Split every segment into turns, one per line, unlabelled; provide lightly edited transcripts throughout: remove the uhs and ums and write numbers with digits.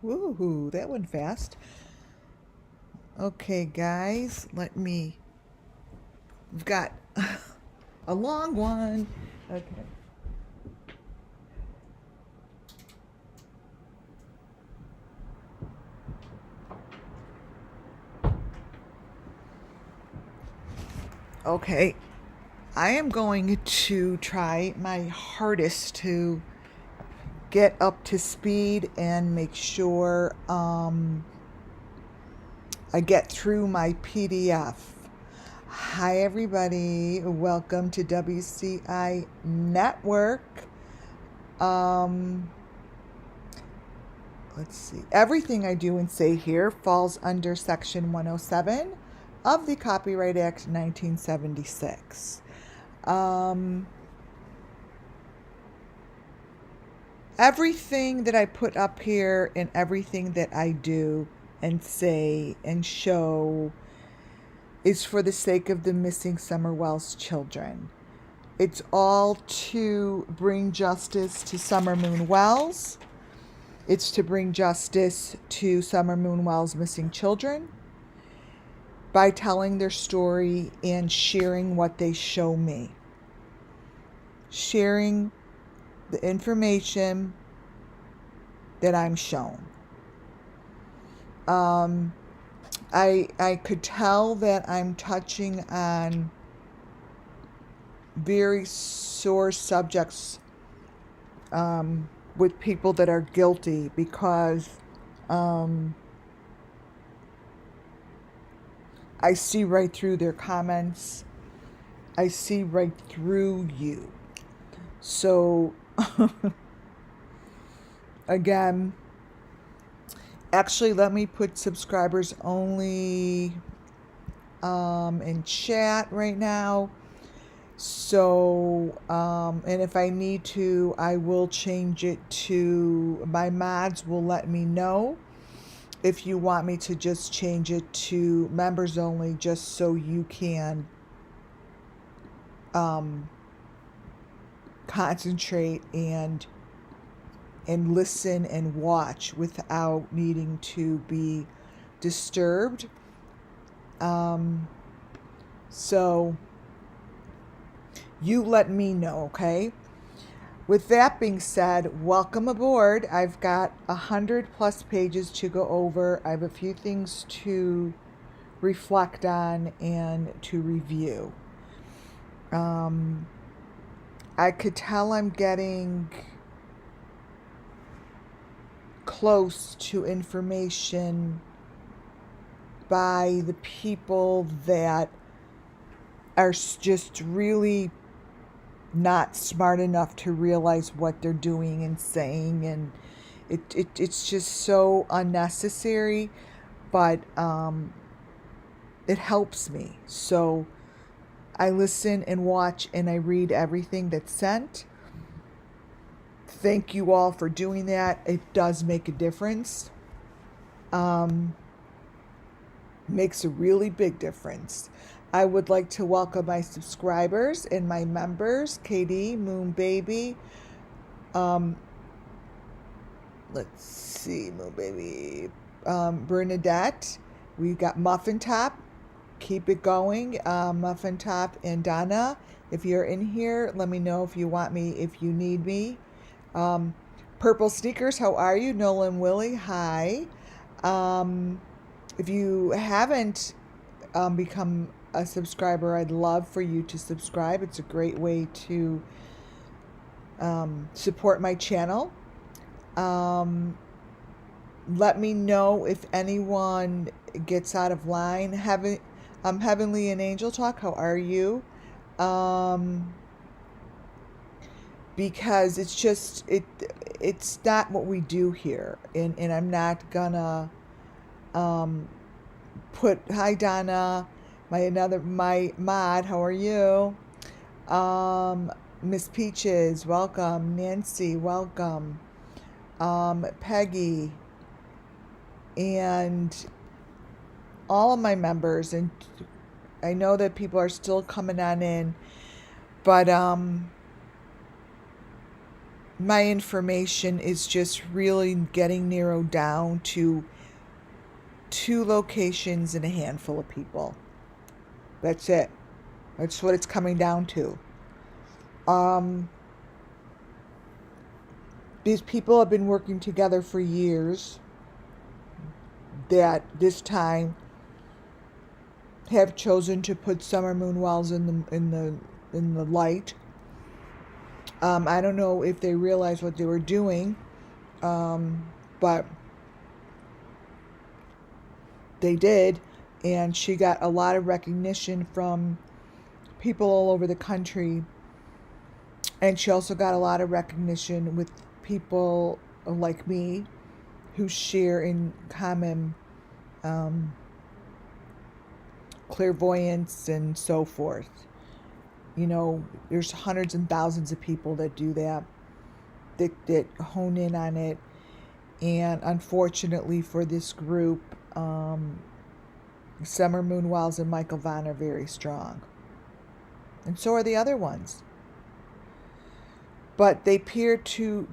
Woohoo, that went fast. Okay, guys, we've got a long one. Okay. Okay, I am going to try my hardest to get up to speed and make sure I get through my PDF. Hi, everybody. Welcome to WCI Network. Um, let's see. Everything I do and say here falls under Section 107 of the Copyright Act 1976. Everything that I put up here and everything that I do and say and show is for the sake of the missing Summer Wells children. It's all to bring justice to Summer Moon Wells. It's to bring justice to Summer Moon Wells' missing children by telling their story and sharing what they show me. Sharing the information that I'm shown. I could tell that I'm touching on very sore subjects with people that are guilty because I see right through their comments. I see right through you. So, again, actually, let me put subscribers only in chat right now. So, and if I need to, I will change it to, my mods will let me know if you want me to just change it to members only, just so you can concentrate and listen and watch without needing to be disturbed. So you let me know, okay? With that being said, welcome aboard. I've got 100+ pages to go over. I have a few things to reflect on and to review. I could tell I'm getting close to information by the people that are just really not smart enough to realize what they're doing and saying, and it's just so unnecessary, but it helps me. So I listen and watch and I read everything that's sent. Thank you all for doing that. It does make a difference. Makes a really big difference. I would like to welcome my subscribers and my members, KD, Moon Baby. Let's see, Moon Baby, Bernadette. We've got Muffin Top. Keep it going, Muffin Top and Donna. If you're in here, let me know if you want me, if you need me. Purple Sneakers, how are you? Nolan Willie, hi. If you haven't become a subscriber, I'd love for you to subscribe. It's a great way to support my channel. Let me know if anyone gets out of line. Heavenly and Angel Talk, how are you? Because it's not what we do here, and I'm not gonna put, hi Donna, my mod, how are you? Miss Peaches, welcome. Nancy, welcome. Peggy, and all of my members, and I know that people are still coming on in, but my information is just really getting narrowed down to 2 locations and a handful of people. That's it. That's what it's coming down to. These people have been working together for years that this time have chosen to put summer moon wells in the light. I don't know if they realized what they were doing, but they did, and she got a lot of recognition from people all over the country, and she also got a lot of recognition with people like me who share in common clairvoyance and so forth. You know, there's hundreds and thousands of people that do that hone in on it. And unfortunately for this group, Summer Moon Wells and Michael Vaughn are very strong. And so are the other ones. But they pair two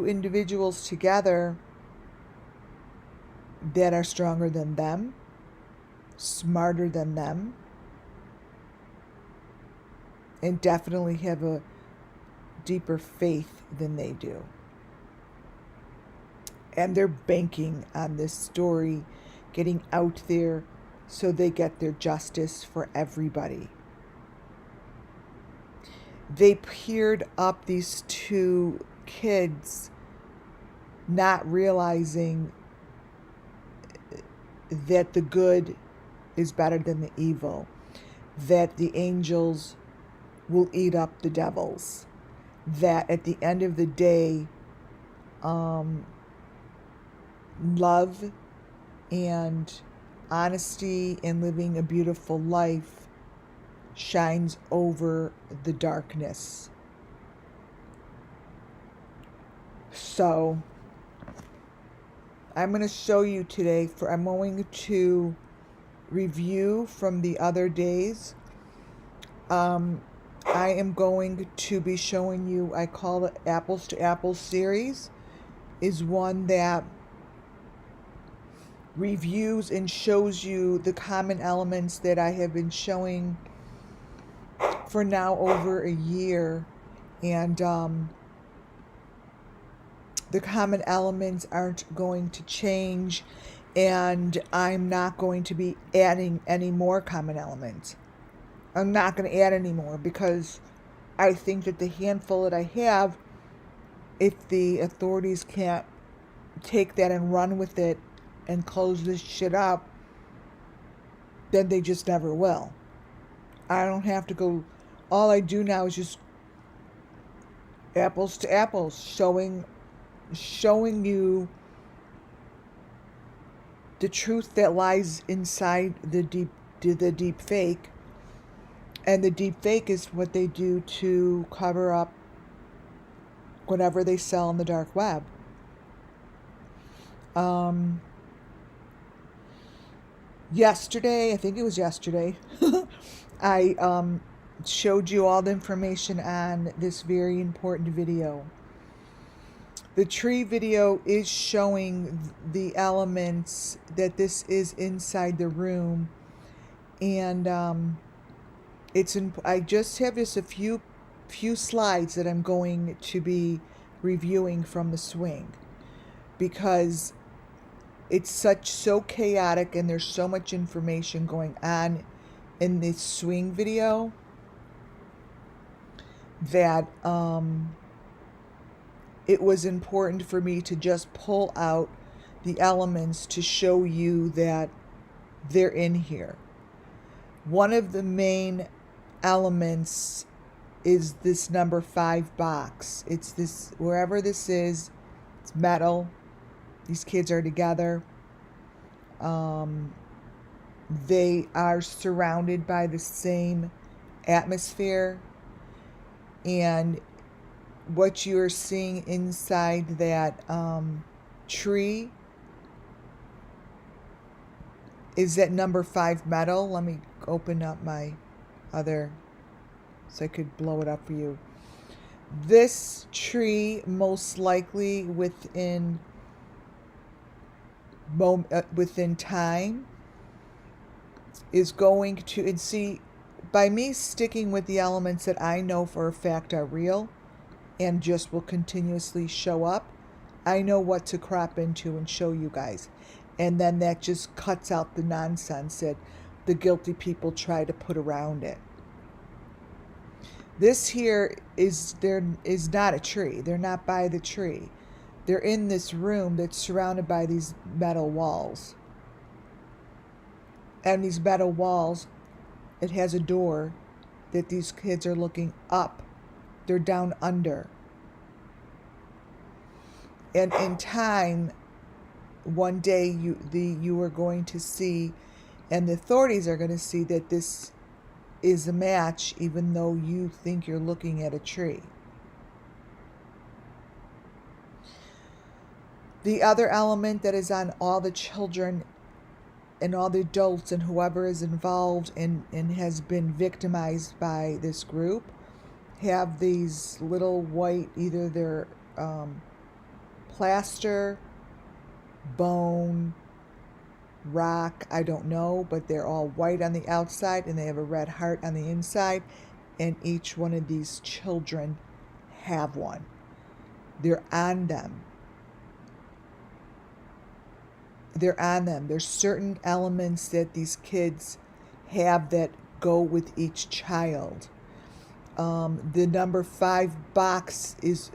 individuals together that are stronger than them, smarter than them, and definitely have a deeper faith than they do. And they're banking on this story getting out there so they get their justice for everybody. They paired up these 2 kids, not realizing that the good is better than the evil, that the angels will eat up the devils, that at the end of the day, love and honesty and living a beautiful life shines over the darkness. So I'm going to show you today, I'm going to review from the other days. I am going to be showing you, I call it Apples to Apples series, is one that reviews and shows you the common elements that I have been showing for now over a year. And the common elements aren't going to change, and I'm not going to be adding any more common elements. I'm not going to add any more because I think that the handful that I have, if the authorities can't take that and run with it and close this shit up, then they just never will. I don't have to go. All I do now is just apples to apples, showing you the truth that lies inside the deep fake. And the deep fake is what they do to cover up whatever they sell on the dark web. Yesterday, I think it was yesterday, I showed you all the information on this very important video. The tree video is showing the elements that this is inside the room, and I just have just a few slides that I'm going to be reviewing from the swing, because it's so chaotic and there's so much information going on in this swing video that it was important for me to just pull out the elements to show you that they're in here. One of the main elements is this number 5 box. It's this, wherever this is, it's metal. These kids are together. They are surrounded by the same atmosphere. And what you're seeing inside that tree is that number 5 metal. Let me open up my other so I could blow it up for you. This tree most likely within time is going to, and see, by me sticking with the elements that I know for a fact are real and just will continuously show up, I know what to crop into and show you guys. And then that just cuts out the nonsense that the guilty people try to put around it. This here is not a tree. They're not by the tree. They're in this room that's surrounded by these metal walls. And these metal walls, it has a door that these kids are looking up. They're down under. And in time, one day you are going to see, and the authorities are going to see, that this is a match, even though you think you're looking at a tree. The other element that is on all the children and all the adults and whoever is involved and has been victimized by this group have these little white, either they're plaster, bone, rock, I don't know, but they're all white on the outside and they have a red heart on the inside, and each one of these children have one. They're on them. They're on them. There's certain elements that these kids have that go with each child. The number 5 box is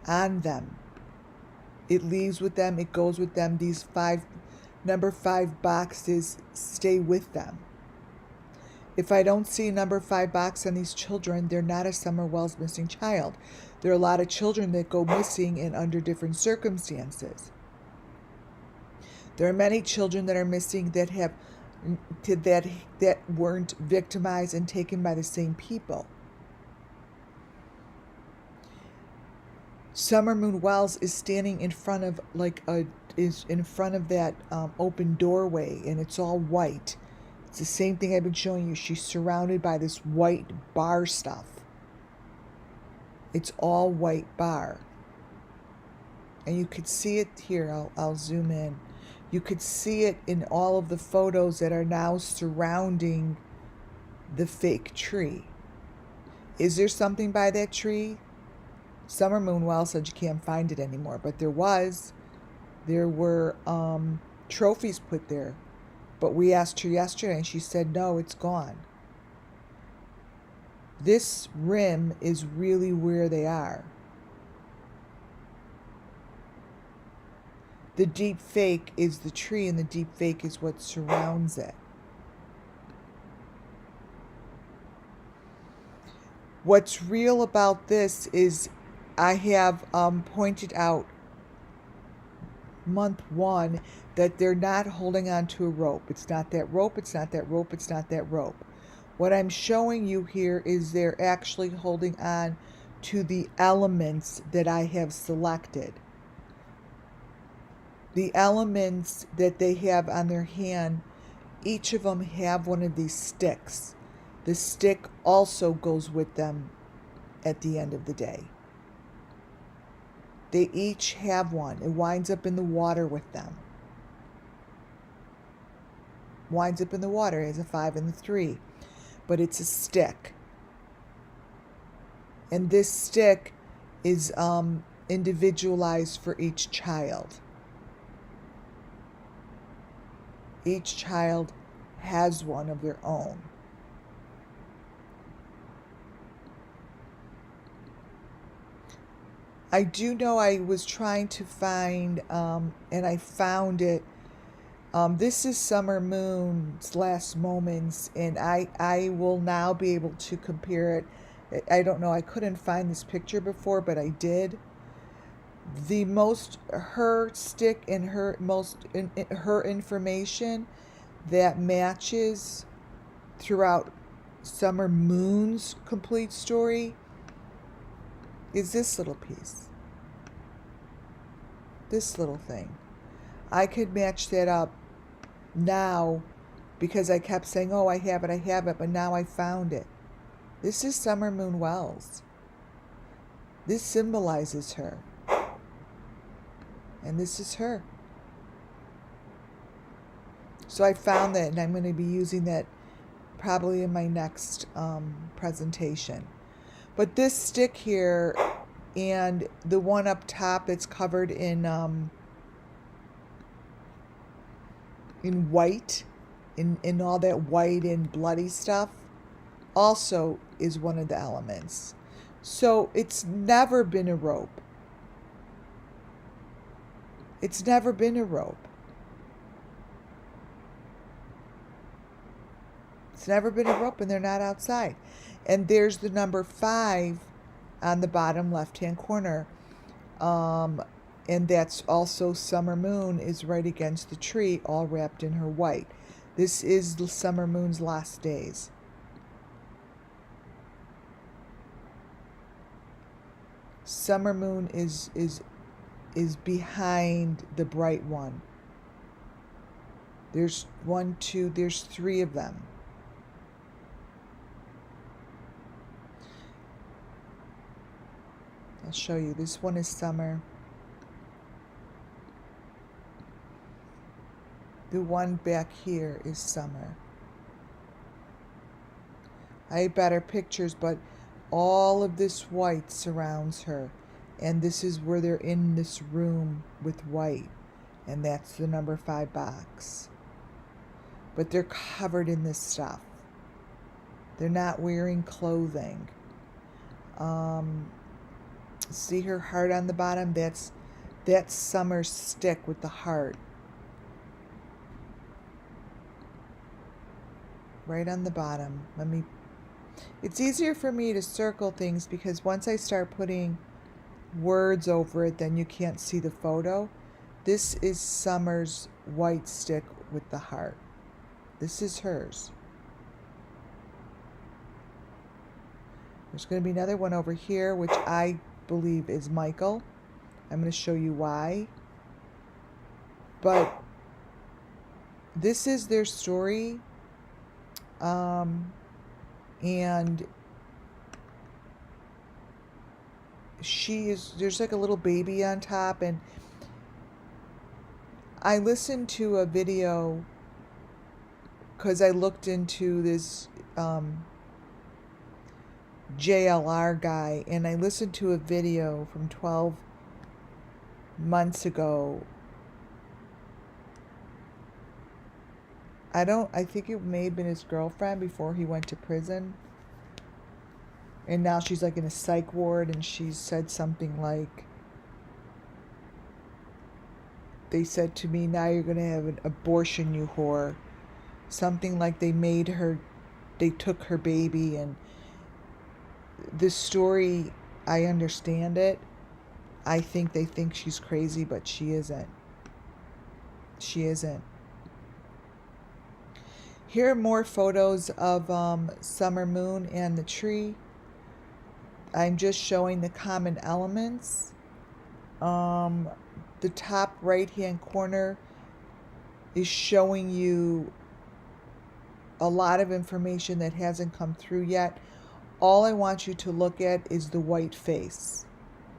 on them. It leaves with them. It goes with them. These number 5 boxes stay with them. If I don't see a number 5 box on these children, they're not a Summer Wells missing child. There are a lot of children that go missing and under different circumstances. There are many children that are missing that weren't victimized and taken by the same people. Summer Moon Wells is standing in front of that open doorway, and it's all white. It's the same thing I've been showing you. She's surrounded by this white bar stuff. It's all white bar, and you could see it here. I'll zoom in. You could see it in all of the photos that are now surrounding the fake tree. Is there something by that tree? Summer Moon Wells said you can't find it anymore, but there were trophies put there. But we asked her yesterday and she said, no, it's gone. This rim is really where they are. The deep fake is the tree, and the deep fake is what surrounds it. What's real about this is I have pointed out month 1 that they're not holding on to a rope. It's not that rope, it's not that rope, it's not that rope. What I'm showing you here is they're actually holding on to the elements that I have selected. The elements that they have on their hand, each of them have one of these sticks. The stick also goes with them at the end of the day. They each have one. It winds up in the water with them. Winds up in the water. It has a 5 and a 3. But it's a stick. And this stick is individualized for each child. Each child has one of their own. I do know I was trying to find, and I found it. This is Summer Moon's Last Moments, and I will now be able to compare it. I don't know, I couldn't find this picture before, but I did. Her stick and her information that matches throughout Summer Moon's complete story is this little piece. This little thing. I could match that up now because I kept saying, oh, I have it, but now I found it. This is Summer Moon Wells. This symbolizes her. And this is her. So I found that, and I'm going to be using that probably in my next presentation. But this stick here and the one up top that's covered in white, in all that white and bloody stuff, also is one of the elements. So it's never been a rope. It's never been a rope. It's never been a rope, and they're not outside. And there's the number 5 on the bottom left-hand corner. And that's also Summer Moon is right against the tree, all wrapped in her white. This is the Summer Moon's last days. Summer Moon is behind the bright one. There's 1, 2, there's 3 of them. I'll show you. This one is Summer. The one back here is Summer. I have better pictures, but all of this white surrounds her. And this is where they're in this room with white. And that's the number 5 box. But they're covered in this stuff. They're not wearing clothing. See her heart on the bottom? That's Summer's stick with the heart. Right on the bottom. It's easier for me to circle things because once I start putting words over it, then you can't see the photo. This is Summer's white stick with the heart. This is hers. There's going to be another one over here, which I believe is Michael. I'm going to show you why. But this is their story. And there's like a little baby on top, and I listened to a video because I looked into this JLR guy, and I listened to a video from 12 months ago. I think it may have been his girlfriend before he went to prison. And now she's like in a psych ward, and she said something like, they said to me, now you're going to have an abortion, you whore. Something like they took her baby. And this story, I understand it. I think they think she's crazy, but she isn't. She isn't. Here are more photos of Summer Moon and the tree. I'm just showing the common elements. The top right-hand corner is showing you a lot of information that hasn't come through yet. All I want you to look at is the white face.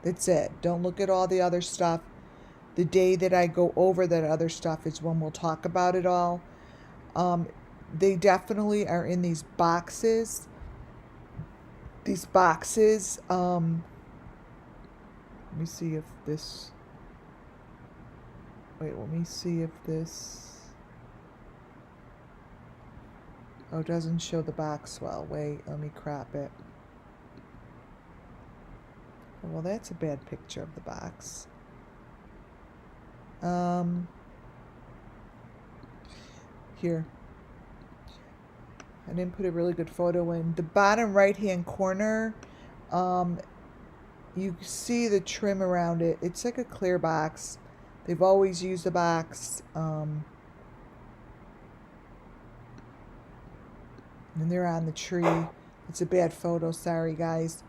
That's it. Don't look at all the other stuff. The day that I go over that other stuff is when we'll talk about it all. They definitely are in these boxes. These boxes, let me see if this, let me see if this, oh, it doesn't show the box well. Wait, let me crop it. Well, that's a bad picture of the box. Here. I didn't put a really good photo in. The bottom right-hand corner, you see the trim around it. It's like a clear box. They've always used a box. And they're on the tree. It's a bad photo. Sorry, guys.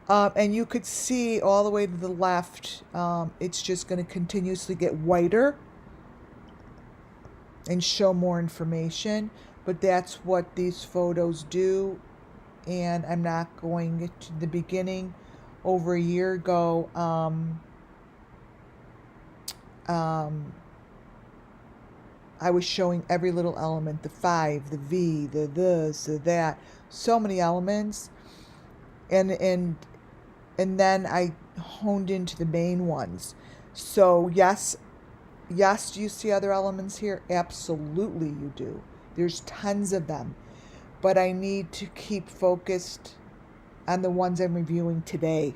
And you could see all the way to the left, it's just going to continuously get whiter and show more information. But that's what these photos do. And I'm not going to the beginning over a year ago, I was showing every little element, the 5, the V, the this, the that, so many elements. And then I honed into the main ones. So yes, do you see other elements here? Absolutely you do. There's tons of them. But I need to keep focused on the ones I'm reviewing today.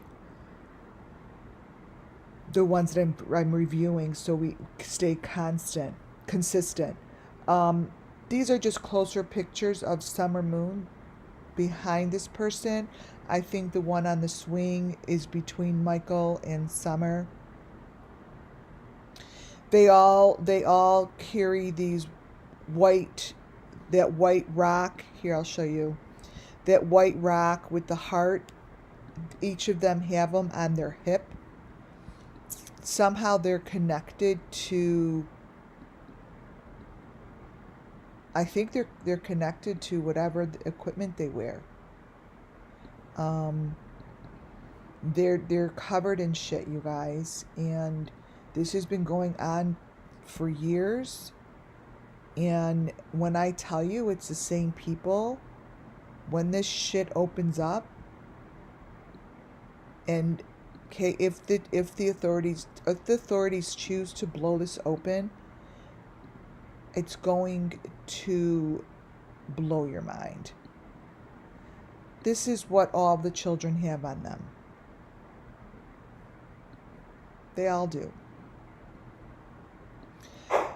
The ones that I'm reviewing, so we stay consistent. These are just closer pictures of Summer Moon behind this person. I think the one on the swing is between Michael and Summer. They all carry these that white rock. Here, I'll show you. That white rock with the heart. Each of them have them on their hip. Somehow they're connected to, I think they're connected to whatever the equipment they wear. They're covered in shit, you guys, and this has been going on for years. And when I tell you it's the same people, when this shit opens up, and okay, if the authorities choose to blow this open, it's going to blow your mind. This is what all the children have on them. They all do.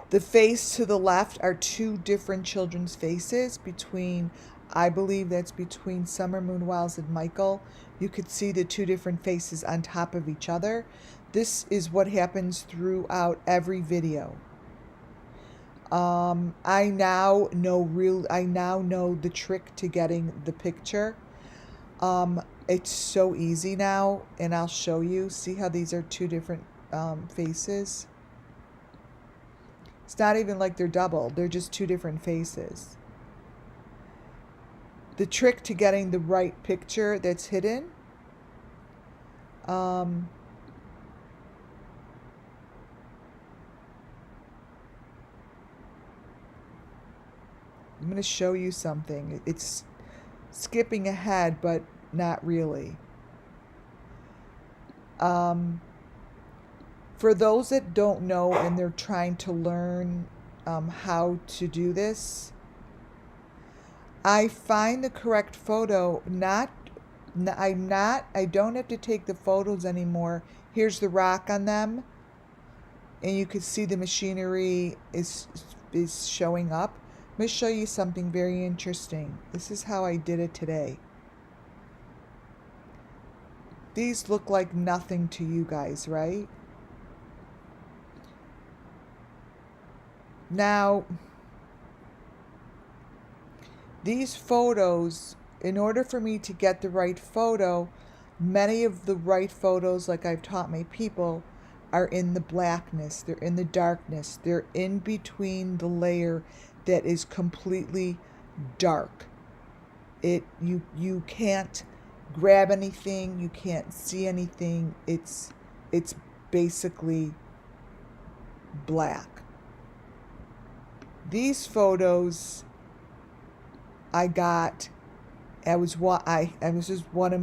The face to the left are 2 different children's faces between, I believe that's between Summer Moon Wells and Michael. You could see the 2 different faces on top of each other. This is what happens throughout every video. I now know the trick to getting the picture. It's so easy now, and I'll show you. See how these are 2 different faces? It's not even like they're double. They're just 2 different faces. The trick to getting the right picture that's hidden, I'm going to show you something. It's skipping ahead, but not really. For those that don't know and they're trying to learn how to do this, I find the correct photo. I don't have to take the photos anymore. Here's the rock on them, and you can see the machinery is showing up. Let me show you something very interesting. This is how I did it today. These look like nothing to you guys, right? Now, these photos, in order for me to get the right photo, many of the right photos, like I've taught my people, are in the blackness. They're in the darkness. They're in between the layer that is completely dark. You can't grab anything. You can't see anything. It's basically black. These photos I got. This is part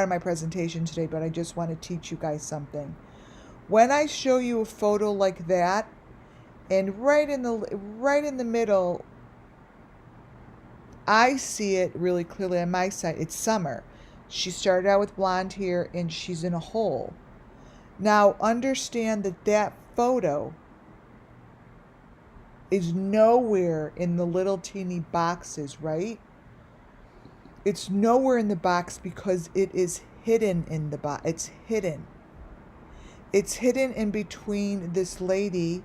of my presentation today, but I just want to teach you guys something. When I show you a photo like that, and right in the middle, I see it really clearly on my side. It's Summer. She started out with blonde hair, and she's in a hole. Now, understand that photo is nowhere in the little teeny boxes, right? It's nowhere in the box because it is hidden in the box. It's hidden. It's hidden in between this lady,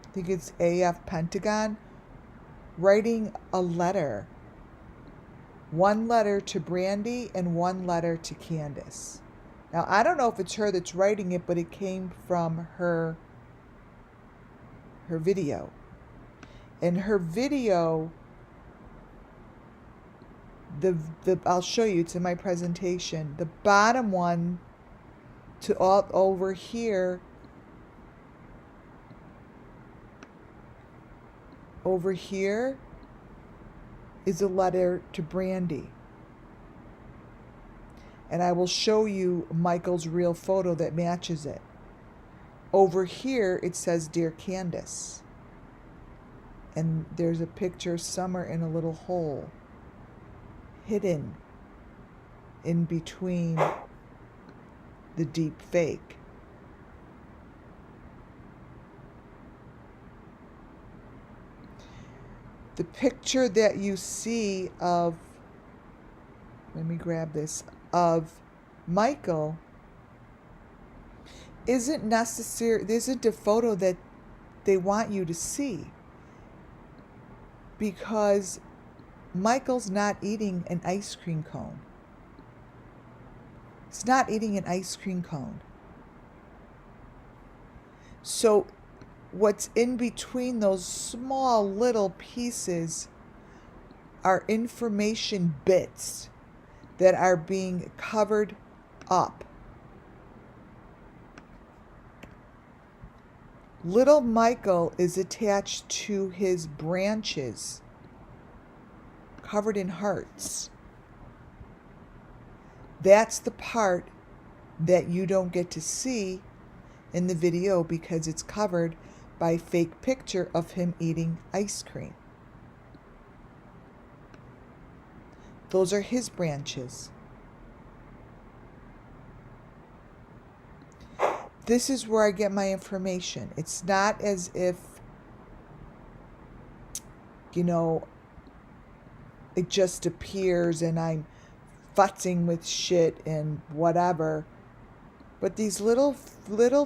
I think it's AF Pentagon, writing a letter. 1 letter to Brandy and 1 letter to Candace. Now, I don't know if it's her that's writing it, but it came from her video. In her video, I'll show you, it's in my presentation. The bottom one to all over here, is a letter to Brandy. And I will show you Michael's real photo that matches it. Over here, it says, Dear Candace. And there's a picture of Summer in a little hole, hidden in between the deep fake. The picture that you see of, let me grab this, of Michael isn't necessary, isn't a photo that they want you to see, because Michael's not eating an ice cream cone. He's not eating an ice cream cone. So what's in between those small little pieces are information bits that are being covered up. Little Michael is attached to his branches, covered in hearts. That's the part that you don't get to see in the video because it's covered by a fake picture of him eating ice cream. Those are his branches. This is where I get my information. It's not as if, it just appears and I'm futzing with shit and whatever. But these little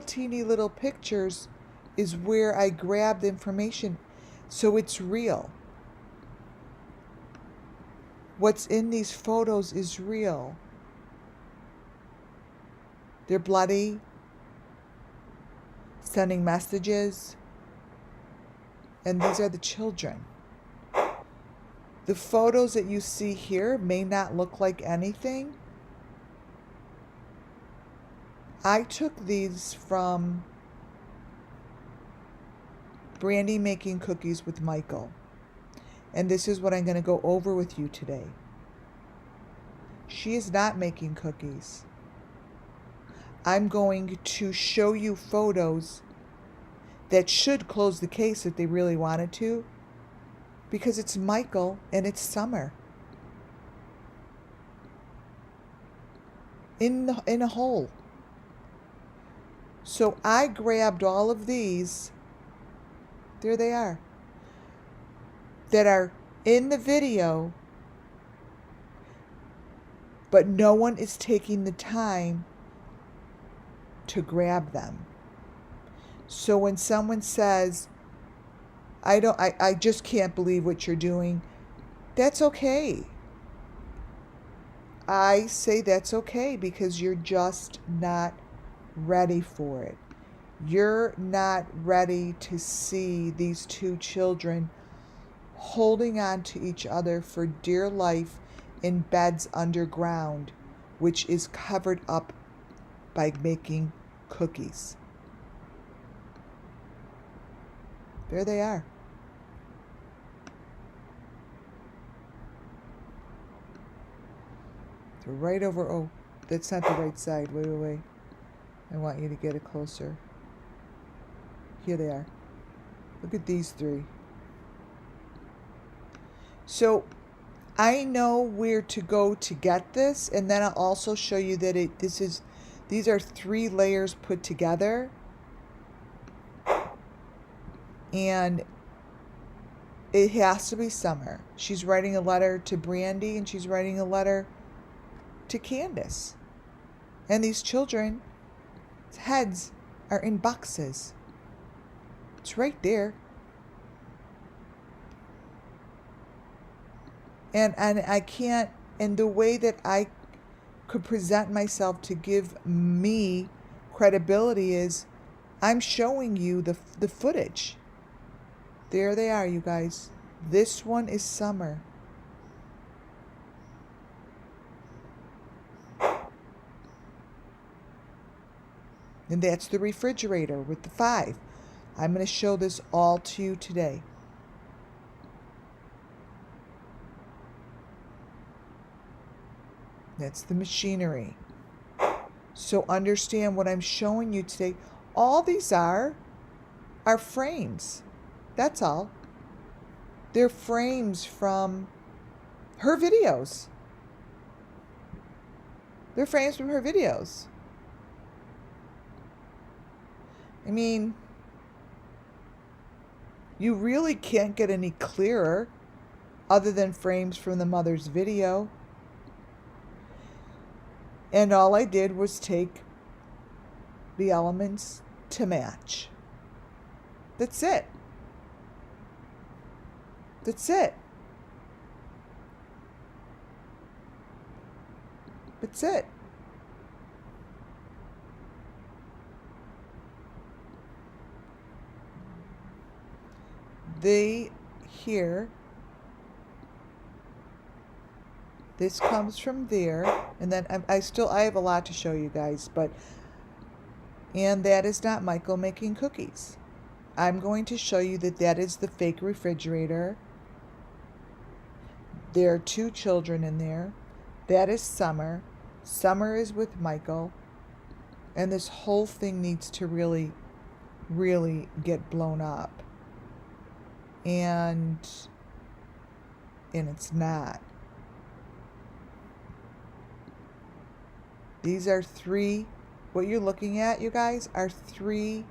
teeny little pictures is where I grab the information, so it's real. What's in these photos is real. They're bloody, sending messages, and these are the children. The photos that you see here may not look like anything. I took these from Brandy making cookies with Michael. And this is what I'm going to go over with you today. She is not making cookies. I'm going to show you photos that should close the case if they really wanted to, because it's Michael and it's Summer in a hole. So I grabbed all of these, there they are, that are in the video, but no one is taking the time to grab them. So when someone says, I just can't believe what you're doing, that's okay. I say that's okay because you're just not ready for it. You're not ready to see these two children holding on to each other for dear life in beds underground, which is covered up by making cookies. There they are. They're right over, oh, that's not the right side. Wait. I want you to get it closer. Here they are. Look at these three. So I know where to go to get this, and then I'll also show you that these are 3 layers put together, and it has to be Summer. She's writing a letter to Brandy, and she's writing a letter to Candace. And these children's heads are in boxes. It's right there. And I can't, and the way that I could present myself to give me credibility is I'm showing you the footage. There they are, you guys. This one is Summer. And that's the refrigerator with the 5. I'm going to show this all to you today. That's the machinery. So understand what I'm showing you today. All these are frames. That's all. They're frames from her videos. They're frames from her videos. I mean, you really can't get any clearer other than frames from the mother's video. And all I did was take the elements to match. That's it. That's it. That's it. Here, this comes from there, and then I have a lot to show you guys, and that is not Michael making cookies. I'm going to show you that is the fake refrigerator. There are 2 children in there. That is Summer. Summer is with Michael. And this whole thing needs to really, really get blown up. And it's not. These are 3, what you're looking at, you guys, are 3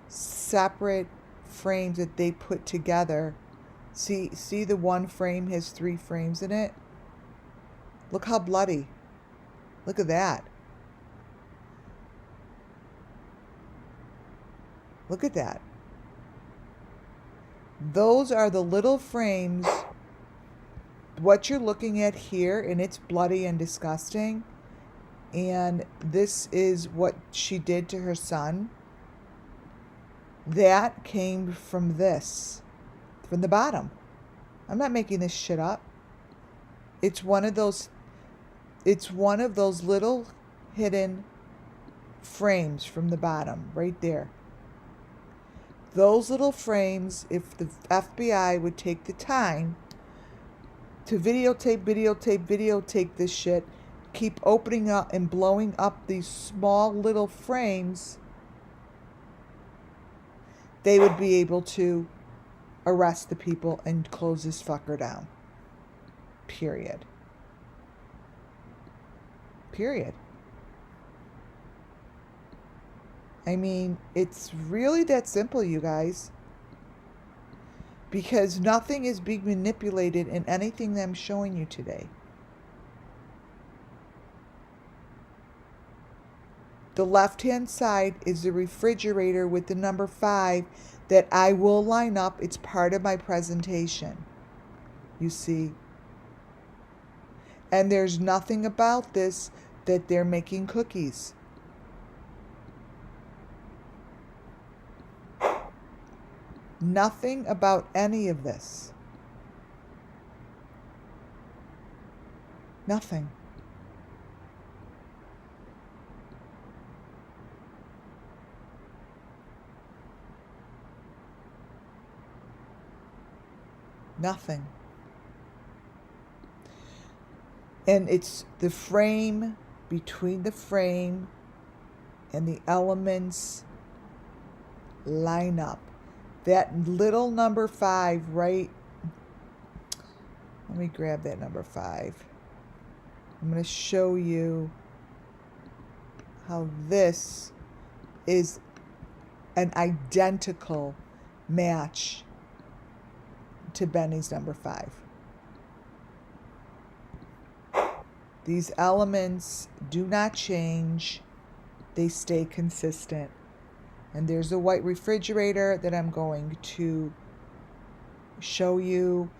separate frames that they put together. See the one frame has 3 frames in it? Look how bloody. Look at that. Look at that. Those are the little frames. What you're looking at here, and it's bloody and disgusting. And this is what she did to her son. That came from this, from the bottom. I'm not making this shit up. It's one of those little hidden frames from the bottom, right there. Those little frames, if the FBI would take the time to videotape this shit, keep opening up and blowing up these small little frames, they would be able to arrest the people and close this fucker down. Period. Period. I mean, it's really that simple, you guys. Because nothing is being manipulated in anything that I'm showing you today. The left-hand side is the refrigerator with the number 5 that I will line up. It's part of my presentation. You see? And there's nothing about this that they're making cookies. Nothing about any of this. Nothing. Nothing. And it's the frame, between the frame and the elements line up. That little number 5, right? Let me grab that number 5. I'm going to show you how this is an identical match to Benny's number 5. These elements do not change. They stay consistent. And there's a white refrigerator that I'm going to show you.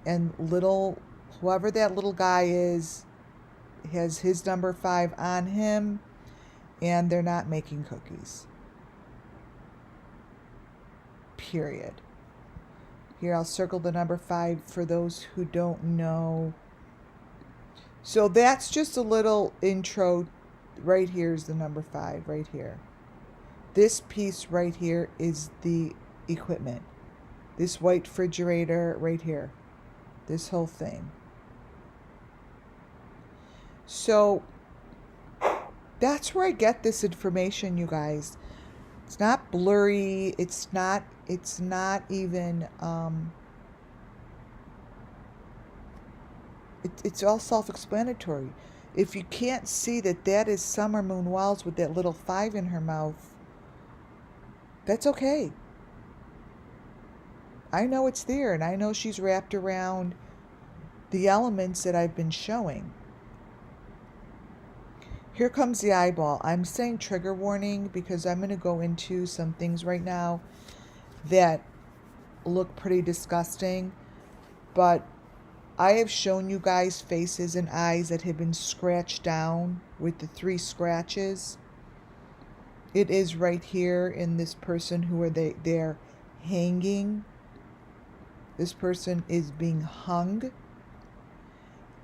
And whoever that little guy is, has his number 5 on him. And they're not making cookies. Period. Here, I'll circle the number 5 for those who don't know. So that's just a little intro right here is the number 5, right here. This piece right here is the equipment. This white refrigerator right here. This whole thing. So that's where I get this information, you guys. It's not blurry. It's not even, it's all self-explanatory. If you can't see that that is Summer Moon Wells with that little 5 in her mouth, that's okay. I know it's there, and I know she's wrapped around the elements that I've been showing. Here comes the eyeball. I'm saying trigger warning because I'm going to go into some things right now that look pretty disgusting, but I have shown you guys faces and eyes that have been scratched down with the 3 scratches. It is right here in this person who are they're hanging. This person is being hung,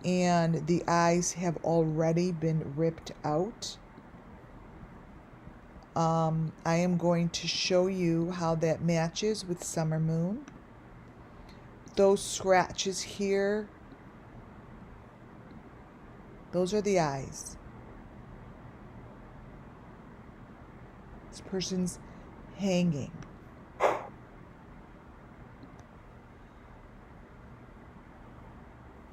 and the eyes have already been ripped out. I am going to show you how that matches with Summer Moon. Those scratches here, those are the eyes. This person's hanging.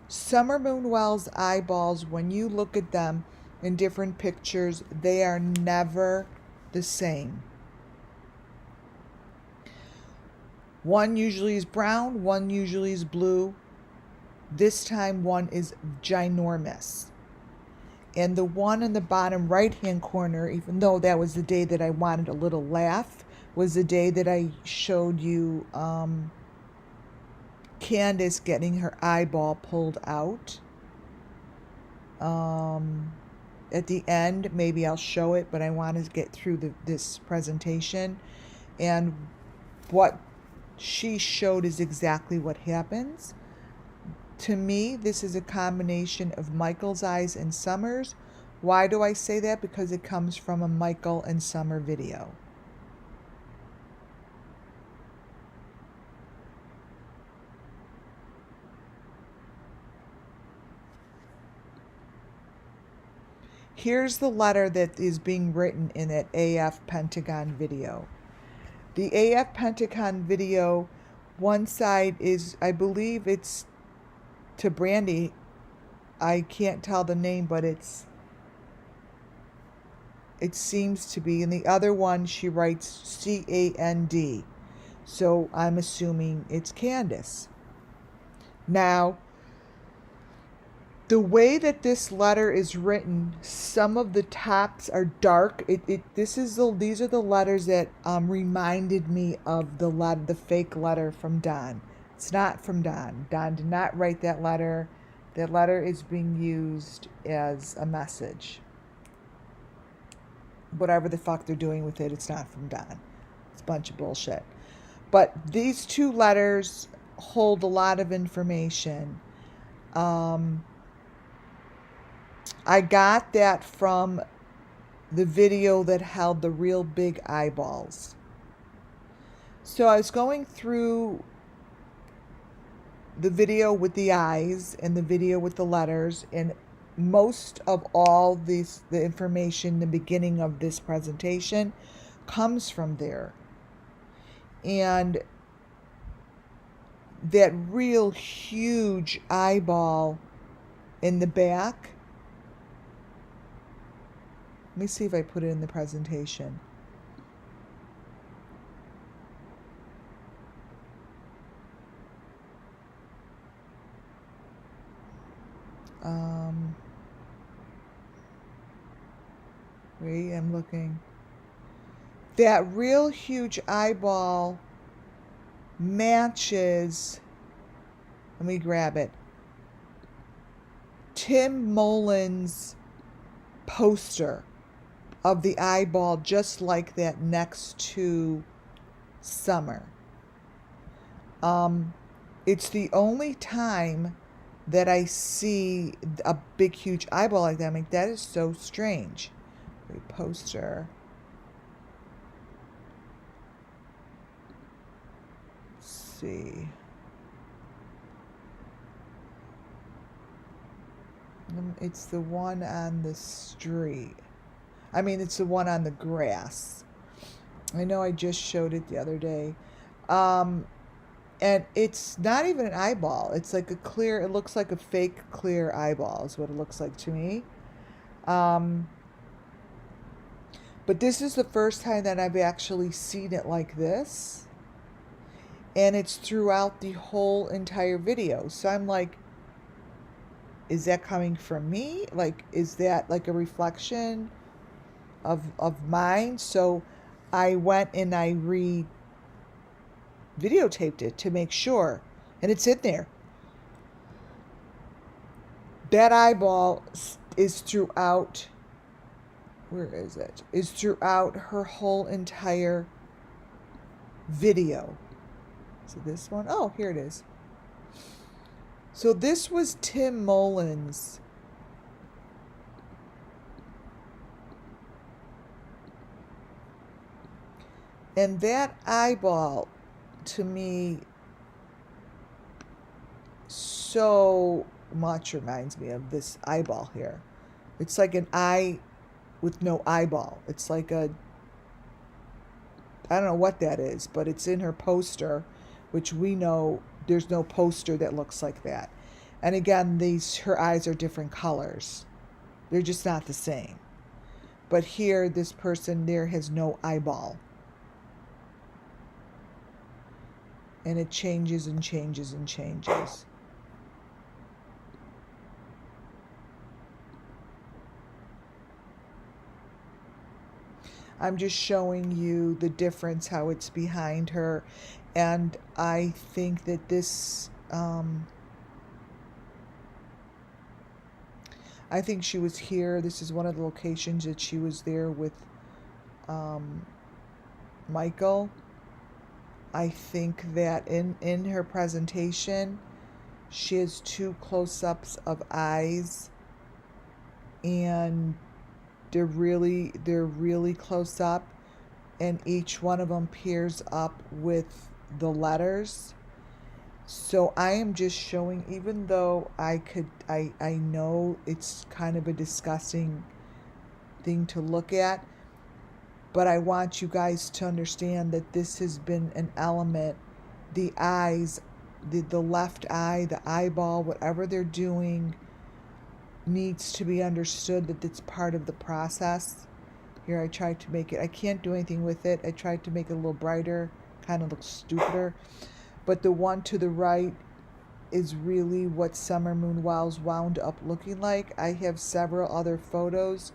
Summer Moon Wells' eyeballs, when you look at them in different pictures, they are never the same. One usually is brown, one usually is blue. This time one is ginormous. And the one in the bottom right-hand corner, even though that was the day that I wanted a little laugh, was the day that I showed you Candace getting her eyeball pulled out. At the end, maybe I'll show it, but I want to get through this presentation. And what she showed is exactly what happens. To me, this is a combination of Michael's eyes and Summer's. Why do I say that? Because it comes from a Michael and Summer video. Here's the letter that is being written in that AF Pentagon video. The AF Pentagon video, one side is, I believe it's to Brandy. I can't tell the name, but it seems to be. And the other one, she writes CAND. So I'm assuming it's Candace. Now, the way that this letter is written, some of the tops are dark. These are the letters that reminded me of the fake letter from Don. It's not from Don. Don did not write that letter. That letter is being used as a message. Whatever the fuck they're doing with it, it's not from Don. It's a bunch of bullshit. But these 2 letters hold a lot of information. I got that from the video that held the real big eyeballs. So I was going through the video with the eyes and the video with the letters, and most of all the information in the beginning of this presentation comes from there. And that real huge eyeball in the back, let me see if I put it in the presentation. Wait, I'm looking. That real huge eyeball matches, let me grab it, Tim Mullen's poster of the eyeball, just like that, next to Summer. It's the only time that I see a big huge eyeball like that. I mean, that is so strange. poster. Let's see. It's the one on the street. I mean, it's the one on the grass. I know I just showed it the other day. And it's not even an eyeball. It's like a clear, it looks like a fake clear eyeball is what it looks like to me. But this is the first time that I've actually seen it like this. And it's throughout the whole entire video. So I'm like, is that coming from me? Like, is that like a reflection of mine? So I went and I videotaped it to make sure. And it's in there. That eyeball is throughout, where is it? Is throughout her whole entire video. So this one, oh, here it is. So this was Tim Mullins. And that eyeball, to me, so much reminds me of this eyeball here. It's like an eye with no eyeball. It's like a, I don't know what that is, but it's in her poster, which we know there's no poster that looks like that. And again, her eyes are different colors. They're just not the same. But here, this person there has no eyeball. And it changes and changes and changes. I'm just showing you the difference, how it's behind her. And I think that this, I think she was here. This is one of the locations that she was there with Michael. I think that in her presentation, she has 2 close-ups of eyes, and they're really close up, and each one of them pairs up with the letters. So I am just showing, even though I know it's kind of a disgusting thing to look at, but I want you guys to understand that this has been an element. The eyes, the left eye, the eyeball, whatever they're doing, needs to be understood that it's part of the process. Here I tried to make it, I can't do anything with it. I tried to make it a little brighter, kind of looks stupider. But the one to the right is really what Summer Moon Wells wound up looking like. I have several other photos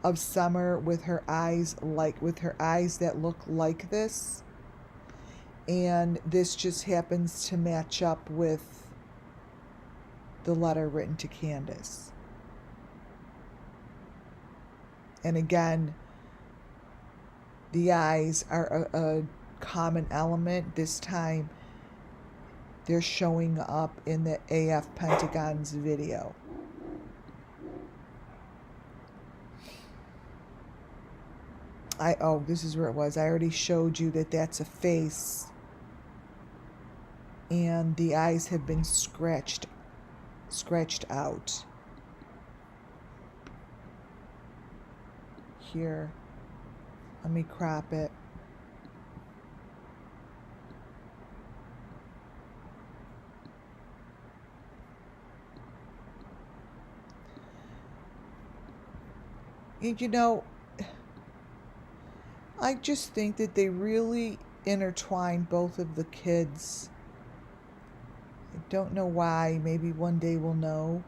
of Summer with her eyes that look like this. And this just happens to match up with the letter written to Candace. And again, the eyes are a common element. This time, they're showing up in the AF Pentagon's video. Oh, this is where it was. I already showed you that that's a face. And the eyes have been scratched out. Here. Let me crop it. And you know, I just think that they really intertwined both of the kids. I don't know why. Maybe one day we'll know.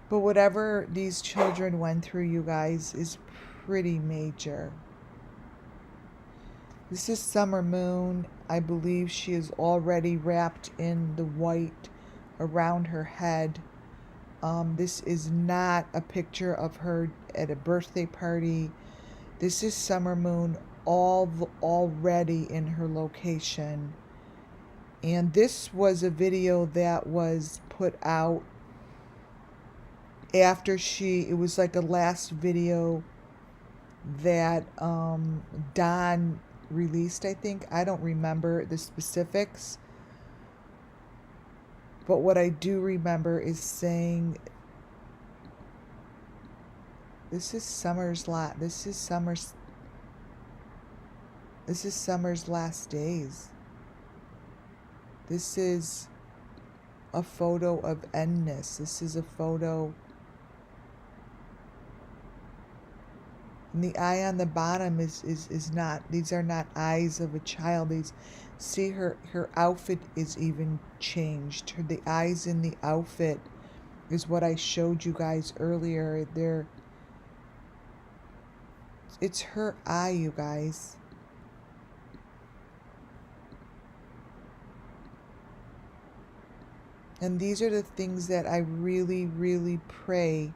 But whatever these children went through, you guys, is pretty major. This is Summer Moon. I believe she is already wrapped in the white around her head. This is not a picture of her at a birthday party. This is Summer Moon already in her location. And this was a video that was put out after it was like a last video that Don released, I think. I don't remember the specifics. But what I do remember is saying, this is Summer's last days. This is a photo of endness. This is a photo. And the eye on the bottom is not, these are not eyes of a child. See her outfit is even changed. The eyes in the outfit is what I showed you guys earlier. It's her eye, you guys. And these are the things that I really, really pray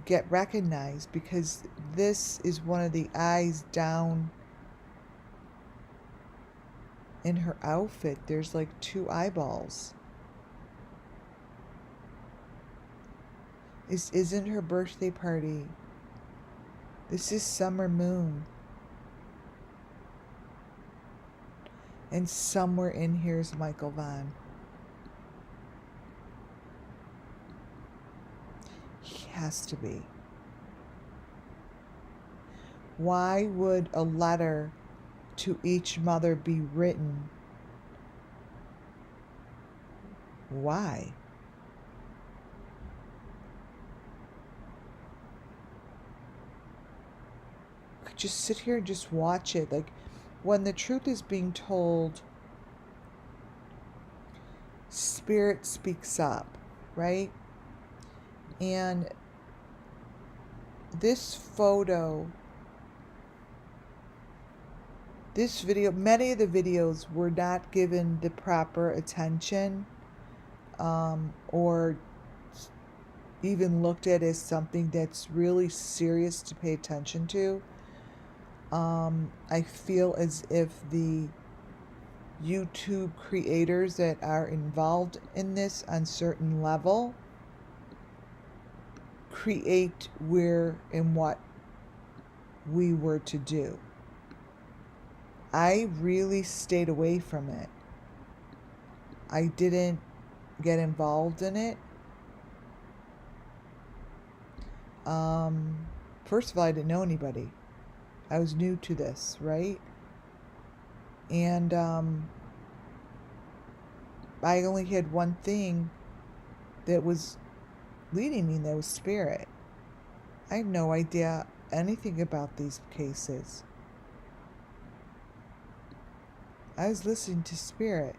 get recognized, because this is one of the eyes down in her outfit. There's like 2 eyeballs. This isn't her birthday party. This is Summer Moon. And somewhere in here is Michael Vaughn. He has to be. Why would a letter to each mother be written? Why? Could just sit here and just watch it. Like, when the truth is being told, Spirit speaks up, right? And this photo, this video, many of the videos were not given the proper attention, or even looked at as something that's really serious to pay attention to. I feel as if the YouTube creators that are involved in this on certain level create where and what we were to do. I really stayed away from it. I didn't get involved in it. First of all, I didn't know anybody. I was new to this, right? And I only had one thing that was leading me, and that was Spirit. I have no idea anything about these cases. I was listening to Spirit.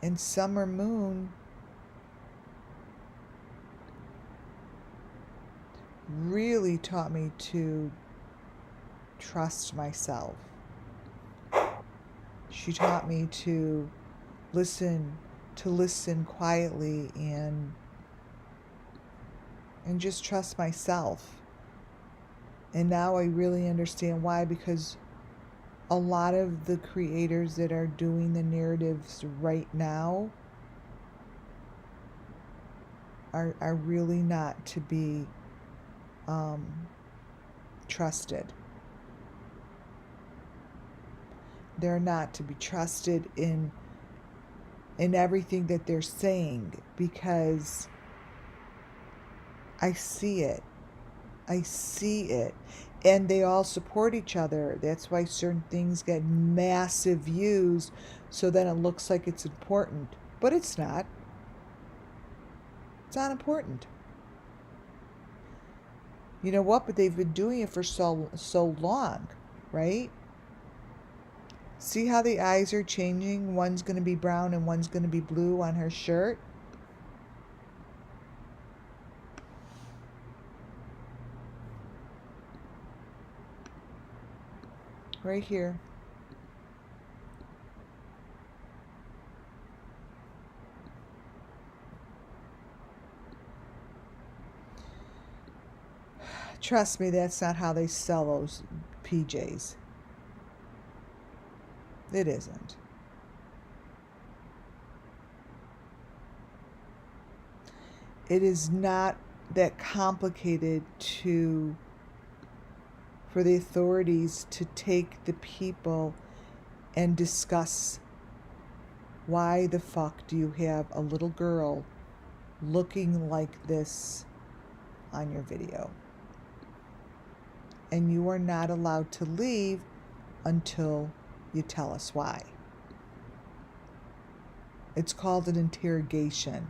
And Summer Moon really taught me to trust myself. She taught me to listen quietly and just trust myself. And now I really understand why, because a lot of the creators that are doing the narratives right now are really not to be trusted. They're not to be trusted in everything that they're saying, because I see it. And they all support each other. That's why certain things get massive views, so then it looks like it's important. But it's not. It's not important. You know what? But they've been doing it for so long, right? See how the eyes are changing? One's going to be brown and one's going to be blue on her shirt. Right here. Trust me, that's not how they sell those PJs. It isn't. It is not that complicated for the authorities to take the people and discuss why the fuck do you have a little girl looking like this on your video. And you are not allowed to leave until you tell us why. It's called an interrogation.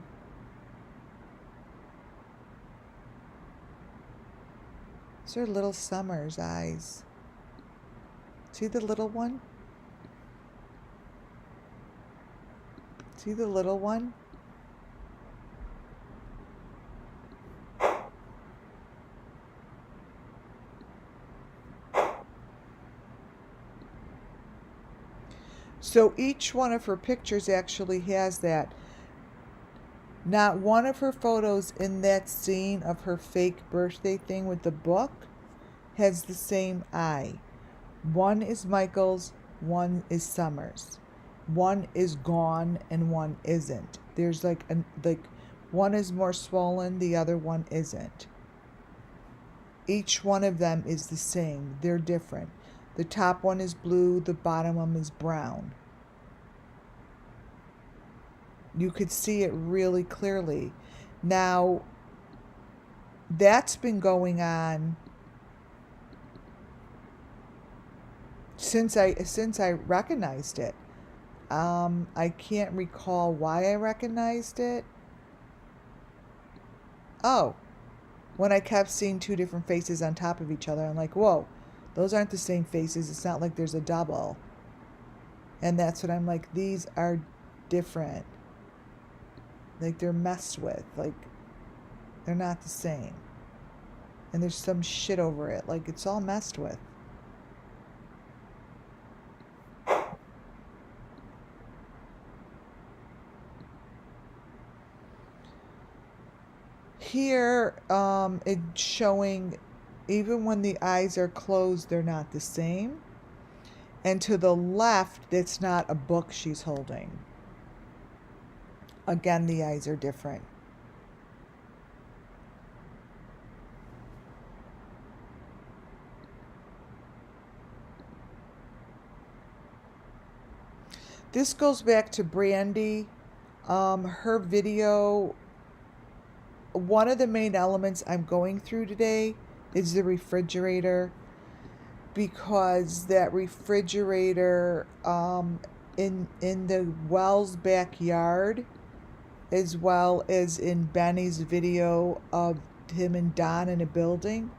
These are little Summer's eyes. See the little one? See the little one? So each one of her pictures actually has that. Not one of her photos in that scene of her fake birthday thing with the book has the same eye. One is Michael's, one is Summer's. One is gone and one isn't. There's like one is more swollen, the other one isn't. Each one of them is the same. They're different. The top one is blue, the bottom one is brown. You could see it really clearly. Now, that's been going on since I recognized it. I can't recall why I recognized it. Oh, when I kept seeing two different faces on top of each other, I'm like, whoa, those aren't the same faces. It's not like there's a double. And that's what I'm like, these are different. Like they're messed with. Like they're not the same. And there's some shit over it. Like it's all messed with. Here, it's showing even when the eyes are closed, they're not the same. And to the left, it's not a book she's holding. Again, the eyes are different. This goes back to Brandy. Her video, one of the main elements I'm going through today is the refrigerator, because that refrigerator in the Wells backyard, as well as in Benny's video of him and Don in a building,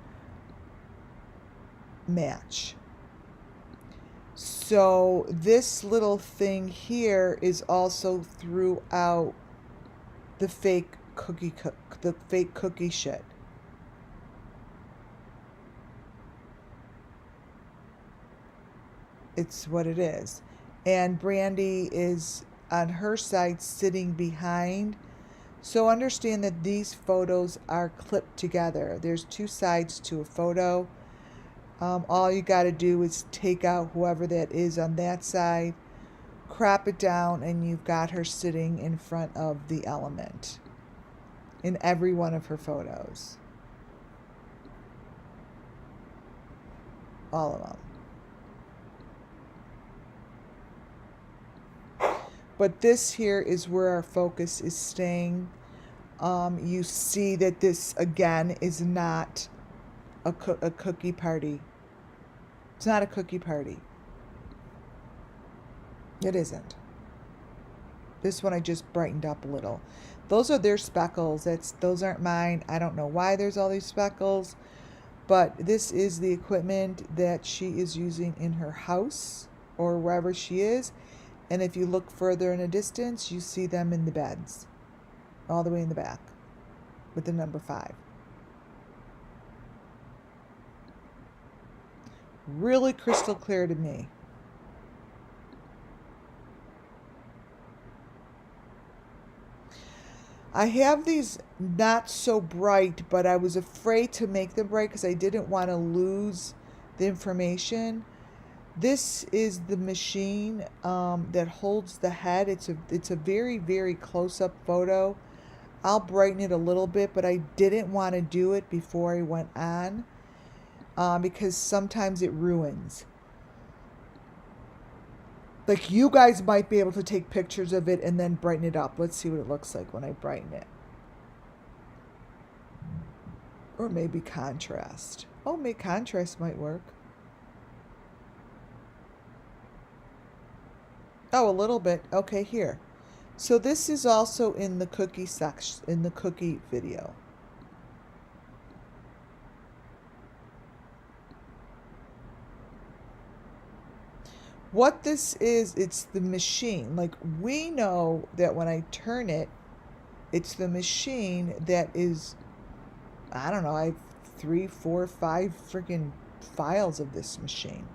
match. So this little thing here is also throughout the fake cookie shit. It's what it is. And Brandy is on her side sitting behind. So understand that these photos are clipped together. There's two sides to a photo. All you got to do is take out whoever that is on that side, crop it down, and you've got her sitting in front of the element in every one of her photos. All of them. But this here is where our focus is staying. You see that this, again, is not a cookie party. It's not a cookie party. It isn't. This one I just brightened up a little. Those are their speckles. Those aren't mine. I don't know why there's all these speckles. But this is the equipment that she is using in her house or wherever she is. And if you look further in a distance, you see them in the beds, all the way in the back, with the number 5. Really crystal clear to me. I have these not so bright, but I was afraid to make them bright because I didn't want to lose the information. This is the machine that holds the head. It's a very, very close-up photo. I'll brighten it a little bit, but I didn't want to do it before I went on because sometimes it ruins. Like, you guys might be able to take pictures of it and then brighten it up. Let's see what it looks like when I brighten it. Or maybe contrast. Oh, maybe contrast might work. Oh, a little bit. Okay, here. So this is also in the cookie section, in the cookie video. What this is, it's the machine. Like, we know that when I turn it, it's the machine that is, I don't know, I have 3, 4, 5 freaking files of this machine.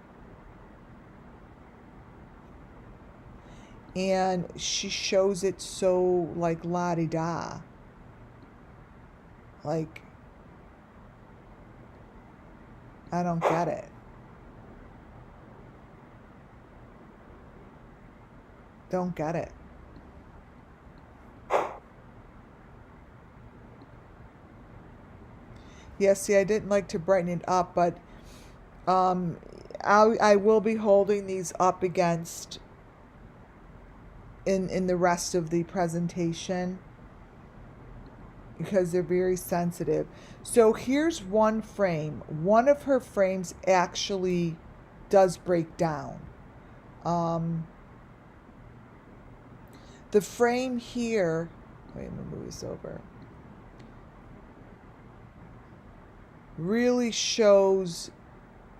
And she shows it so, like, la-di-da. Like, I don't get it. Don't get it. Yeah, see, I didn't like to brighten it up, but I will be holding these up against in the rest of the presentation because they're very sensitive. So here's one frame. One of her frames actually does break down. The frame here, wait, I'm gonna move this over, really shows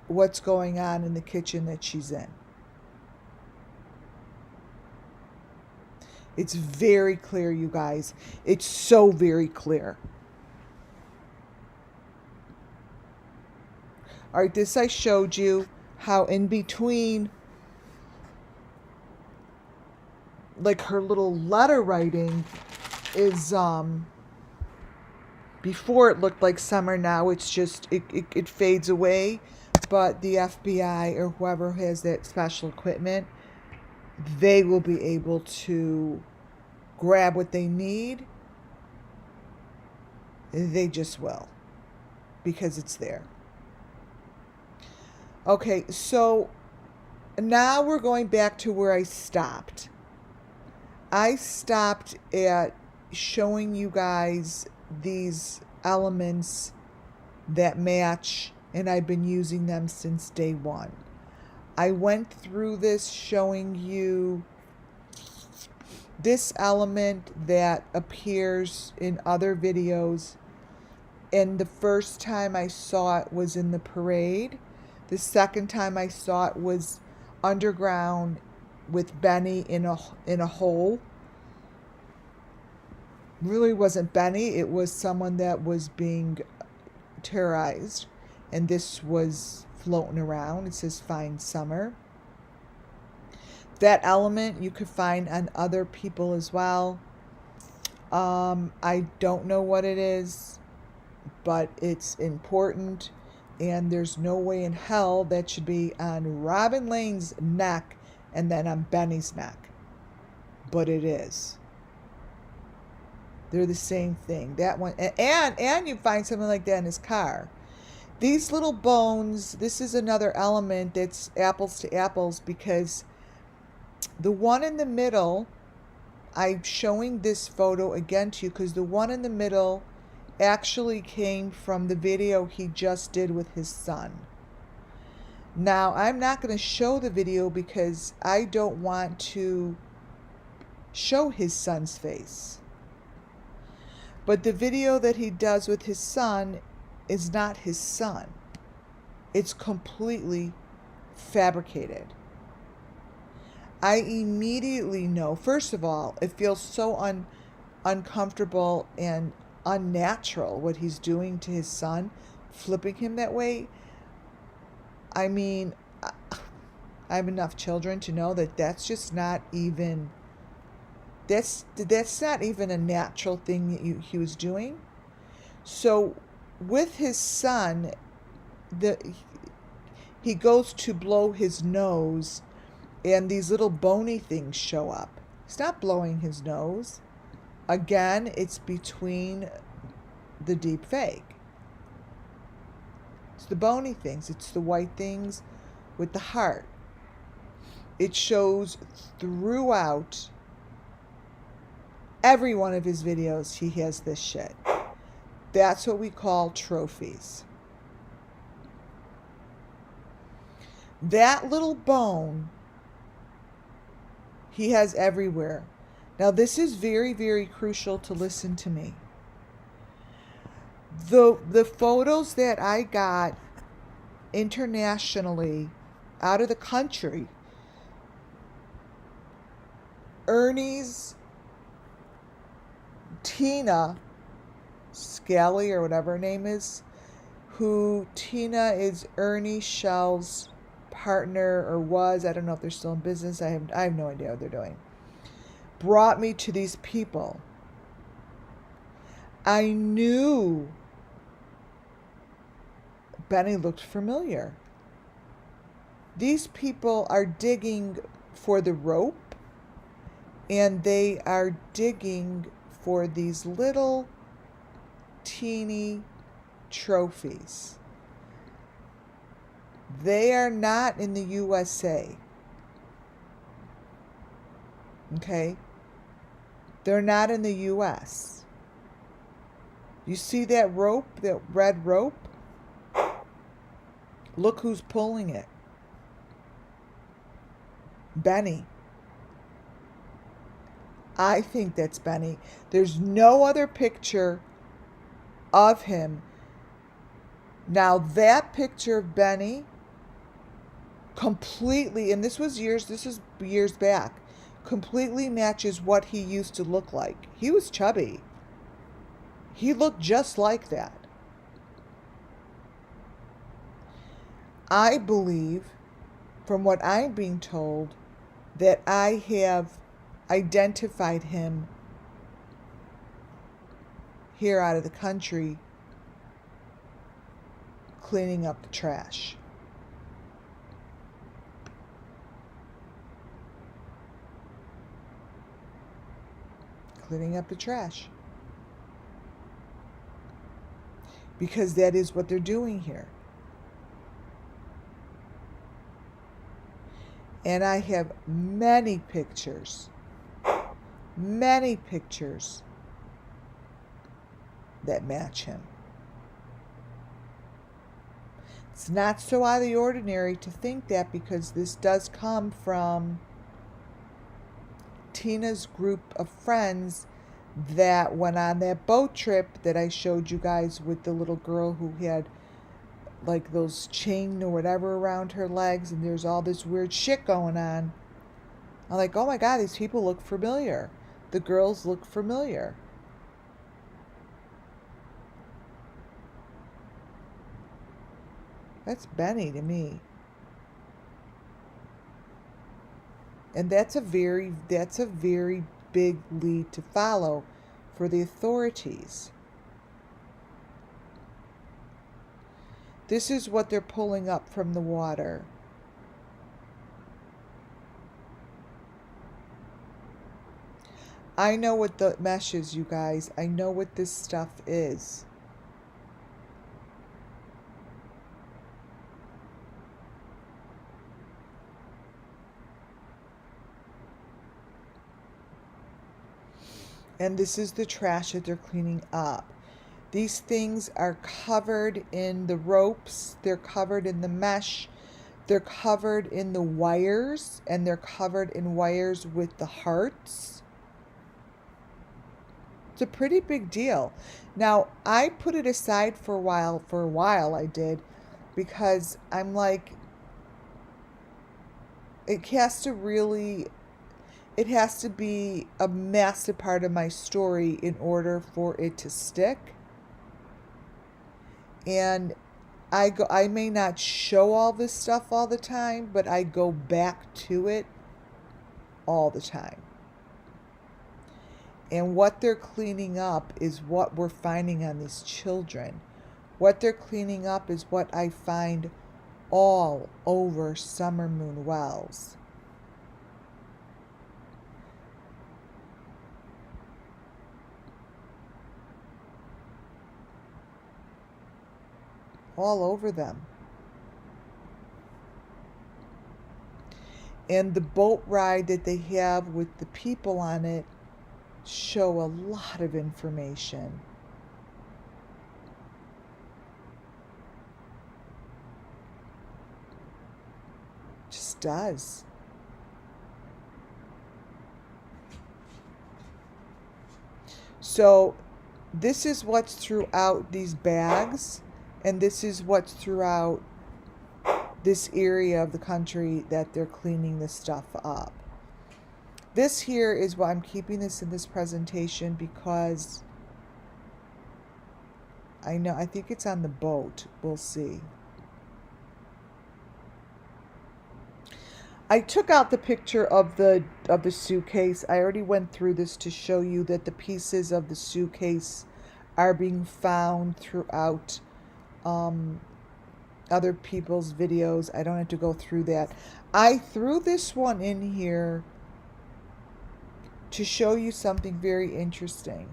what's going on in the kitchen that she's in. It's very clear, you guys. It's so very clear. All right, this I showed you how in between, like, her little letter writing is before it looked like summer. Now it's just it fades away, but the FBI or whoever has that special equipment, they will be able to grab what they need. They just will, because it's there. Okay, so now we're going back to where I stopped. I stopped at showing you guys these elements that match, and I've been using them since day one. I went through this showing you this element that appears in other videos, and the first time I saw it was in the parade. The second time I saw it was underground with Benny in a hole. Really wasn't Benny, it was someone that was being terrorized, and this was floating around. It says Find Summer. That element you could find on other people as well. I don't know what it is, but it's important, and there's no way in hell that should be on Robin Lane's neck and then on Benny's neck, but it is. They're the same thing. That one, and you find something like that in his car. These little bones, this is another element that's apples to apples, because the one in the middle, I'm showing this photo again to you because the one in the middle actually came from the video he just did with his son. Now, I'm not going to show the video because I don't want to show his son's face. But the video that he does with his son is not his son. It's completely fabricated. I immediately know, first of all, it feels so uncomfortable and unnatural what he's doing to his son, flipping him that way. I mean, I have enough children to know that that's just not even, that's not even a natural thing that he was doing. So with his son, He goes to blow his nose, and these little bony things show up. He's not blowing his nose. Again, it's between the deep fake. It's the bony things. It's the white things with the heart. It shows throughout every one of his videos. He has this shit. That's what we call trophies. That little bone he has everywhere. Now, this is very, very crucial to listen to me. The photos that I got internationally, out of the country, Ernie's Tina Scally, or whatever her name is, Tina is Ernie Shell's partner, or was. I don't know if they're still in business. I have no idea what they're doing. Brought me to these people. I knew Benny looked familiar. These people are digging for the rope, and they are digging for these little teeny trophies. They are not in the USA. Okay? They're not in the US. You see that rope, that red rope? Look who's pulling it. Benny. I think that's Benny. There's no other picture of him. Now, that picture of Benny completely, and this is years back, completely matches what he used to look like. He was chubby. He looked just like that. I believe, from what I'm being told, that I have identified him here out of the country cleaning up the trash. Cleaning up the trash. Because that is what they're doing here. And I have many pictures that match him. It's not so out of the ordinary to think that, because this does come from Tina's group of friends that went on that boat trip that I showed you guys, with the little girl who had like those chain or whatever around her legs, and there's all this weird shit going on. I'm like, oh my God, these people look familiar. The girls look familiar. That's Benny to me. And that's a very big lead to follow for the authorities. This is what they're pulling up from the water. I know what the mesh is, you guys. I know what this stuff is. And this is the trash that they're cleaning up. These things are covered in the ropes, they're covered in the mesh, they're covered in the wires, and they're covered in wires with the hearts. It's a pretty big deal. Now, I put it aside for a while I did, because I'm like, it has to be a massive part of my story in order for it to stick. And I may not show all this stuff all the time, but I go back to it all the time. And what they're cleaning up is what we're finding on these children. What they're cleaning up is what I find all over Summer Moon Wells. All over them. And the boat ride that they have with the people on it show a lot of information. Just does. So this is what's throughout these bags, and this is what's throughout this area of the country that they're cleaning this stuff up. This here is why I'm keeping this in this presentation, because I think it's on the boat. We'll see. I took out the picture of the suitcase. I already went through this to show you that the pieces of the suitcase are being found throughout other people's videos. I don't have to go through that. I threw this one in here to show you something very interesting.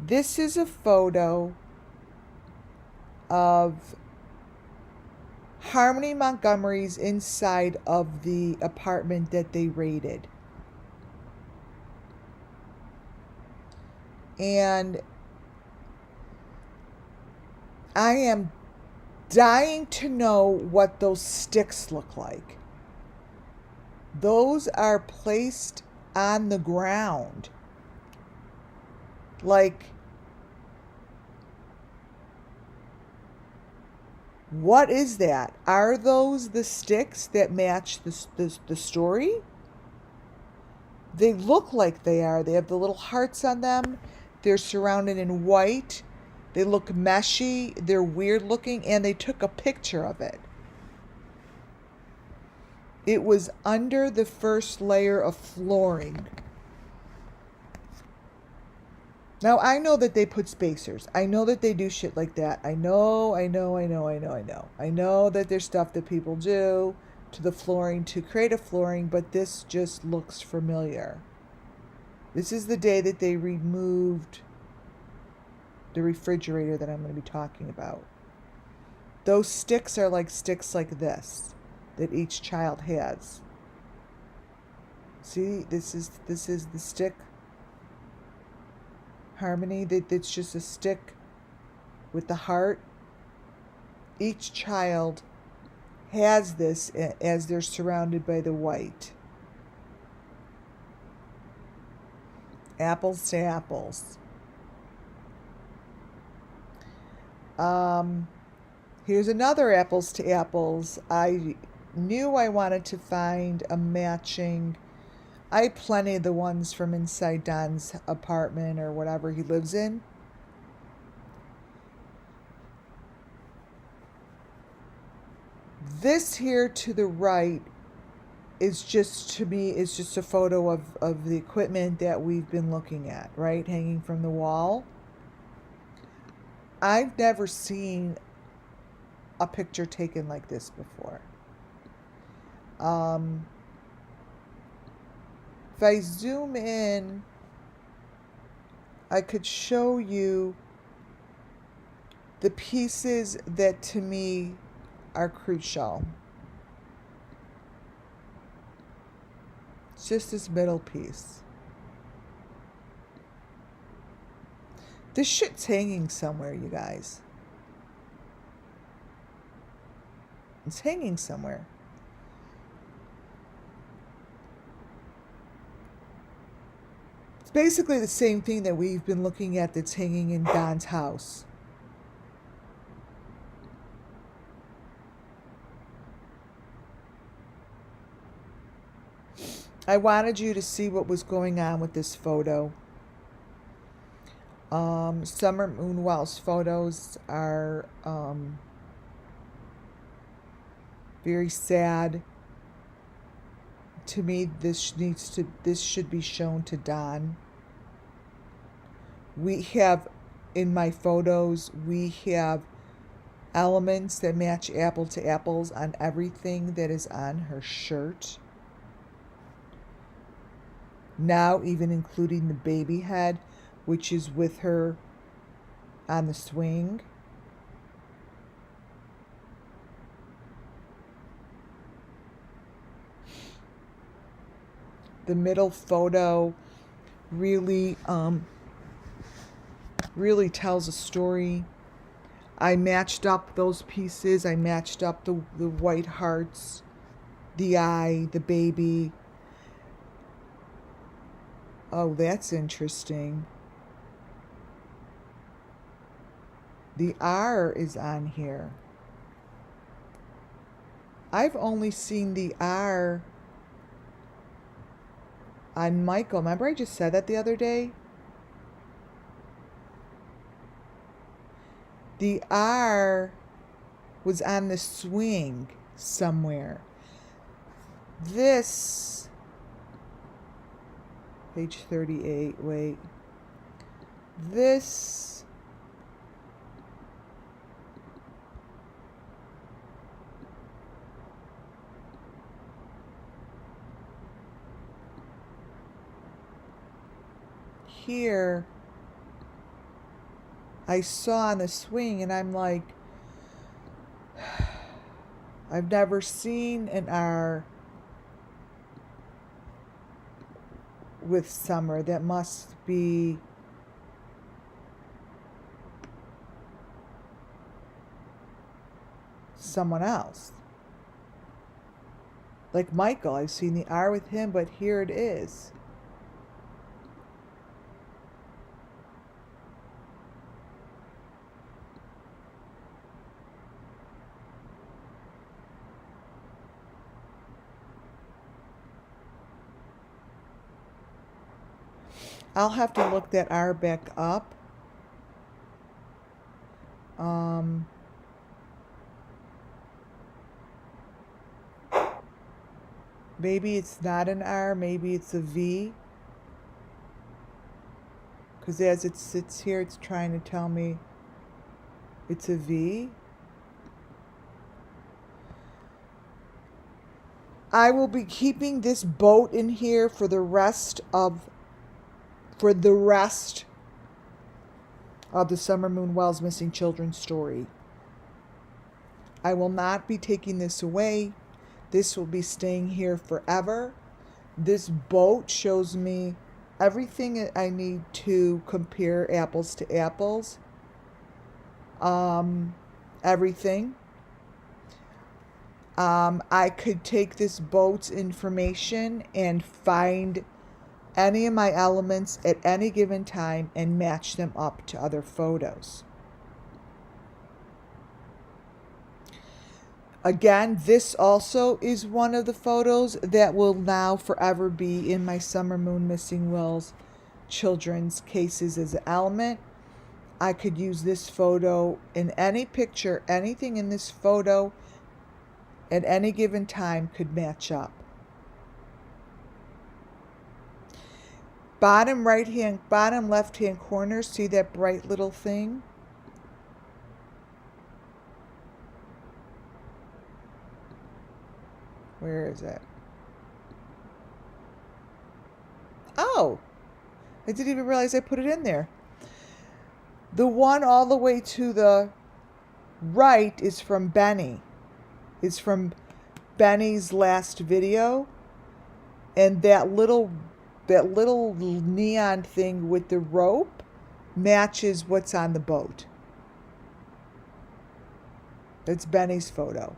This is a photo of Harmony Montgomery's inside of the apartment that they raided. And I am dying to know what those sticks look like. Those are placed on the ground. Like, what is that? Are those the sticks that match the story? They look like they are. They have the little hearts on them. They're surrounded in white. They look meshy. They're weird looking, and they took a picture of it. It was under the first layer of flooring. Now, I know that they put spacers. I know that they do shit like that. I know. I know that there's stuff that people do to the flooring to create a flooring, but this just looks familiar. This is the day that they removed the refrigerator that I'm going to be talking about. Those sticks are like sticks like this that each child has. See, this is the stick. Harmony, that's just a stick with the heart. Each child has this as they're surrounded by the white. Apples to apples. Here's another apples to apples. I knew I wanted to find a matching. I have plenty of the ones from inside Don's apartment or whatever he lives in. This here to the right is just, to me, is just a photo of the equipment that we've been looking at, right? Hanging from the wall. I've never seen a picture taken like this before. If I zoom in, I could show you the pieces that to me are crucial. It's just this middle piece. This shit's hanging somewhere, you guys. It's hanging somewhere. It's basically the same thing that we've been looking at that's hanging in Don's house. I wanted you to see what was going on with this photo. Summer Moon Wells photos are very sad. To me, this should be shown to Don. We have, in my photos, we have elements that match apple to apples on everything that is on her shirt. Now even including the baby head, which is with her on the swing. The middle photo really tells a story. I matched up those pieces. I matched up the white hearts, the eye, the baby. Oh, that's interesting. The R is on here. I've only seen the R on Michael. Remember I just said that the other day? The R was on the swing somewhere. This, page 38, wait. This here I saw on the swing, and I'm like, I've never seen an R with Summer. That must be someone else. Like Michael, I've seen the R with him, but here it is. I'll have to look that R back up. Maybe it's not an R, maybe it's a V. Because as it sits here, it's trying to tell me it's a V. I will be keeping this boat in here for the rest of the Summer Moon Wells Missing Children story. I will not be taking this away. This will be staying here forever. This boat shows me everything I need to compare apples to apples. Everything. I could take this boat's information and find any of my elements at any given time and match them up to other photos. Again, this also is one of the photos that will now forever be in my Summer Moon Missing Wells children's cases as an element. I could use this photo in any picture. Anything in this photo at any given time could match up. Bottom left hand corner, see that bright little thing? Where is it? Oh, I didn't even realize I put it in there. The one all the way to the right is from Benny. It's from Benny's last video. And that little neon thing with the rope matches what's on the boat. That's Benny's photo.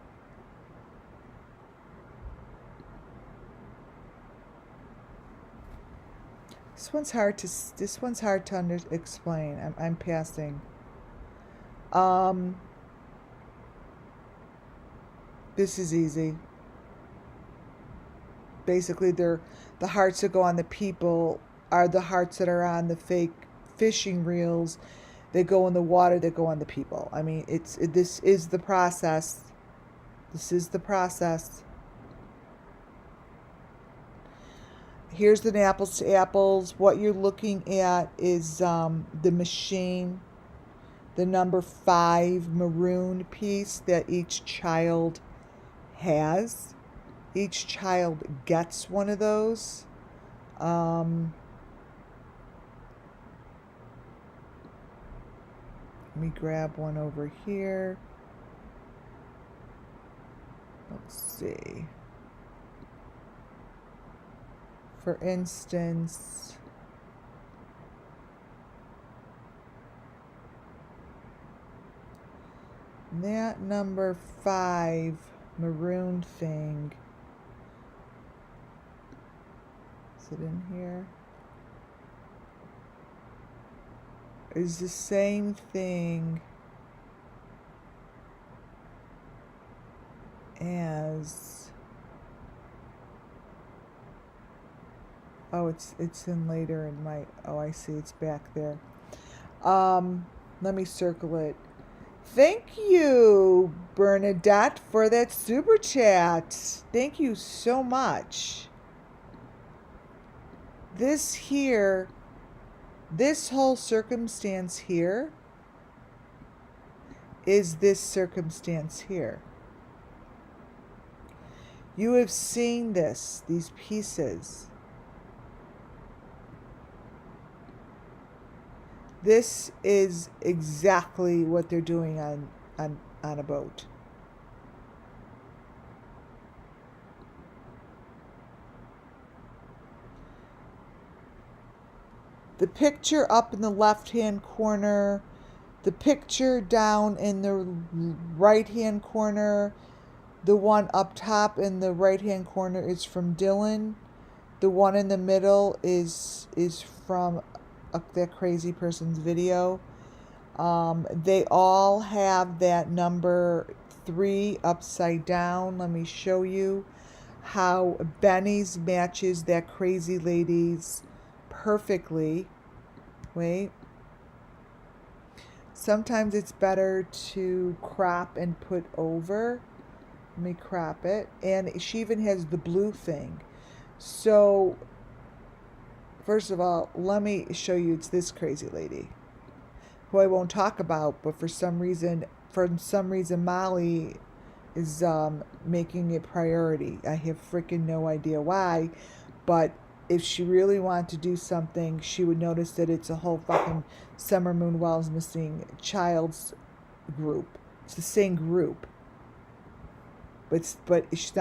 This one's hard to explain. I'm passing. This is easy. Basically, the hearts that go on the people are the hearts that are on the fake fishing reels. They go in the water, that go on the people. I mean, this is the process. This is the process. Here's the apples to apples. What you're looking at is the machine the number 5 maroon piece that each child has. Each child gets one of those. Let me grab one over here. Let's see. For instance, that number 5 maroon thing, is it in here? Is the same thing as, oh, it's in later in my, oh, I see, it's back there. Let me circle it. Thank you, Bernadette, for that super chat. Thank you so much. This here, this whole circumstance here is this circumstance here. You have seen this, these pieces. This is exactly what they're doing on a boat. The picture up in the left-hand corner, the picture down in the right-hand corner, the one up top in the right-hand corner is from Dylan. The one in the middle is from that crazy person's video. They all have that number 3 upside down. Let me show you how Benny's matches that crazy lady's perfectly. Wait. Sometimes it's better to crop and put over. Let me crop it. And she even has the blue thing. So, first of all, let me show you, it's this crazy lady, who I won't talk about, but for some reason Molly is making it priority. I have freaking no idea why, but if she really wanted to do something, she would notice that it's a whole fucking Summer Moon Wells Missing Child's group. It's the same group, but she's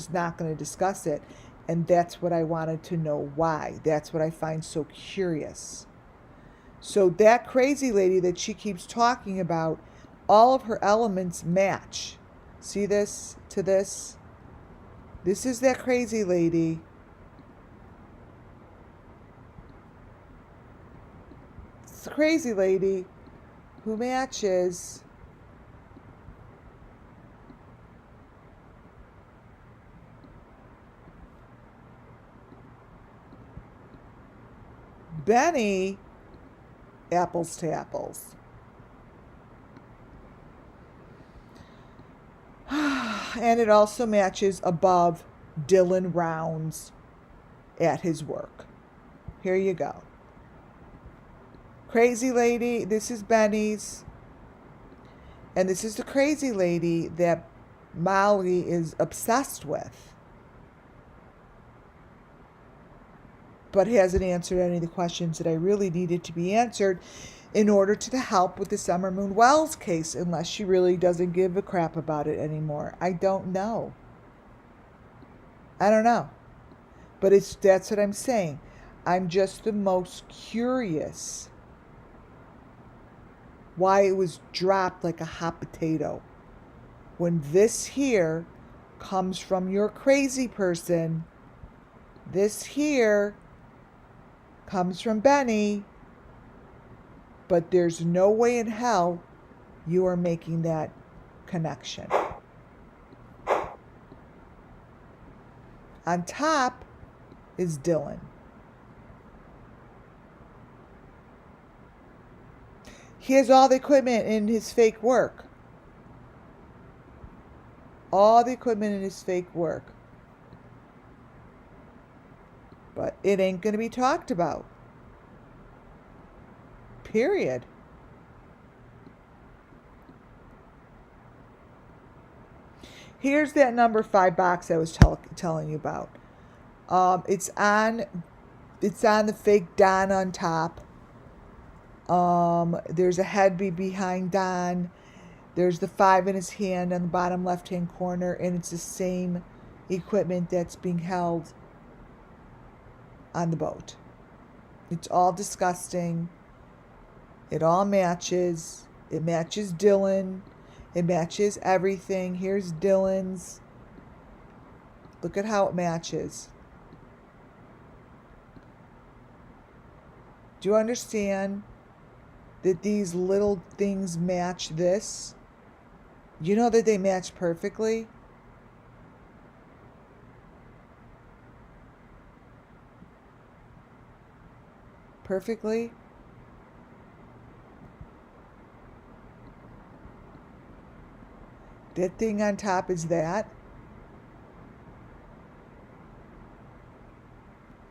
not gonna discuss it. And that's what I wanted to know why. That's what I find so curious. So that crazy lady that she keeps talking about, all of her elements match. See this to this? This is that crazy lady. It's the crazy lady who matches Benny, apples to apples. And it also matches above Dylan Rounds at his work. Here you go. Crazy lady, this is Benny's. And this is the crazy lady that Molly is obsessed with, but hasn't answered any of the questions that I really needed to be answered in order to help with the Summer Moon Wells case, unless she really doesn't give a crap about it anymore. I don't know. But that's what I'm saying. I'm just the most curious why it was dropped like a hot potato, when this here comes from your crazy person. This here comes from Benny, but there's no way in hell you are making that connection. On top is Dylan. He has all the equipment in his fake work. All the equipment in his fake work. But it ain't going to be talked about. Period. Here's that number 5 box I was telling you about. It's on the fake Don on top. There's a head behind Don. There's the 5 in his hand on the bottom left-hand corner, and it's the same equipment that's being held on the boat. It's all disgusting. It all matches. It matches Dylan. It matches everything. Here's Dylan's. Look at how it matches. Do you understand that these little things match this? You know that they match perfectly? Perfectly? That thing on top is that.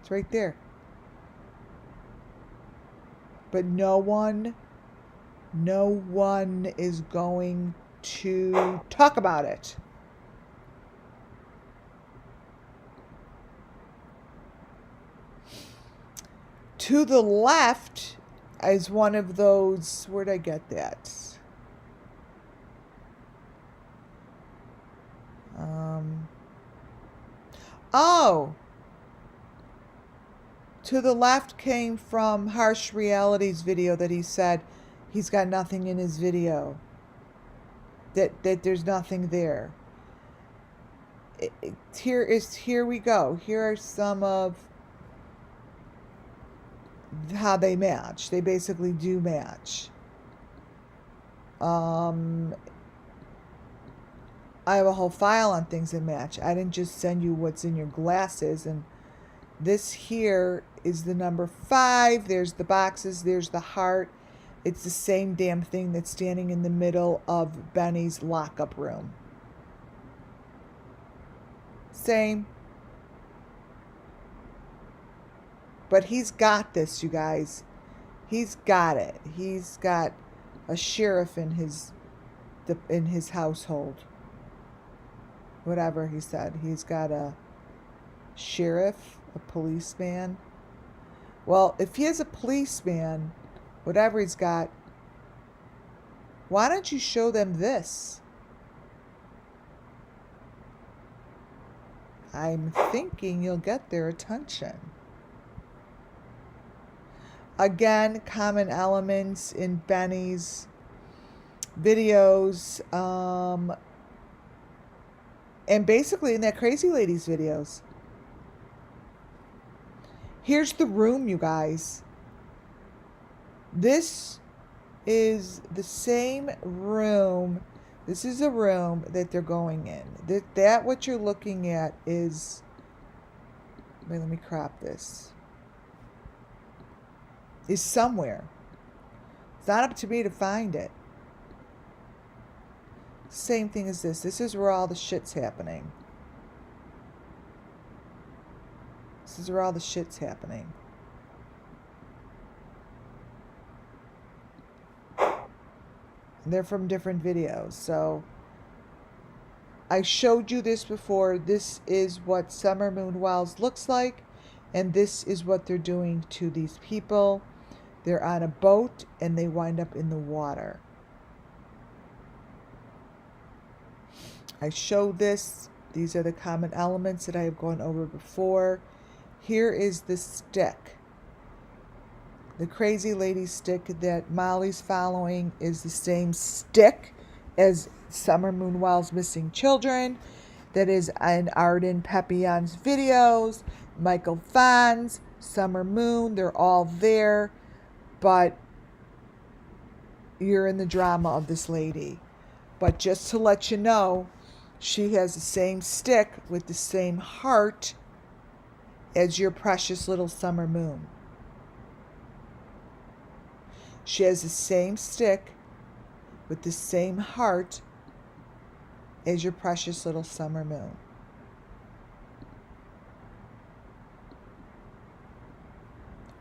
It's right there. But no one is going to talk about it. To the left is one of those, where'd I get that? Oh, to the left came from Harsh Reality's video that he said he's got nothing in his video. That there's nothing there. Here we go. Here are some of how they match. They basically do match. I have a whole file on things that match. I didn't just send you what's in your glasses. And this here is the number 5. There's the boxes. There's the heart. It's the same damn thing that's standing in the middle of Benny's lockup room. Same. But he's got this, you guys. He's got it. He's got a sheriff in his household. Whatever he said. He's got a sheriff, a policeman. Well, if he has a policeman, whatever he's got, why don't you show them this? I'm thinking you'll get their attention. Again, common elements in Benny's videos, and basically in that Crazy Lady's videos. Here's the room, you guys. This is the same room. This is a room that they're going in. That what you're looking at is... Wait, let me crop this. Is somewhere. It's not up to me to find it. Same thing as this. This is where all the shit's happening. This is where all the shit's happening. And they're from different videos. So I showed you this before. This is what Summer Moon Wells looks like. And this is what they're doing to these people. They're on a boat and they wind up in the water. I showed this. These are the common elements that I have gone over before. Here is the stick. The Crazy Lady stick that Molly's following is the same stick as Summer Moon Wells' Missing Children. That is in Arden Papillon's videos. Michael Fonz, Summer Moon, they're all there. But you're in the drama of this lady. But just to let you know, she has the same stick with the same heart as your precious little Summer Moon. She has the same stick with the same heart as your precious little Summer Moon.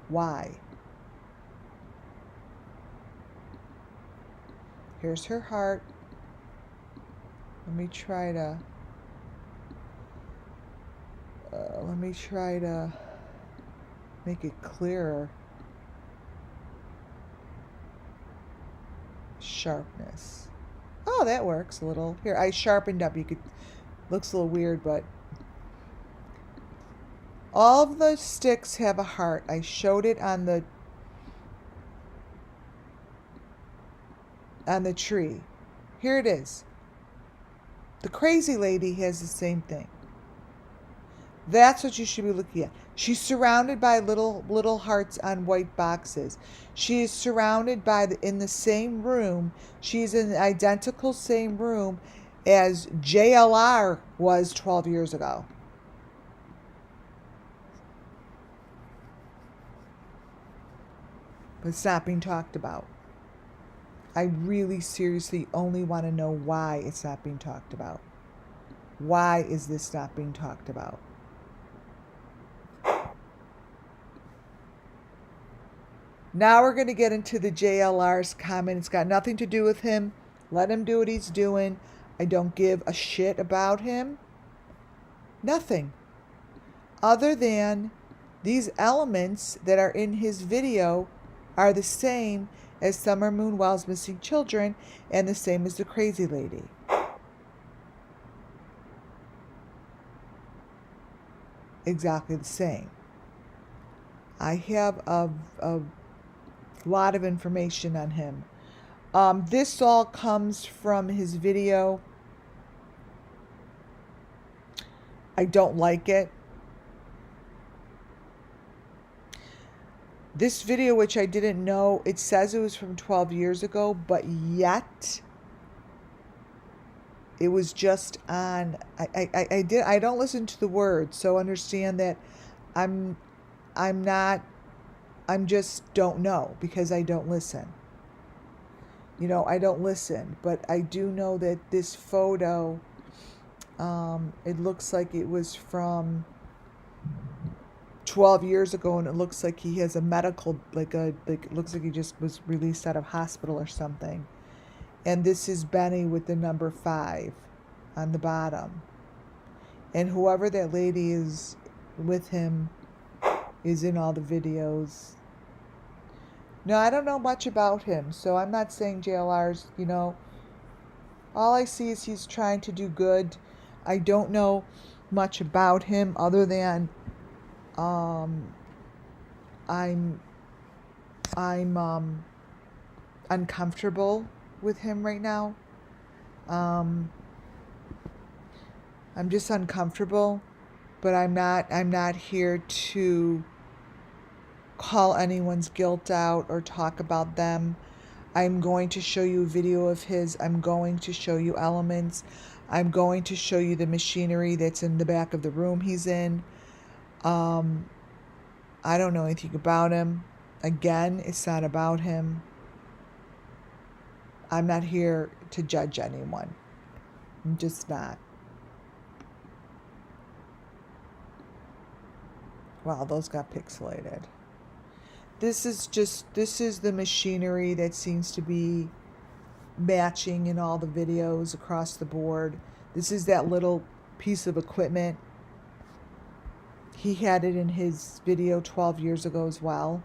Why? Here's her heart. Let me try to Let me try to make it clearer. Sharpness. Oh, that works a little. Here, I sharpened up. You could, looks a little weird, but all of the sticks have a heart. I showed it on the tree. Here it is. The crazy lady has the same thing. That's what you should be looking at. She's surrounded by little hearts on white boxes. She is surrounded by in the same room. She's in the identical same room as JLR was 12 years ago. But it's not being talked about. I really seriously only want to know why it's not being talked about. Why is this not being talked about? Now we're going to get into the JLR's comment. It's got nothing to do with him. Let him do what he's doing. I don't give a shit about him. Nothing. Other than these elements that are in his video are the same as Summer Moon Wells' missing children and the same as the crazy lady. Exactly the same. I have a lot of information on him. This all comes from his video. I don't like it. This video, which I didn't know, it says it was from 12 years ago, but yet it was just on. I don't listen to the words, so understand that I'm just don't know because I don't listen. You know, I don't listen, but I do know that this photo, it looks like it was from 12 years ago, and it looks like he has a medical, it looks like he just was released out of hospital or something. And this is Benny with the number 5 on the bottom. And whoever that lady is with him is in all the videos. No, I don't know much about him, so I'm not saying JLR's, all I see is he's trying to do good. I don't know much about him other than I'm uncomfortable with him right now. I'm just uncomfortable, but I'm not here to call anyone's guilt out or talk about them. I'm going to show you a video of his. I'm going to show you elements. I'm going to show you the machinery that's in the back of the room he's in. I don't know anything about him. Again, it's not about him. I'm not here to judge anyone. I'm just not. Wow, those got pixelated. This is the machinery that seems to be matching in all the videos across the board. This is that little piece of equipment. He had it in his video 12 years ago as well.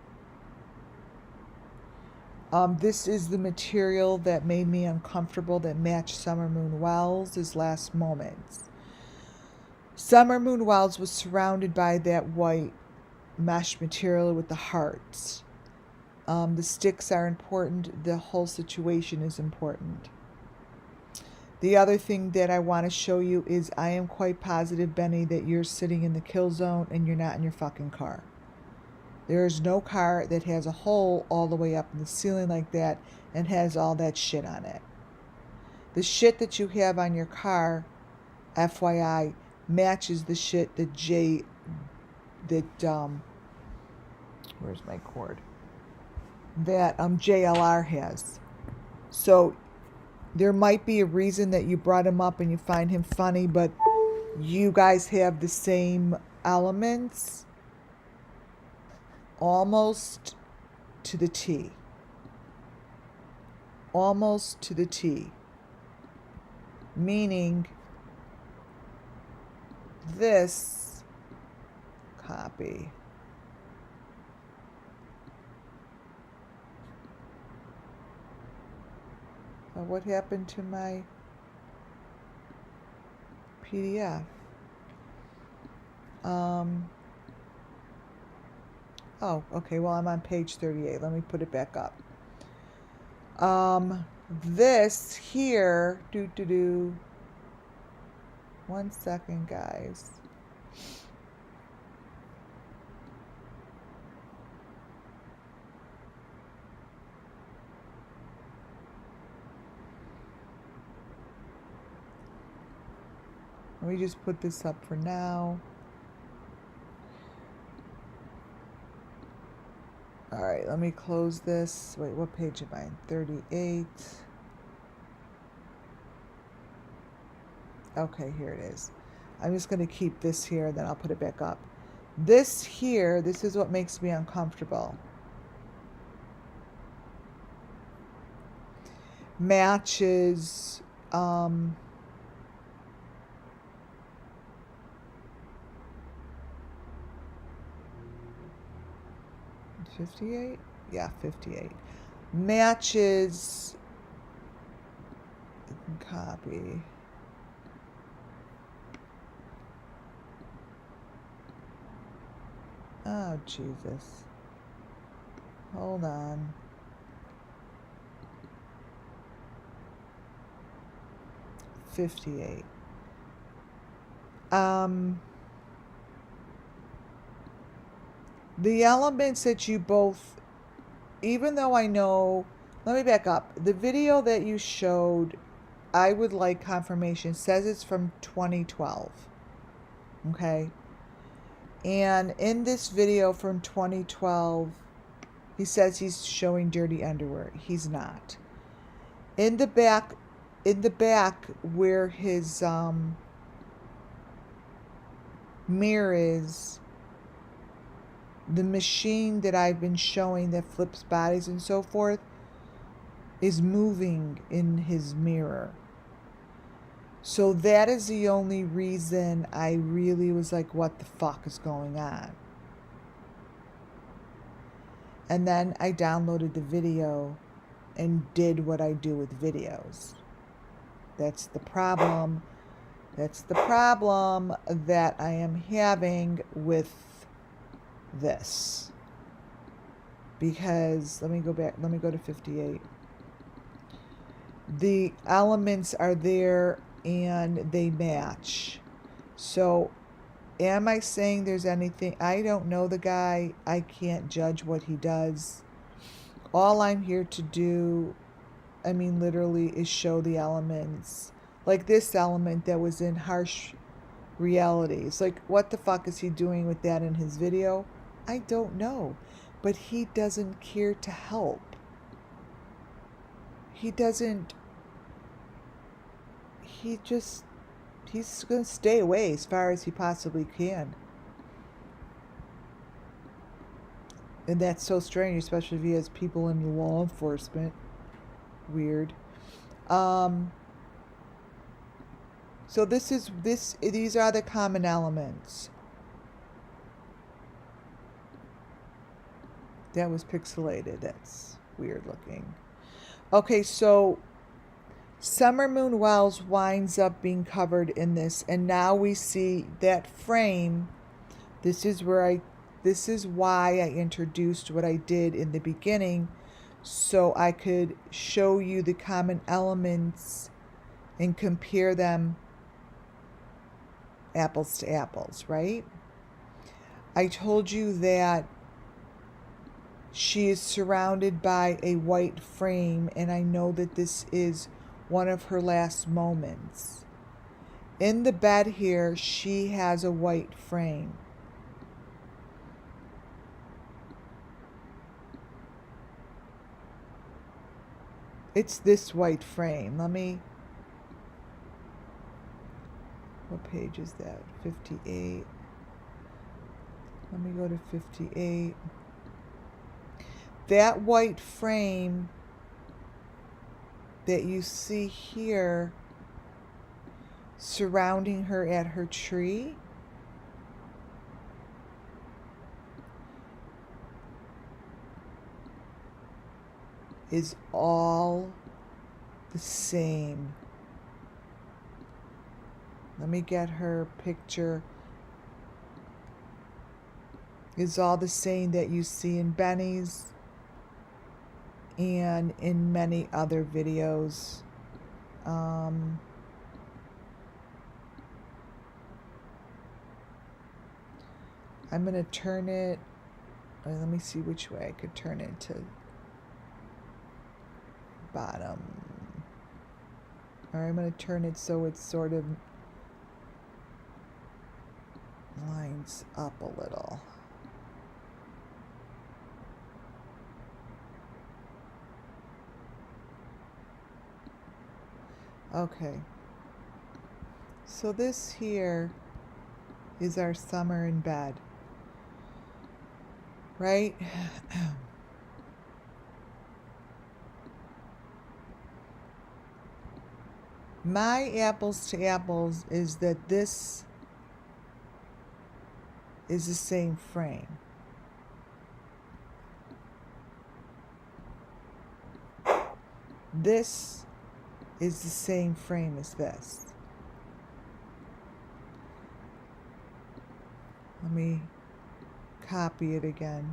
This is the material that made me uncomfortable that matched Summer Moon Wells' last moments. Summer Moon Wells was surrounded by that white mesh material with the hearts. The sticks are important. The whole situation is important. The other thing that I want to show you is I am quite positive, Benny, that you're sitting in the kill zone and you're not in your fucking car. There is no car that has a hole all the way up in the ceiling like that and has all that shit on it. The shit that you have on your car, FYI, matches the shit that where's my cord? That JLR has. So there might be a reason that you brought him up and you find him funny, but you guys have the same elements almost to the T. Almost to the T. Meaning this Copy. What happened to my PDF? Oh, okay, well, I'm on page 38. Let me put it back up. This here, 1 second, guys. Let me just put this up for now. All right, let me close this. Wait, what page am I in? 38. Okay, here it is. I'm just going to keep this here, then I'll put it back up. This here, this is what makes me uncomfortable. Matches 58? Yeah, 58. Matches. Copy. Oh, Jesus. Hold on. $58. The elements that you both, even though I know, let me back up. The video that you showed, I would like confirmation, says it's from 2012. Okay. And in this video from 2012, he says he's showing dirty underwear. He's not. In the back where his mirror is, the machine that I've been showing that flips bodies and so forth is moving in his mirror. So that is the only reason I really was like, what the fuck is going on? And then I downloaded the video and did what I do with videos. That's the problem. That's the problem that I am having with this. Because, let me go back, let me go to 58. The elements are there and they match. So, am I saying there's anything? I don't know the guy. I can't judge what he does. All I'm here to do, I mean, literally, is show the elements. Like this element that was in Harsh Realities. Like, what the fuck is he doing with that in his video? I don't know. But he doesn't care to help. He doesn't. He's going to stay away as far as he possibly can. And that's so strange, especially if he has people in law enforcement. Weird. So these are the common elements. That was pixelated. That's weird looking. Okay, so Summer Moon Wells winds up being covered in this, and now we see that frame. This is why I introduced what I did in the beginning, so I could show you the common elements and compare them apples to apples, right? I told you that she is surrounded by a white frame, and I know that this is one of her last moments. In the bed here, she has a white frame. It's this white frame. What page is that? 58. Let me go to 58. That white frame that you see here surrounding her at her tree, is all the same. Let me get her picture. Is all the same that you see in Benny's and in many other videos. I'm going to turn it, let me see which way I could turn it to bottom. Or I'm going to turn it so it sort of lines up a little. Okay, so this here is our summer in bed, right? My apples to apples is that this is the same frame. This is the same frame as this. Let me copy it again.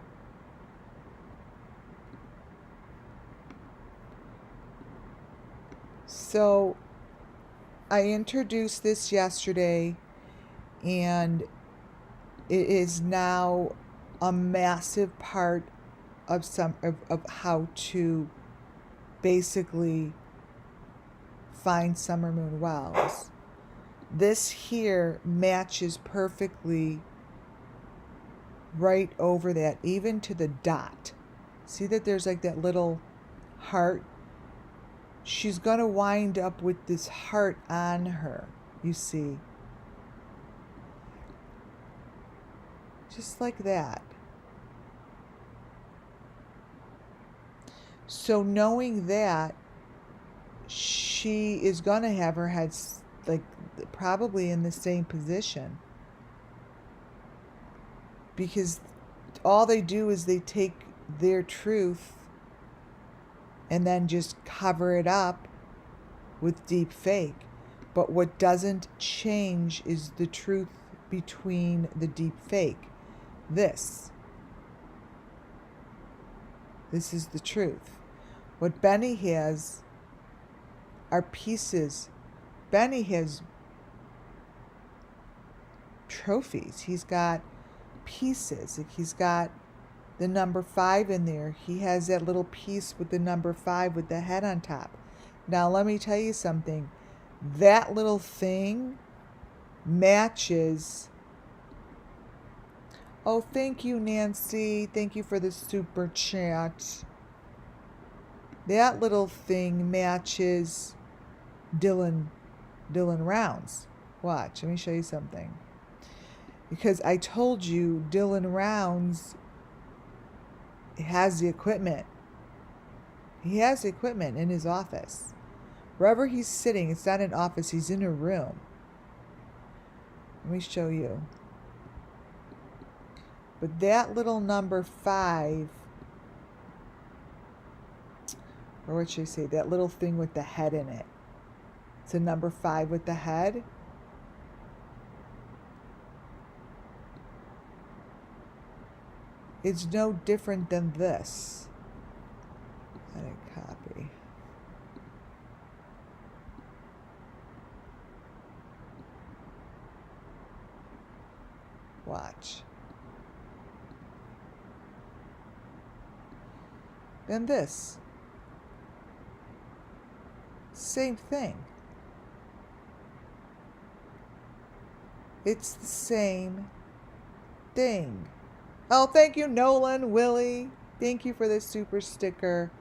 So I introduced this yesterday, and it is now a massive part of how to basically find summer moon wells. This here matches perfectly right over that, even to the dot. See that there's like that little heart? She's going to wind up with this heart on her, you see. Just like that. So knowing that, she is going to have her head like probably in the same position, because all they do is they take their truth and then just cover it up with deep fake. But what doesn't change is the truth between the deep fake. This is the truth. What Benny has are pieces. Benny has trophies. He's got pieces. He's got the number 5 in there. He has that little piece with the number 5 with the head on top. Now let me tell you something. That little thing matches. Oh, thank you, Nancy. Thank you for the super chat. That little thing matches Dylan Rounds. Watch, let me show you something. Because I told you Dylan Rounds has the equipment. He has the equipment in his office. Wherever he's sitting, it's not an office, he's in a room. Let me show you. But that little number 5, or what should I say, that little thing with the head in it. It's a number 5 with the head. It's no different than this. Edit copy. Watch. Then this. Same thing. It's the same thing. Oh, thank you, Nolan, Willie. Thank you for this super sticker.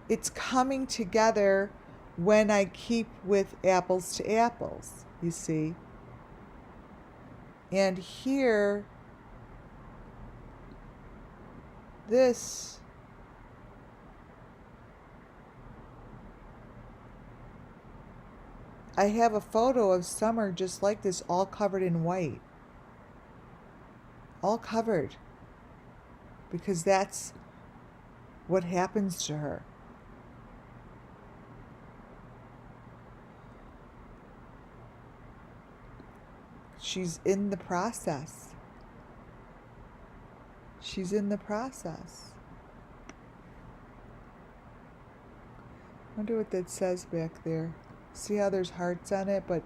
It's coming together when I keep with apples to apples, you see. And here, this I have a photo of summer just like this, all covered in white. All covered. Because that's what happens to her. She's in the process. She's in the process. Wonder what that says back there. See how there's hearts on it, but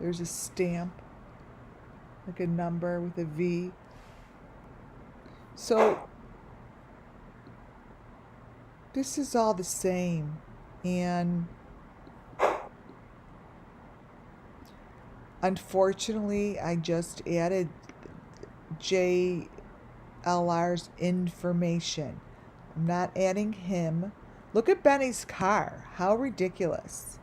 there's a stamp, like a number with a V. So this is all the same. And unfortunately, I just added JLR's information. I'm not adding him. Look at Benny's car. How ridiculous.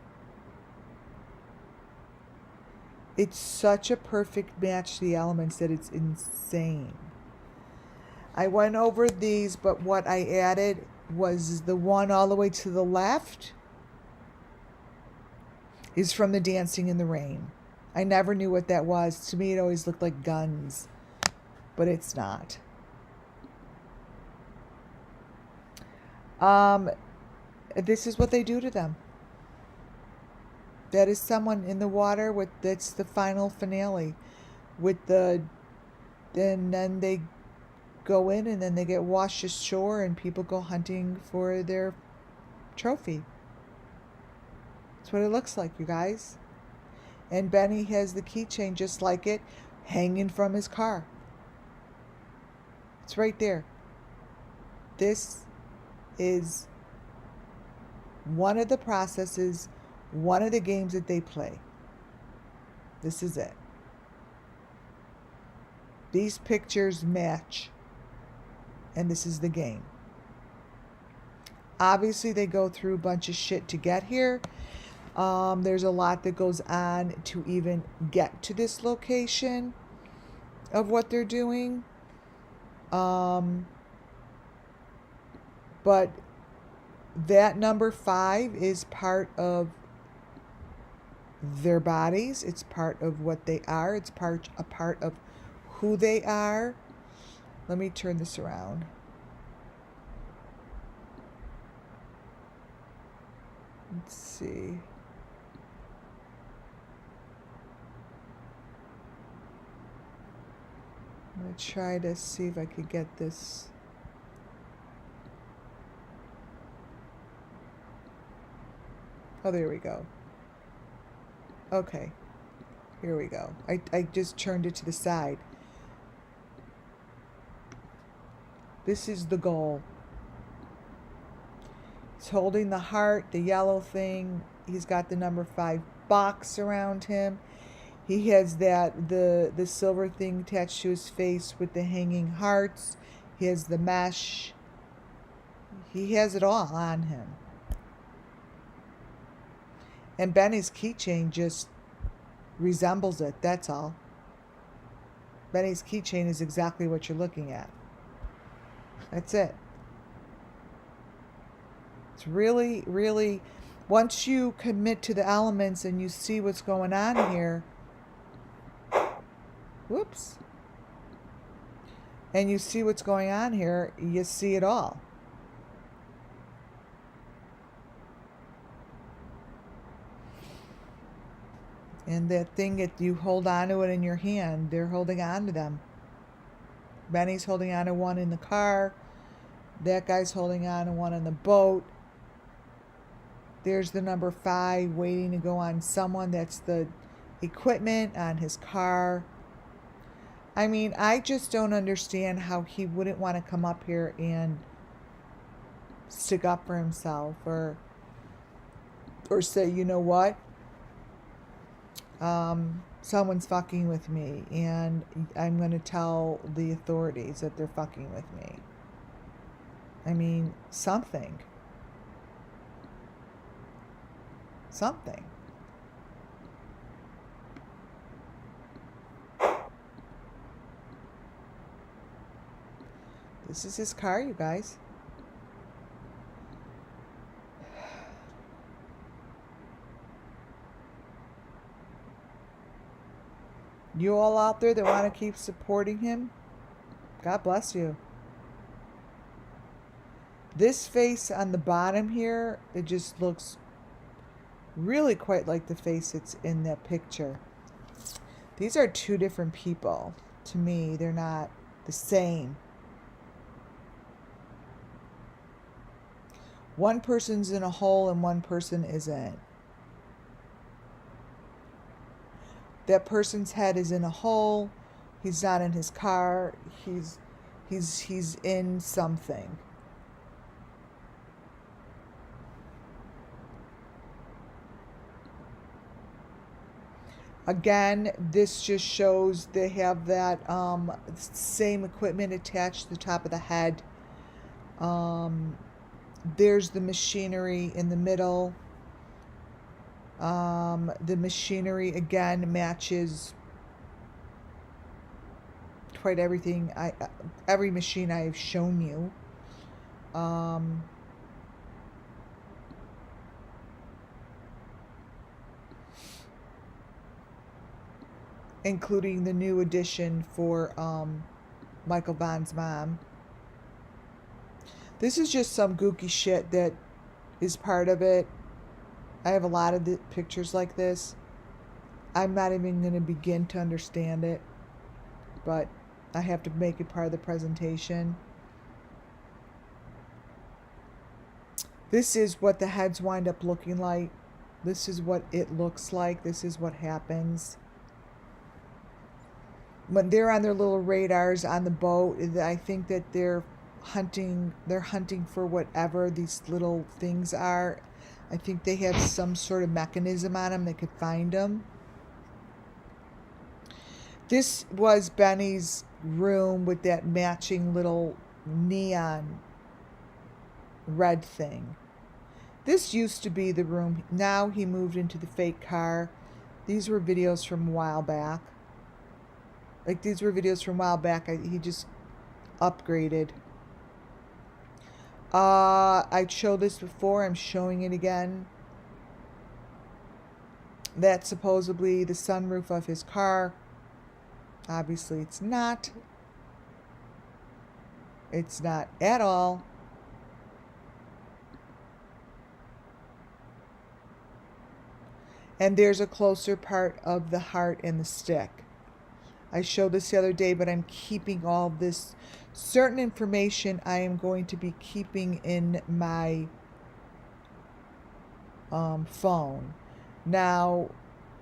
It's such a perfect match to the elements that it's insane. I went over these, but what I added was the one all the way to the left is from the Dancing in the Rain. I never knew what that was. To me, it always looked like guns, but it's not. This is what they do to them. That is someone in the water with, that's the final finale with the, and then they go in and then they get washed ashore and people go hunting for their trophy. That's what it looks like, you guys. And Benny has the keychain just like it hanging from his car. It's right there. This is one of the processes, one of the games that they play. This is it. These pictures match. And this is the game. Obviously, they go through a bunch of shit to get here. There's a lot that goes on to even get to this location of what they're doing. But that number 5 is part of their bodies. It's part of what they are. It's a part of who they are. Let me turn this around. Let's see. I'm going to try to see if I could get this. Oh, there we go. Okay. Here we go. I just turned it to the side. This is the goal. He's holding the heart, the yellow thing. He's got the number 5 box around him. He has the silver thing attached to his face with the hanging hearts. He has the mesh. He has it all on him. And Benny's keychain just resembles it, that's all. Benny's keychain is exactly what you're looking at. That's it. It's really, really, once you commit to the elements and you see what's going on here, whoops, and you see what's going on here, you see it all. And that thing that you hold on to it in your hand, they're holding on to them. Benny's holding on to one in the car. That guy's holding on to one on the boat. There's the number 5 waiting to go on someone. That's the equipment on his car. I mean, I just don't understand how he wouldn't want to come up here and stick up for himself or say, you know what? Someone's fucking with me and I'm going to tell the authorities that they're fucking with me. I mean, something. Something. This is his car, you guys. You all out there that want to keep supporting him, God bless you. This face on the bottom here, it just looks really quite like the face that's in that picture. These are two different people. To me, they're not the same. One person's in a hole and one person isn't. That person's head is in a hole. He's not in his car. He's in something. Again, this just shows they have that same equipment attached to the top of the head. There's the machinery in the middle. The machinery again matches quite everything. Every machine I've shown you. Including the new addition for Michael Bond's mom. This is just some gooky shit that is part of it. I have a lot of the pictures like this. I'm not even going to begin to understand it, but I have to make it part of the presentation. This is what the heads wind up looking like. This is what it looks like. This is what happens. When they're on their little radars on the boat, I think that they're hunting for whatever these little things are. I think they have some sort of mechanism on them that could find them. This was Benny's room with that matching little neon red thing. This used to be the room. Now he moved into the fake car. These were videos from a while back. Like, these were videos from a while back. He just upgraded. I showed this before. I'm showing it again. That's supposedly the sunroof of his car. Obviously, it's not. It's not at all. And there's a closer part of the heart and the stick. I showed this the other day, but I'm keeping all this certain information I am going to be keeping in my phone. Now,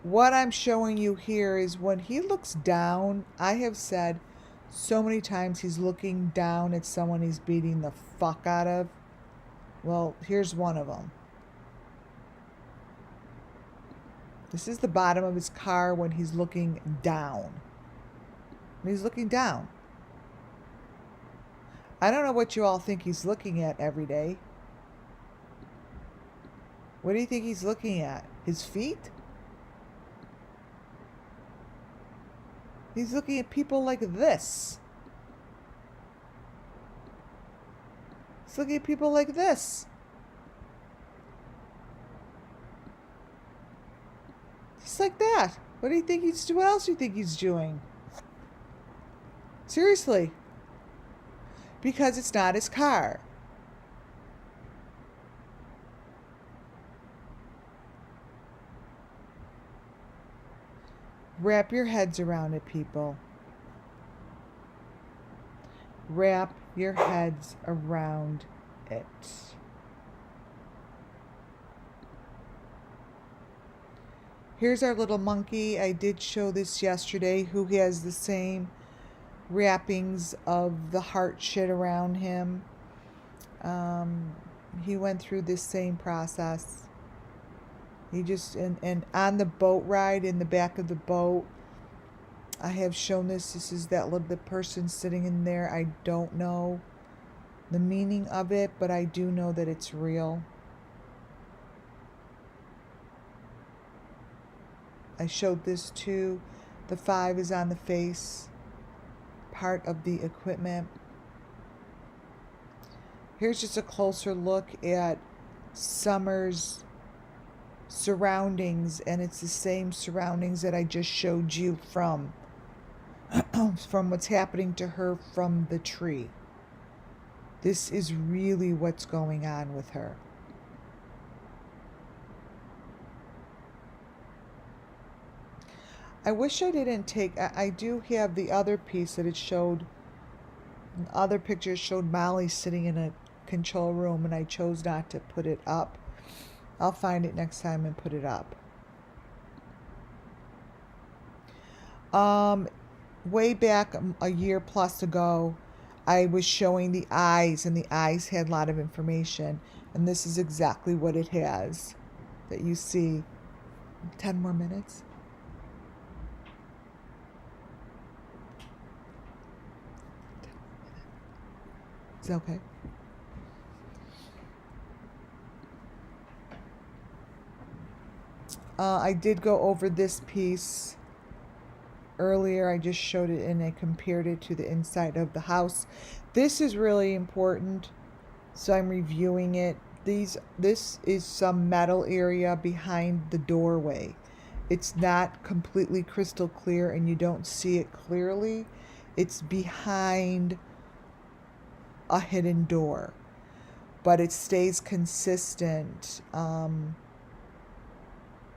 what I'm showing you here is when he looks down, I have said so many times he's looking down at someone he's beating the fuck out of. Well, here's one of them. This is the bottom of his car when he's looking down. He's looking down. I don't know what you all think he's looking at every day. What do you think he's looking at? His feet? He's looking at people like this. He's looking at people like this. Just like that. What do you think he's doing? What else do you think he's doing? Seriously. Because it's not his car. Wrap your heads around it, people. Wrap your heads around it. Here's our little monkey. I did show this yesterday, who has the same wrappings of the heart shit around him. He went through this same process. He just, and on the boat ride, in the back of the boat, I have shown this. This is that little, the person sitting in there. I don't know the meaning of it, but I do know that it's real. I showed this too. The 5 is on the face, part of the equipment. Here's just a closer look at Summer's surroundings, and it's the same surroundings that I just showed you from what's happening to her from the tree. This is really what's going on with her. I wish I didn't take, I do have the other piece that it showed, other pictures showed Molly sitting in a control room, and I chose not to put it up. I'll find it next time and put it up. Way back a year plus ago, I was showing the eyes, and the eyes had a lot of information, and this is exactly what it has that you see. 10 more minutes. Is that okay? I did go over this piece earlier. I just showed it and I compared it to the inside of the house. This is really important, so I'm reviewing it. This is some metal area behind the doorway. It's not completely crystal clear and you don't see it clearly. It's behind a hidden door, but it stays consistent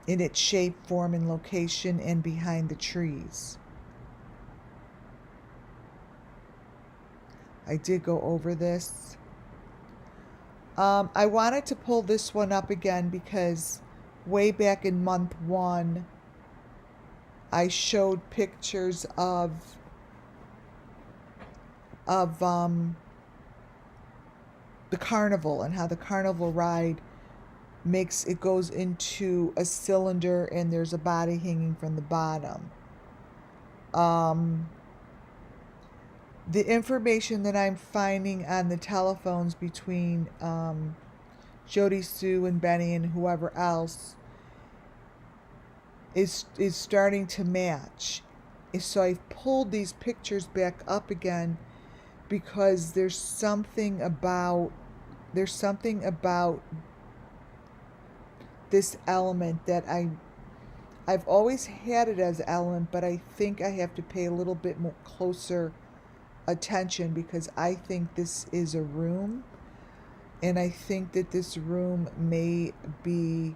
in its shape, form, and location, and behind the trees. I did go over this. I wanted to pull this one up again because way back in month 1, I showed pictures of the carnival and how the carnival ride goes into a cylinder and there's a body hanging from the bottom. The information that I'm finding on the telephones between Jody Sue and Benny and whoever else is starting to match. So I've pulled these pictures back up again because there's something about this element that I've always had it as element, but I think I have to pay a little bit more closer attention because I think this is a room, and I think that this room may be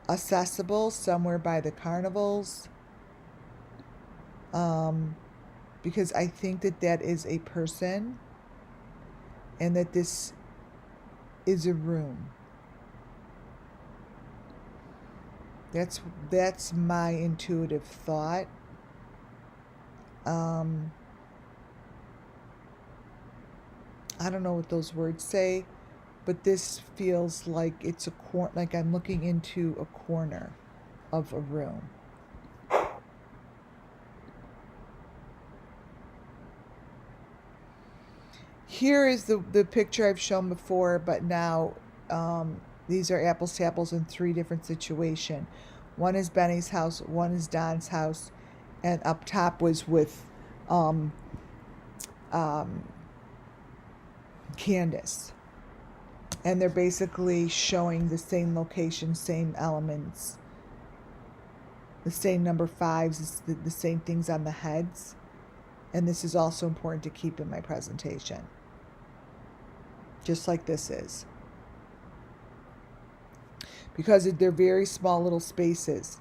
accessible somewhere by the carnivals, because I think that is a person and that this is a room. That's my intuitive thought. I don't know what those words say, but this feels like it's like I'm looking into a corner of a room. Here is the picture I've shown before, but now these are apples to apples in 3 different situations. One is Benny's house, one is Don's house, and up top was with Candace. And they're basically showing the same location, same elements, the same number 5s, the same things on the heads. And this is also important to keep in my presentation, just like this is. Because they're very small little spaces.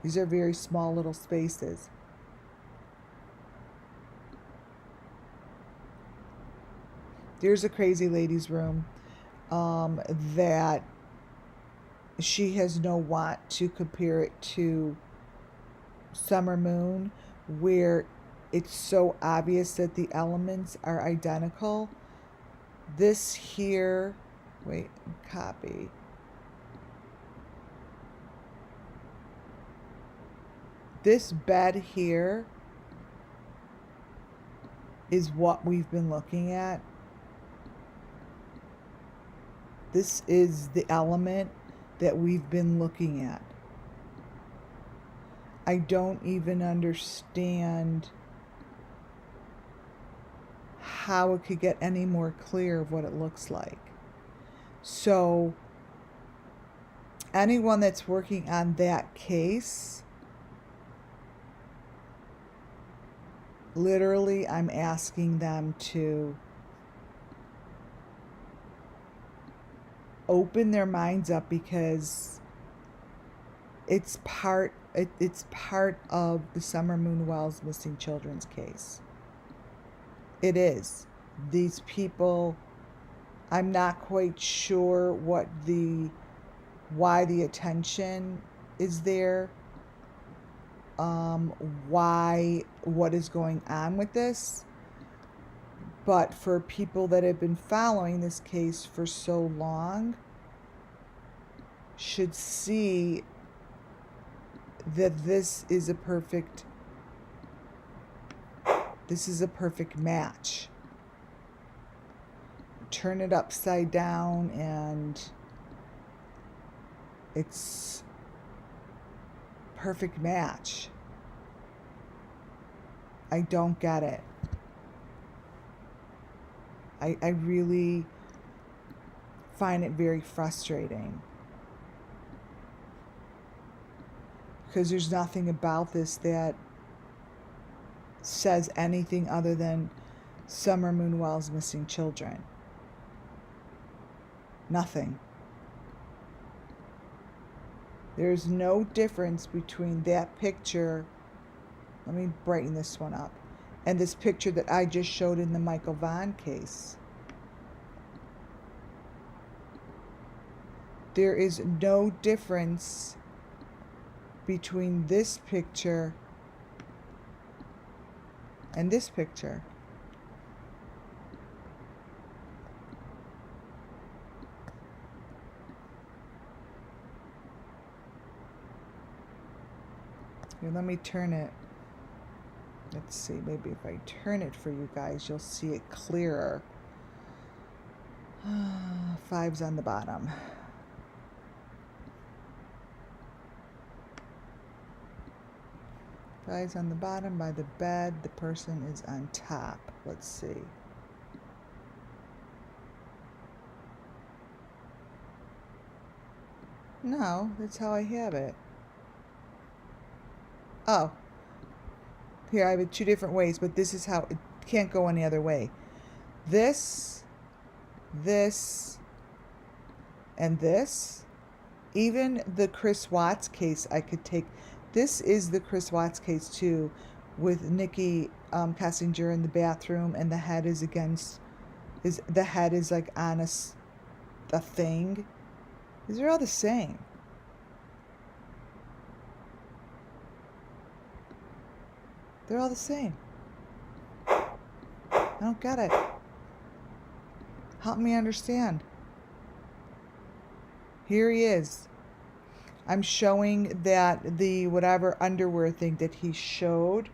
These are very small little spaces. There's a crazy lady's room that she has no want to compare it to Summer Moon, where it's so obvious that the elements are identical. This here, wait, copy. This bed here is what we've been looking at. This is the element that we've been looking at. I don't even understand how it could get any more clear of what it looks like. So anyone that's working on that case, Literally, I'm asking them to open their minds up, because it's part of the Summer Moon Wells missing children's case. It is. These people, I'm not quite sure why the attention is there, what is going on with this. But for people that have been following this case for so long, should see that this is a perfect match. Turn it upside down and it's perfect match. I don't get it. I really find it very frustrating, because there's nothing about this that says anything other than Summer Moon Wells missing children. Nothing. There's no difference between that picture, let me brighten this one up, and this picture that I just showed in the Michael Vaughn case. There is no difference between this picture and this picture. Here, let me turn it. Let's see, maybe if I turn it for you guys, you'll see it clearer. 5's on the bottom. Guy's on the bottom by the bed. The person is on top. Let's see. No, that's how I have it. Oh. Here, I have it 2 different ways, but this is how it can't go any other way. This, and this. Even the Chris Watts case, I could take. This is the Chris Watts case too, with Nikki Kessinger in the bathroom, and the head is like on a thing. These are all the same. They're all the same. I don't get it. Help me understand. Here he is. I'm showing that the whatever underwear thing that he showed,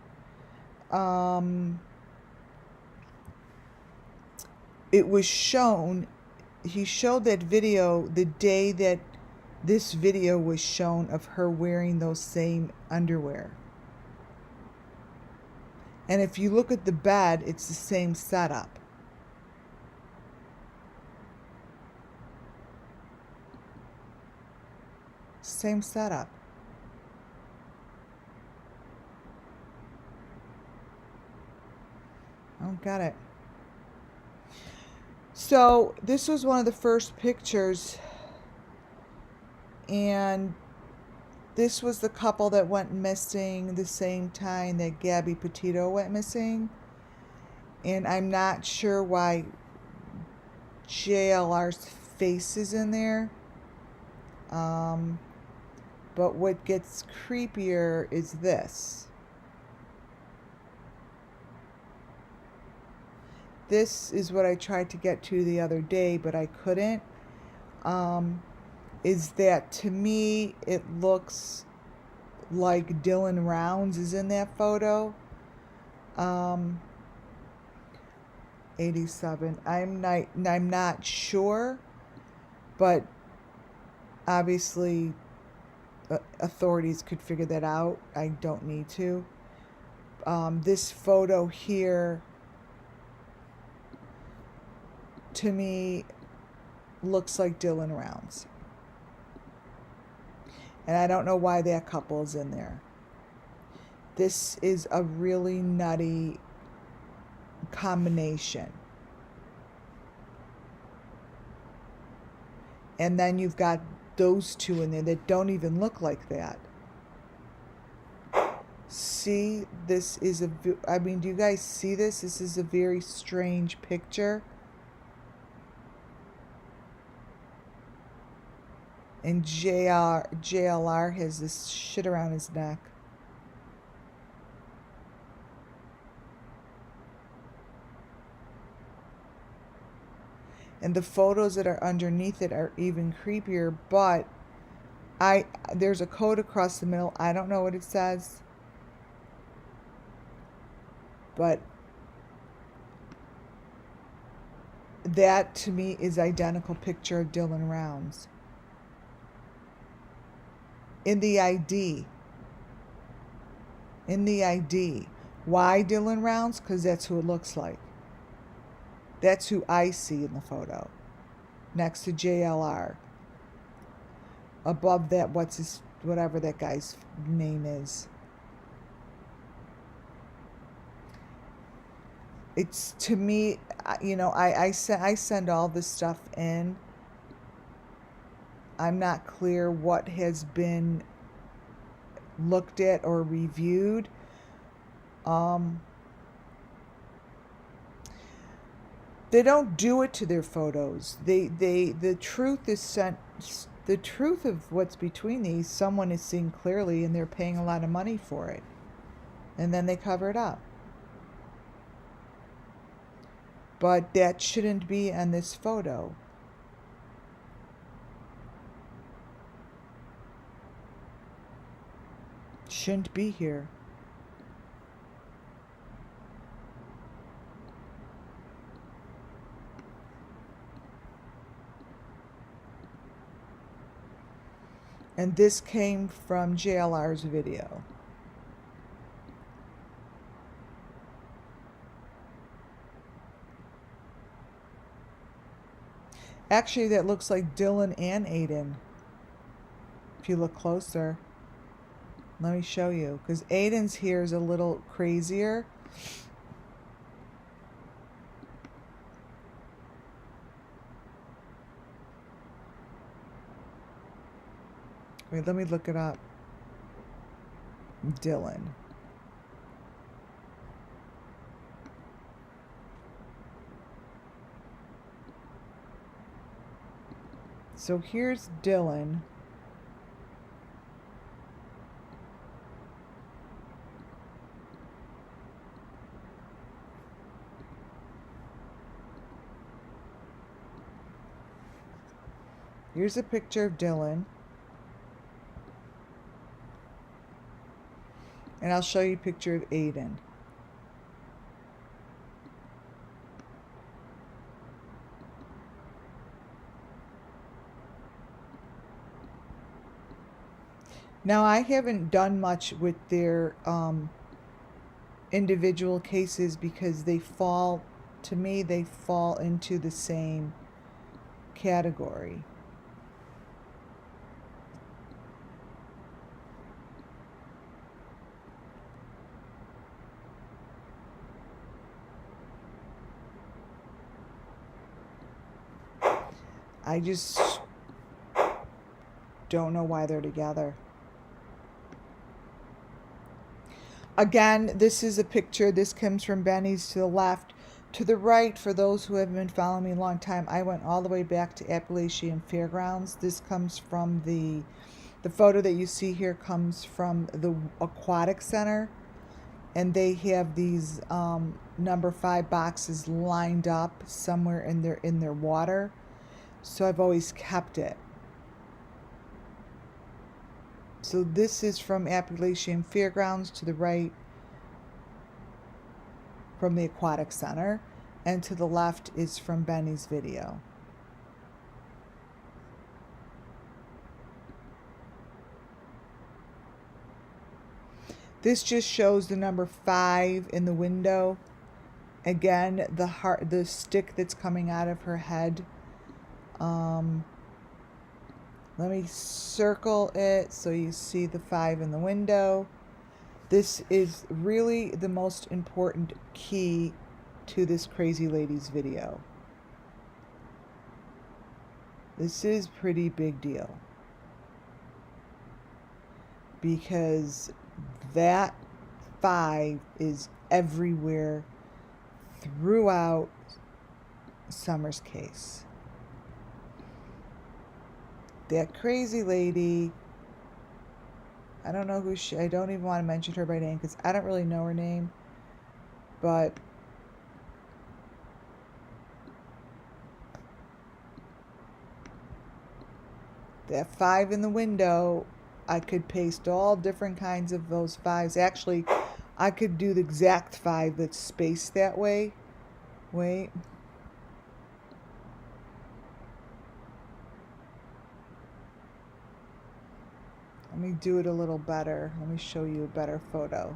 it was shown, he showed that video the day that this video was shown of her wearing those same underwear. And if you look at the bed, it's the same setup. Same setup. I don't get it. So this was one of the first pictures, and this was the couple that went missing the same time that Gabby Petito went missing. And I'm not sure why JLR's face is in there. But what gets creepier is this. This is what I tried to get to the other day, but I couldn't. Is that, to me, it looks like Dylan Rounds is in that photo. 87. I'm not sure, but obviously authorities could figure that out. I don't need to. This photo here, to me, looks like Dylan Rounds. And I don't know why that couple is in there. This is a really nutty combination. And then you've got those two in there that don't even look like that. See, this is a, I mean, do you guys see this? This is a very strange picture. And JLR has this shit around his neck. And the photos that are underneath it are even creepier, but there's a code across the middle. I don't know what it says. But that to me is identical picture of Dylan Rounds. In the ID. Why Dylan Rounds? Because that's who it looks like. That's who I see in the photo. Next to JLR. Above that, whatever that guy's name is. It's, to me, you know, I send all this stuff in. I'm not clear what has been looked at or reviewed. They don't do it to their photos. The truth is sent. The truth of what's between these, someone is seeing clearly, and they're paying a lot of money for it, and then they cover it up. But that shouldn't be on this photo. Shouldn't be here. And this came from JLR's video. Actually, that looks like Dylan and Aiden. If you look closer. Let me show you. Because Aiden's here is a little crazier. Wait, let me look it up. Dylan. So here's Dylan. Here's a picture of Dylan. And I'll show you a picture of Aiden. Now, I haven't done much with their individual cases because they fall, to me, they fall into the same category. I just don't know why they're together. Again, this is a picture. This comes from Benny's to the left. To the right, for those who have been following me a long time, I went all the way back to Appalachian Fairgrounds. This comes from the photo that you see here comes from the Aquatic Center. And they have these number 5 boxes lined up somewhere in their water. So I've always kept it. So this is from Appalachian Fairgrounds to the right from the Aquatic Center, and to the left is from Benny's video. This just shows the number 5 in the window. Again, the stick that's coming out of her head. Let me circle it so you see the 5 in the window. This is really the most important key to this crazy lady's video. This is pretty big deal. Because that 5 is everywhere throughout Summer's case. That crazy lady, I don't know who I don't even want to mention her by name because I don't really know her name, but that 5 in the window, I could paste all different kinds of those 5s. Actually, I could do the exact 5 that's spaced that way. Wait. Let me do it a little better. Let me show you a better photo.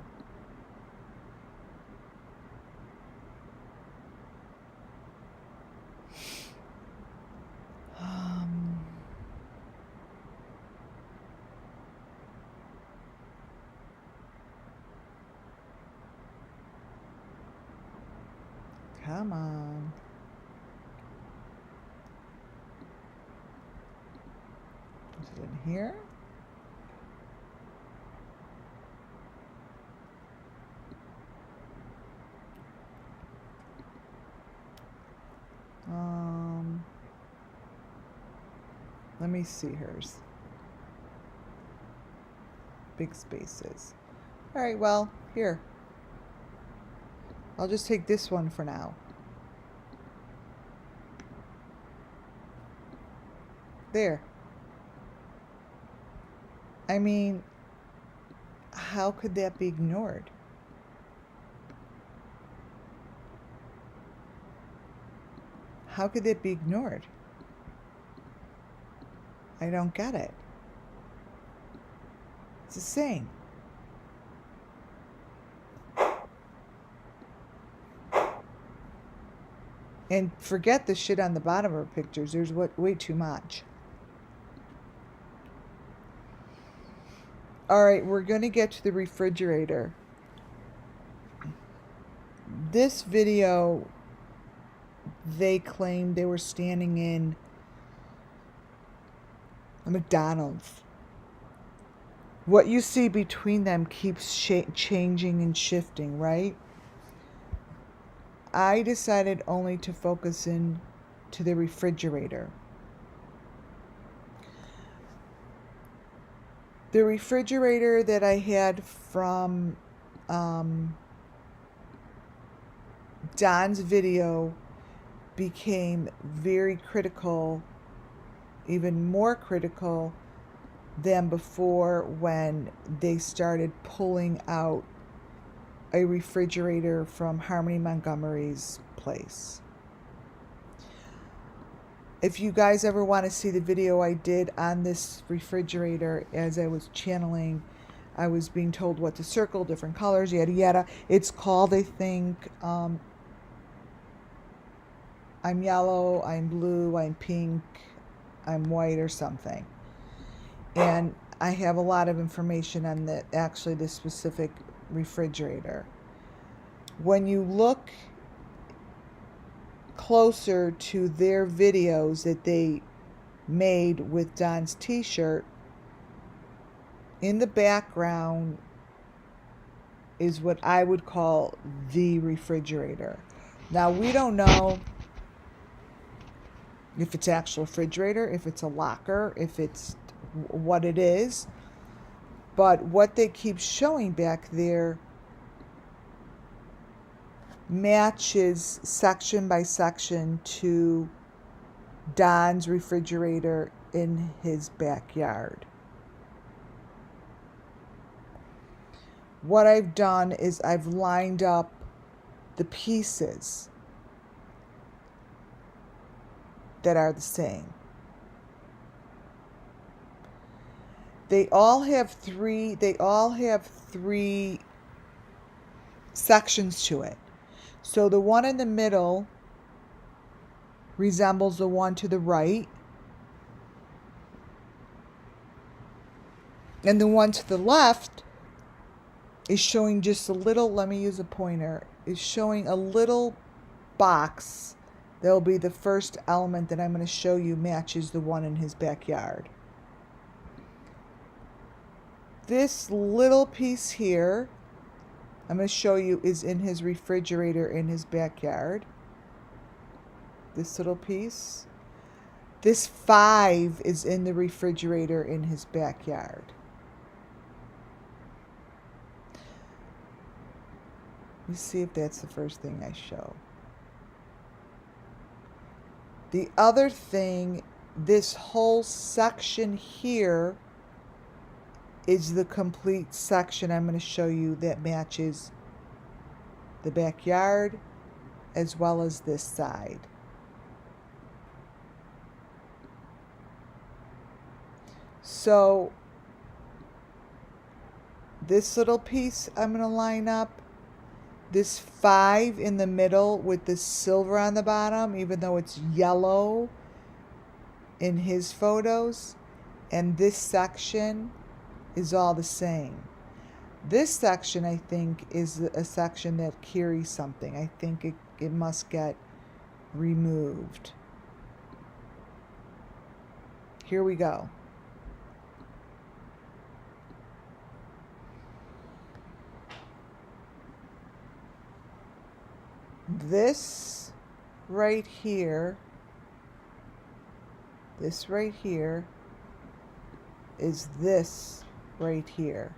Come on. Is it in here? Let me see hers. Big spaces. All right, well, here. I'll just take this one for now. There. I mean, how could that be ignored? How could that be ignored? I don't get it. It's the same. And forget the shit on the bottom of her pictures. There's way too much. All right, we're going to get to the refrigerator. This video, they claimed they were standing in a McDonald's. What you see between them keeps changing and shifting, right? I decided only to focus in to the refrigerator. The refrigerator that I had from Don's video became very critical, even more critical than before when they started pulling out a refrigerator from Harmony Montgomery's place. If you guys ever want to see the video I did on this refrigerator as I was channeling, I was being told what to circle, different colors, yada yada. It's called, I think, I'm yellow, I'm blue, I'm pink, I'm white or something. And I have a lot of information on this specific refrigerator. When you look closer to their videos that they made with Don's t-shirt, in the background is what I would call the refrigerator. Now, we don't know if it's actual refrigerator, if it's a locker, if it's what it is, but what they keep showing back there matches section by section to Don's refrigerator in his backyard. What I've done is I've lined up the pieces that are the same. They all have three sections to it. So the one in the middle resembles the one to the right. And the one to the left is showing just a little, let me use a pointer, is showing a little box, that'll be the first element that I'm going to show you matches the one in his backyard. This little piece here, I'm going to show you, is in his refrigerator in his backyard. This little piece. This 5 is in the refrigerator in his backyard. Let me see if that's the first thing I show. The other thing, this whole section here is the complete section I'm going to show you that matches the backyard as well as this side. So this little piece I'm going to line up. This 5 in the middle with the silver on the bottom, even though it's yellow in his photos. And this section is all the same. This section, I think, is a section that carries something. I think it must get removed. Here we go. This right here is this right here.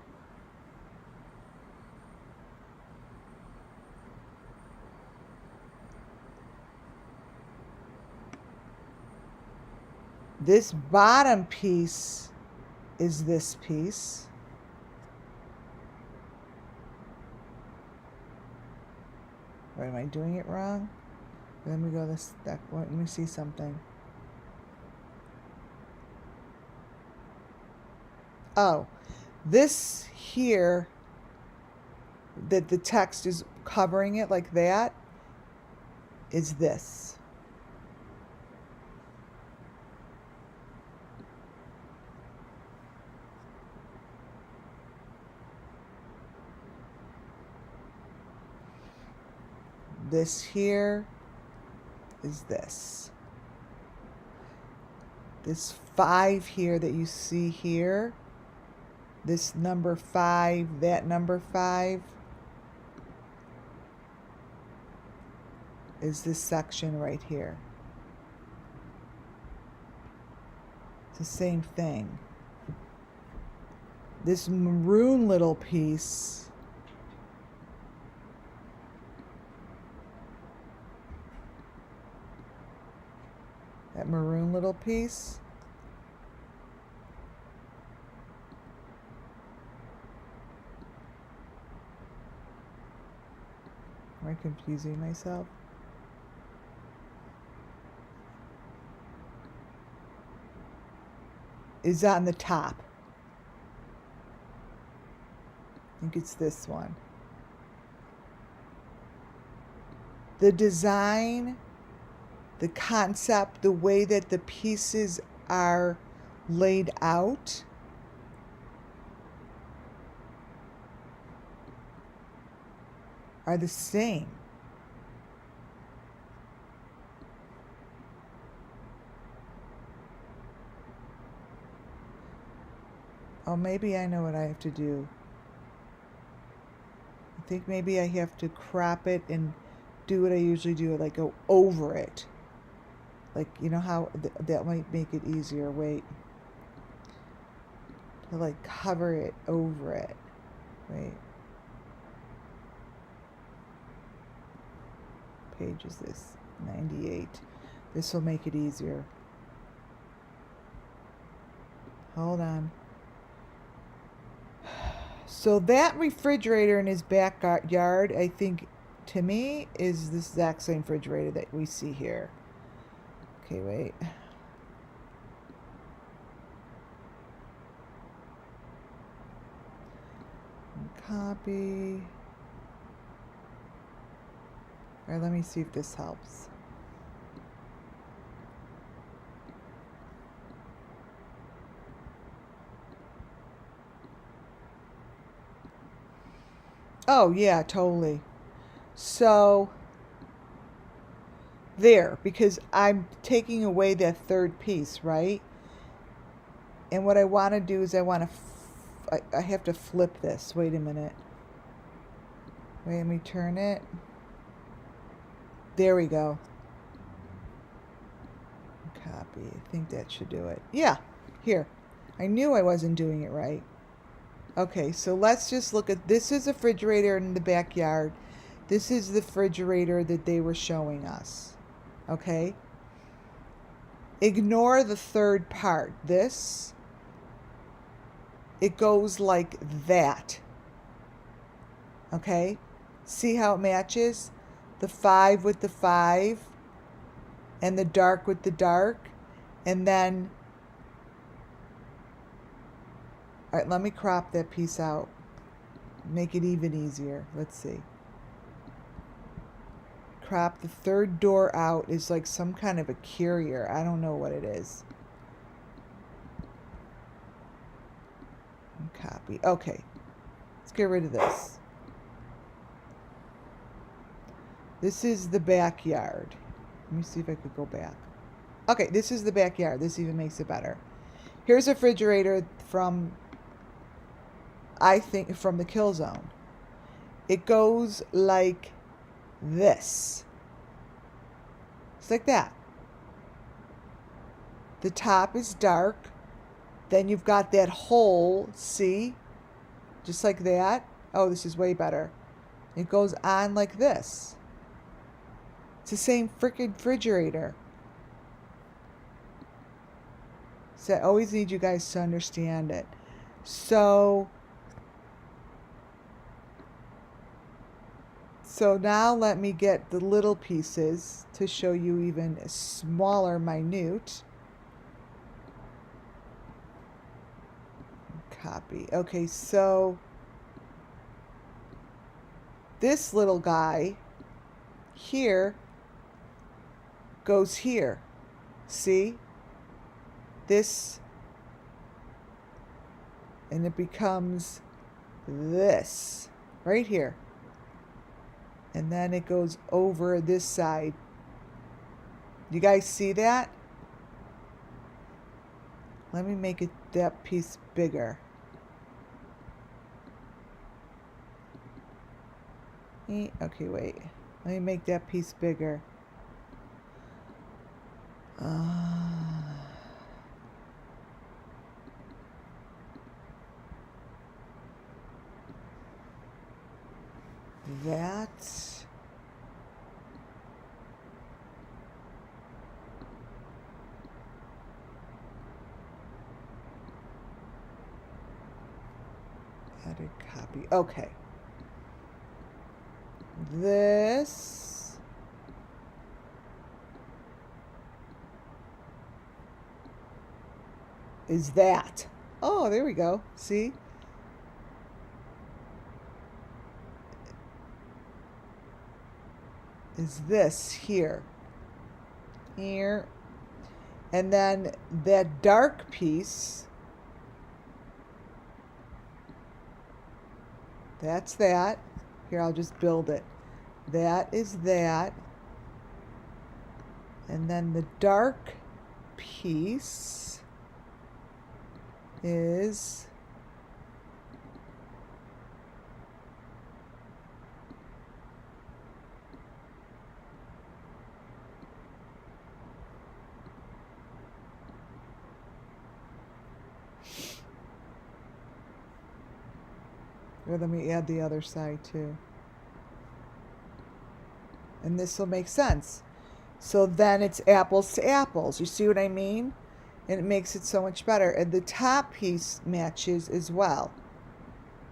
This bottom piece is this piece. Or am I doing it wrong? Let me go this. Let me see something. Oh, this here, that the text is covering it like that, is this. This here is this. This 5 here that you see here, this number 5, that number 5, is this section right here. It's the same thing. This maroon little piece that maroon little piece am I confusing myself? Is on the top. I think it's this one. The design, the concept, the way that the pieces are laid out are the same. Oh, maybe I know what I have to do. I think maybe I have to crop it and do what I usually do, like go over it. Like, you know how that might make it easier. Wait. To like cover it over it. Wait. Page is this? 98. This will make it easier. Hold on. So that refrigerator in his backyard, I think, to me, is this exact same refrigerator that we see here. Okay, wait. Copy. All right, let me see if this helps. Oh, yeah, totally. So there, because I'm taking away that third piece, right? And what I want to do is I have to flip this. Wait a minute. Wait, let me turn it. There we go. Copy. I think that should do it. Yeah. Here. I knew I wasn't doing it right. Okay, so let's just look at, this is a refrigerator in the backyard. This is the refrigerator that they were showing us. Okay? Ignore the third part. This, it goes like that. Okay? See how it matches? The 5 with the 5 and the dark with the dark. And then, all right, let me crop that piece out. Make it even easier. Let's see. Crop the third door out is like some kind of a carrier. I don't know what it is. Copy. Okay. Let's get rid of this. This is the backyard. Let me see if I could go back. Okay, this is the backyard. This even makes it better. Here's a refrigerator from, I think, from the kill zone. It goes like this. It's like that. The top is dark. Then you've got that hole, see? Just like that. Oh, this is way better. It goes on like this. It's the same freaking refrigerator. So I always need you guys to understand it. So now let me get the little pieces to show you even smaller, minute. Copy. Okay, so this little guy here goes here. See? This, and it becomes this right here. And then it goes over this side. You guys see that? Let me make it that piece bigger. Okay, wait. Let me make that piece bigger. That. Added copy. Okay. This. Is that. Oh, there we go. See? Is this here. Here. And then that dark piece, that's that. Here, I'll just build it. That is that. And then the dark piece is or let me add the other side too. And this will make sense. So then it's apples to apples. You see what I mean? And it makes it so much better. And the top piece matches as well.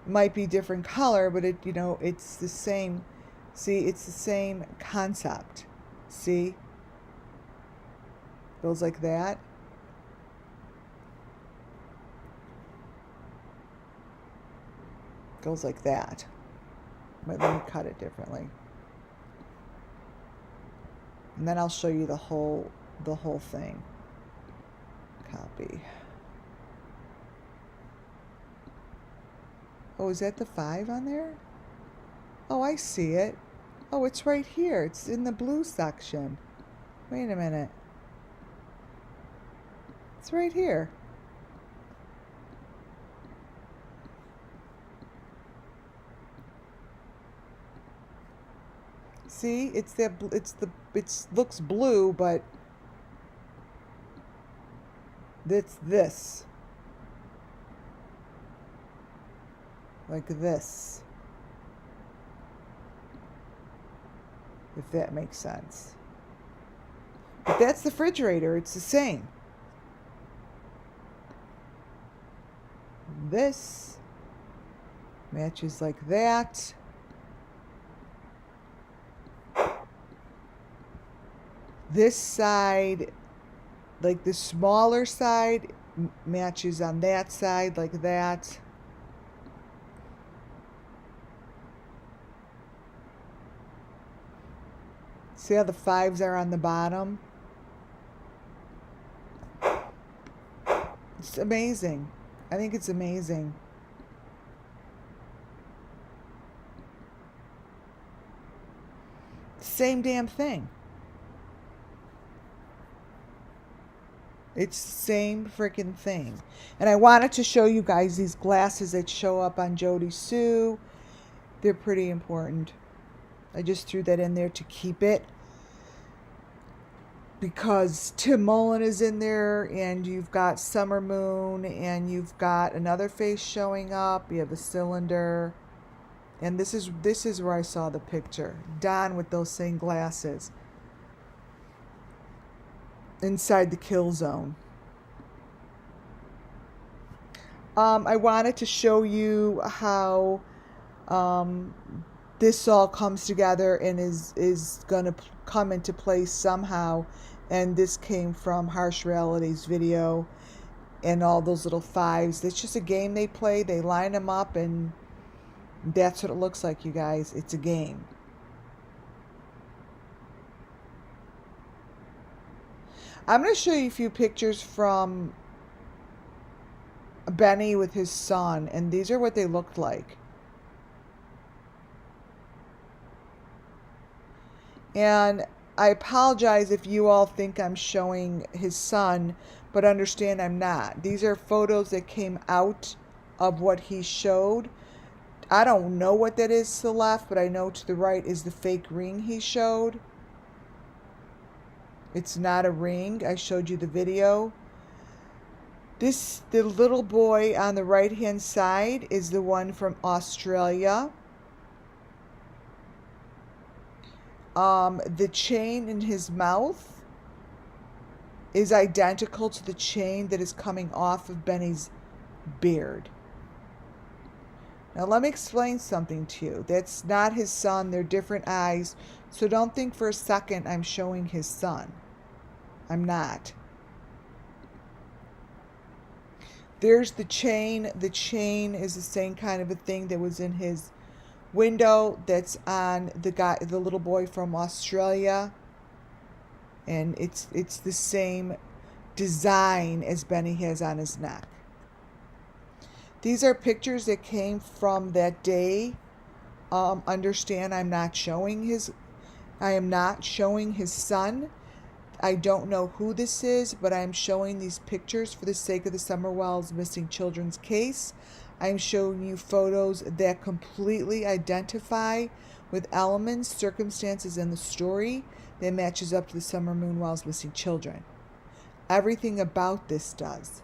Might be different color, but it, you know, it's the same. See, it's the same concept. See? Goes like that. Goes like that. But let me cut it differently. And then I'll show you the whole thing. Copy. Oh, is that the 5 on there? Oh, I see it. Oh, it's right here. It's in the blue section. Wait a minute. It's right here. See, it's that. It looks blue, but it's this. Like this. If that makes sense. But that's the refrigerator. It's the same. This matches like that. This side, like the smaller side, matches on that side like that. See how the 5s are on the bottom? It's amazing. I think it's amazing. Same damn thing. It's the same freaking thing. And I wanted to show you guys these glasses that show up on Jody Sue. They're pretty important. I just threw that in there to keep it. Because Tim Mullen is in there, and you've got Summer Moon, and you've got another face showing up. You have the cylinder. And this is where I saw the picture. Don with those same glasses. Inside the kill zone. I wanted to show you how this all comes together and is going to come into place somehow. And this came from Harsh Reality's video and all those little 5s. It's just a game they play. They line them up, and that's what it looks like, you guys. It's a game. I'm going to show you a few pictures from Benny with his son, and these are what they looked like. And I apologize if you all think I'm showing his son, but understand I'm not. These are photos that came out of what he showed. I don't know what that is to the left, but I know to the right is the fake ring he showed. It's not a ring. I showed you the video. The little boy on the right hand side is the one from Australia. The chain in his mouth is identical to the chain that is coming off of Benny's beard. Now let me explain something to you. That's not his son. They're different eyes. So don't think for a second I'm showing his son. I'm not. There's the chain. The chain is the same kind of a thing that was in his window that's on the little boy from Australia. And it's the same design as Benny has on his neck. These are pictures that came from that day. Understand I am not showing his son. I don't know who this is, but I'm showing these pictures for the sake of the Summerwells missing children's case. I'm showing you photos that completely identify with elements, circumstances in the story that matches up to the Summer Moonwell's missing children. Everything about this does.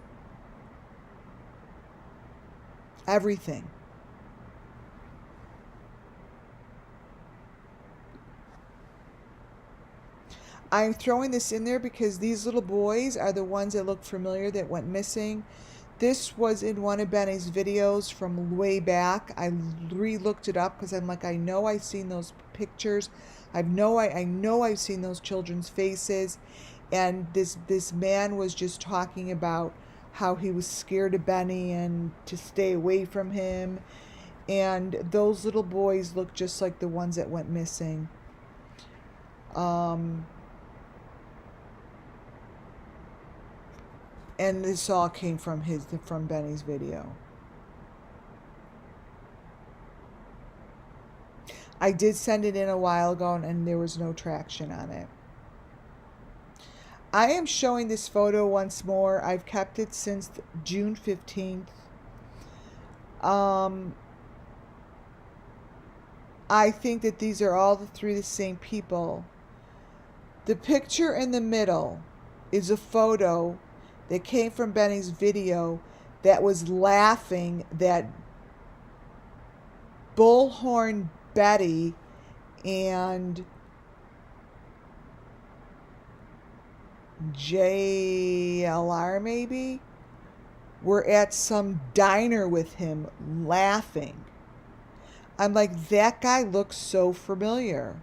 Everything. I'm throwing this in there because these little boys are the ones that look familiar that went missing. This was in one of Benny's videos from way back. I re-looked it up because I'm like, I know I've seen those pictures. I know I've seen those children's faces. And this man was just talking about how he was scared of Benny and to stay away from him. And those little boys look just like the ones that went missing. And this all came from Benny's video. I did send it in a while ago and there was no traction on it. I am showing this photo once more. I've kept it since June 15th. I think that these are all the three the same people. The picture in the middle is a photo that came from Benny's video that was laughing that Bullhorn Betty and JLR maybe were at some diner with him laughing. I'm like, that guy looks so familiar.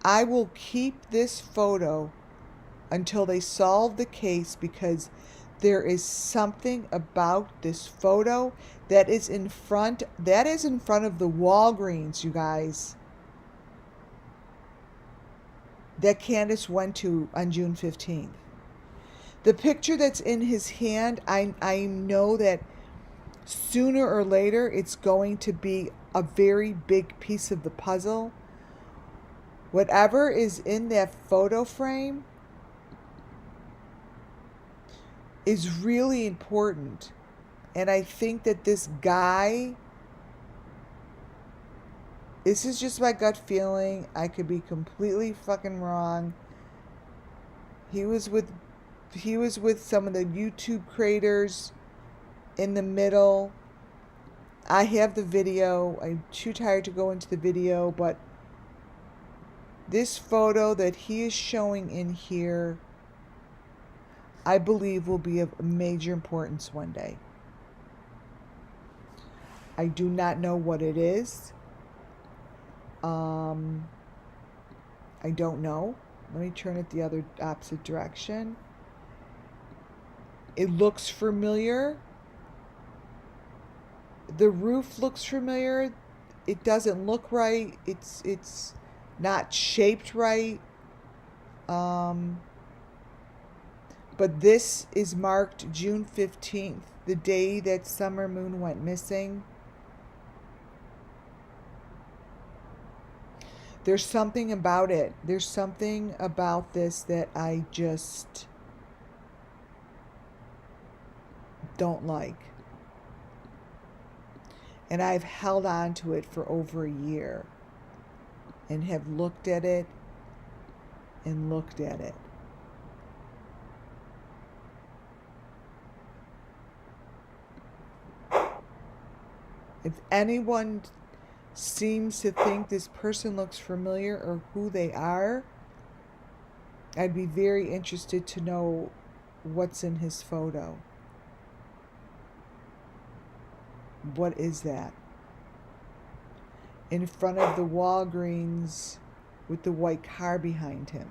I will keep this photo until they solve the case, because there is something about this photo that is in front of the Walgreens, you guys, that Candace went to on June 15th. The picture that's in his hand, I know that sooner or later it's going to be a very big piece of the puzzle. Whatever is in that photo frame is really important. And I think that this guy, this is just my gut feeling. I could be completely fucking wrong. He was with some of the YouTube creators in the middle. I have the video. I'm too tired to go into the video, but this photo that he is showing in here, I believe, will be of major importance one day. I do not know what it is. I don't know. Let me turn it the other opposite direction. It looks familiar. The roof looks familiar. It doesn't look right. It's not shaped right. But this is marked June 15th, the day that Summer Moon went missing. There's something about it. There's something about this that I just don't like. And I've held on to it for over a year and have looked at it and looked at it. If anyone seems to think this person looks familiar or who they are, I'd be very interested to know what's in his photo. What is that? In front of the Walgreens with the white car behind him.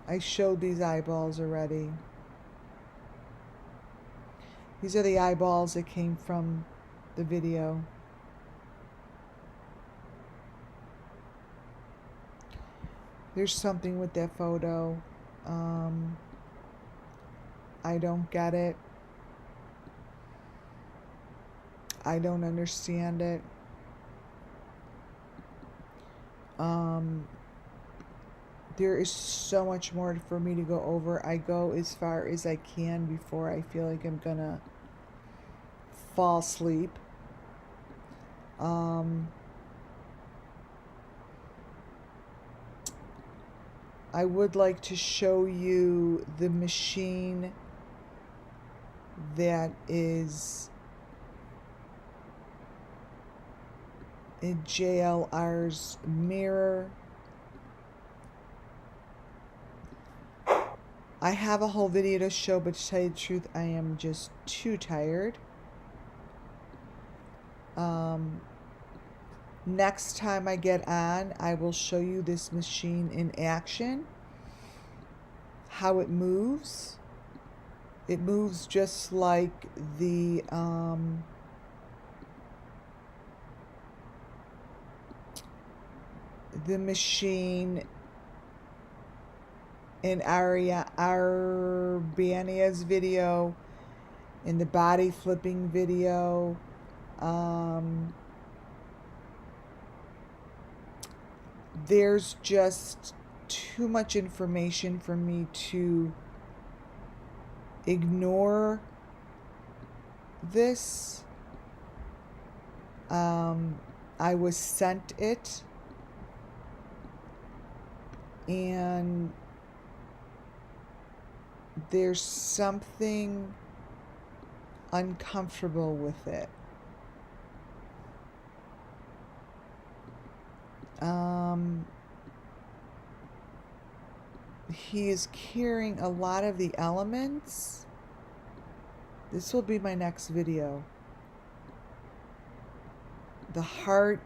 I showed these eyeballs already. These are the eyeballs that came from the video. There's something with that photo. I don't get it. I don't understand it. There is so much more for me to go over. I go as far as I can before I feel like I'm gonna fall asleep. I would like to show you the machine that is in JLR's mirror. I have a whole video to show, but to tell you the truth, I am just too tired. Next time I get on, I will show you this machine in action, how it moves. It moves just like the machine in Arbania's video, in the body flipping video. there's just too much information for me to ignore this. I was sent it, and there's something uncomfortable with it. He is carrying a lot of the elements. This will be my next video. The heart,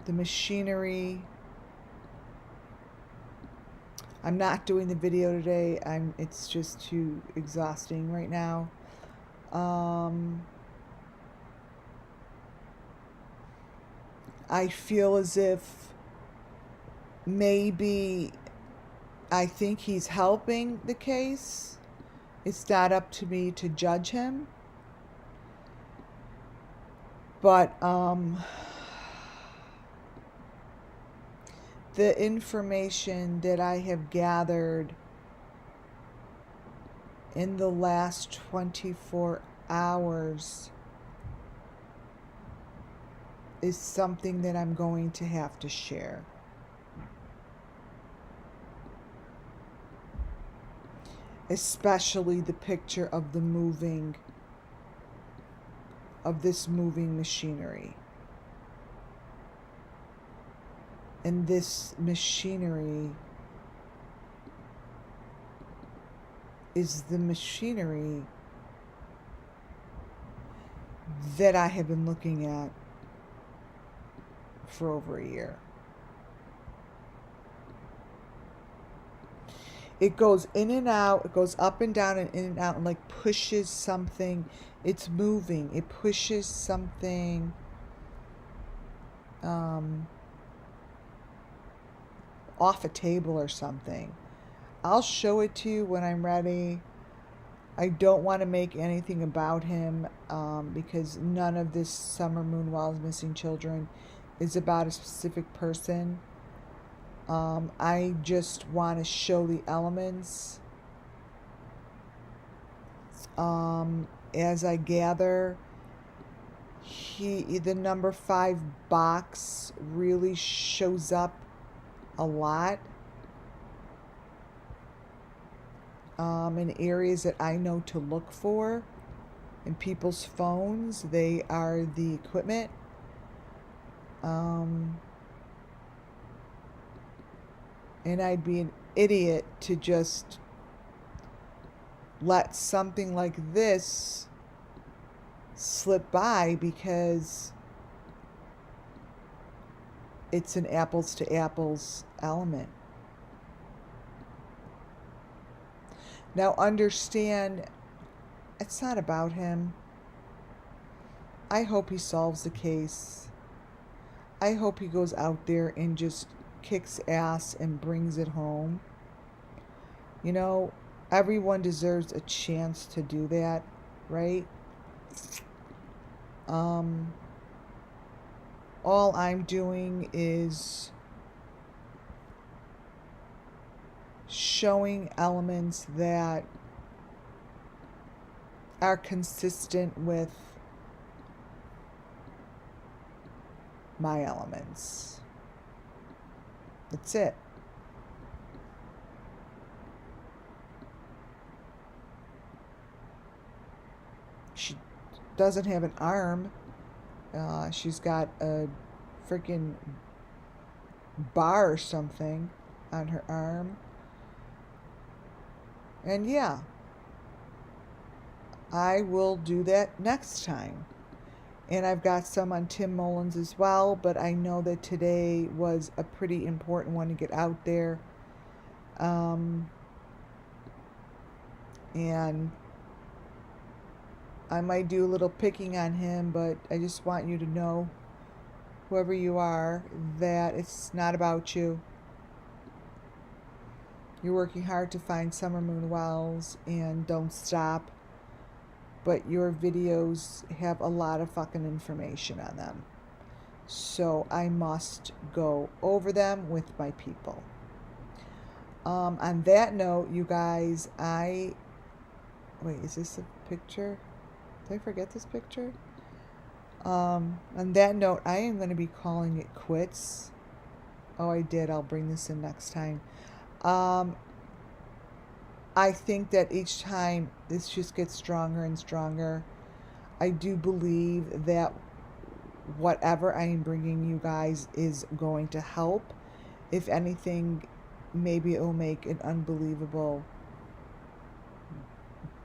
the machinery. I'm not doing the video today. It's just too exhausting right now. I feel as if maybe I think he's helping the case. It's not up to me to judge him. But the information that I have gathered in the last 24 hours is something that I'm going to have to share. Especially the picture of the moving, of this moving machinery. And this machinery is the machinery that I have been looking at for over a year. It goes in and out, it goes up and down and in and out, and like pushes something. It's moving. It pushes something off a table or something. I'll show it to you when I'm ready. I don't want to make anything about him because none of this Summer Moon Wells Missing Children is about a specific person. I just want to show the elements as I gather. The number 5 box really shows up a lot in areas that I know to look for in people's phones. They are the equipment. And I'd be an idiot to just let something like this slip by because it's an apples to apples element. Now understand, it's not about him. I hope he solves the case. I hope he goes out there and just kicks ass and brings it home. You know, everyone deserves a chance to do that, right? All I'm doing is showing elements that are consistent with my elements. That's it. She doesn't have an arm. She's got a freaking bar or something on her arm. And yeah, I will do that next time. And I've got some on Tim Mullins as well, but I know that today was a pretty important one to get out there. And I might do a little picking on him, but I just want you to know, whoever you are, that it's not about you. You're working hard to find Summer Moon Wells, and don't stop. But your videos have a lot of fucking information on them. so I must go over them with my people. On that note, you guys, wait, is this a picture? Did I forget this picture? On that note, I am going to be calling it quits. Oh, I did. I'll bring this in next time. I think that each time this just gets stronger and stronger. I do believe that whatever I am bringing you guys is going to help. If anything, maybe it will make an unbelievable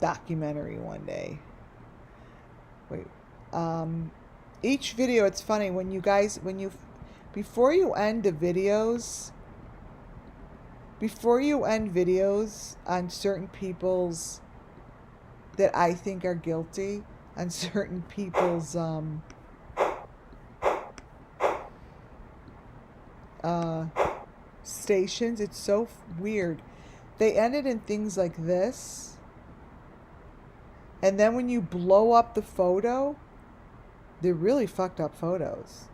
documentary one day. Wait. Each video, it's funny when you guys, before you end videos on certain people's that I think are guilty, on certain people's stations, it's so weird. They ended in things like this, and then when you blow up the photo, they're really fucked up photos.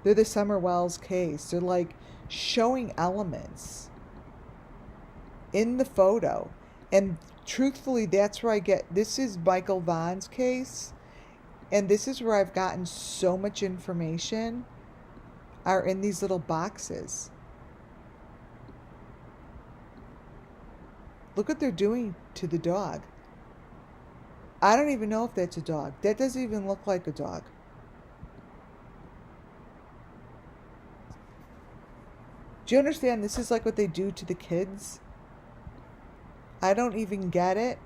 They're the Summer Wells case. They're like showing elements in the photo. And truthfully, that's where I get, this is Michael Vaughn's case. And this is where I've gotten so much information, are in these little boxes. Look what they're doing to the dog. I don't even know if that's a dog. That doesn't even look like a dog. Do you understand? This is like what they do to the kids. I don't even get it.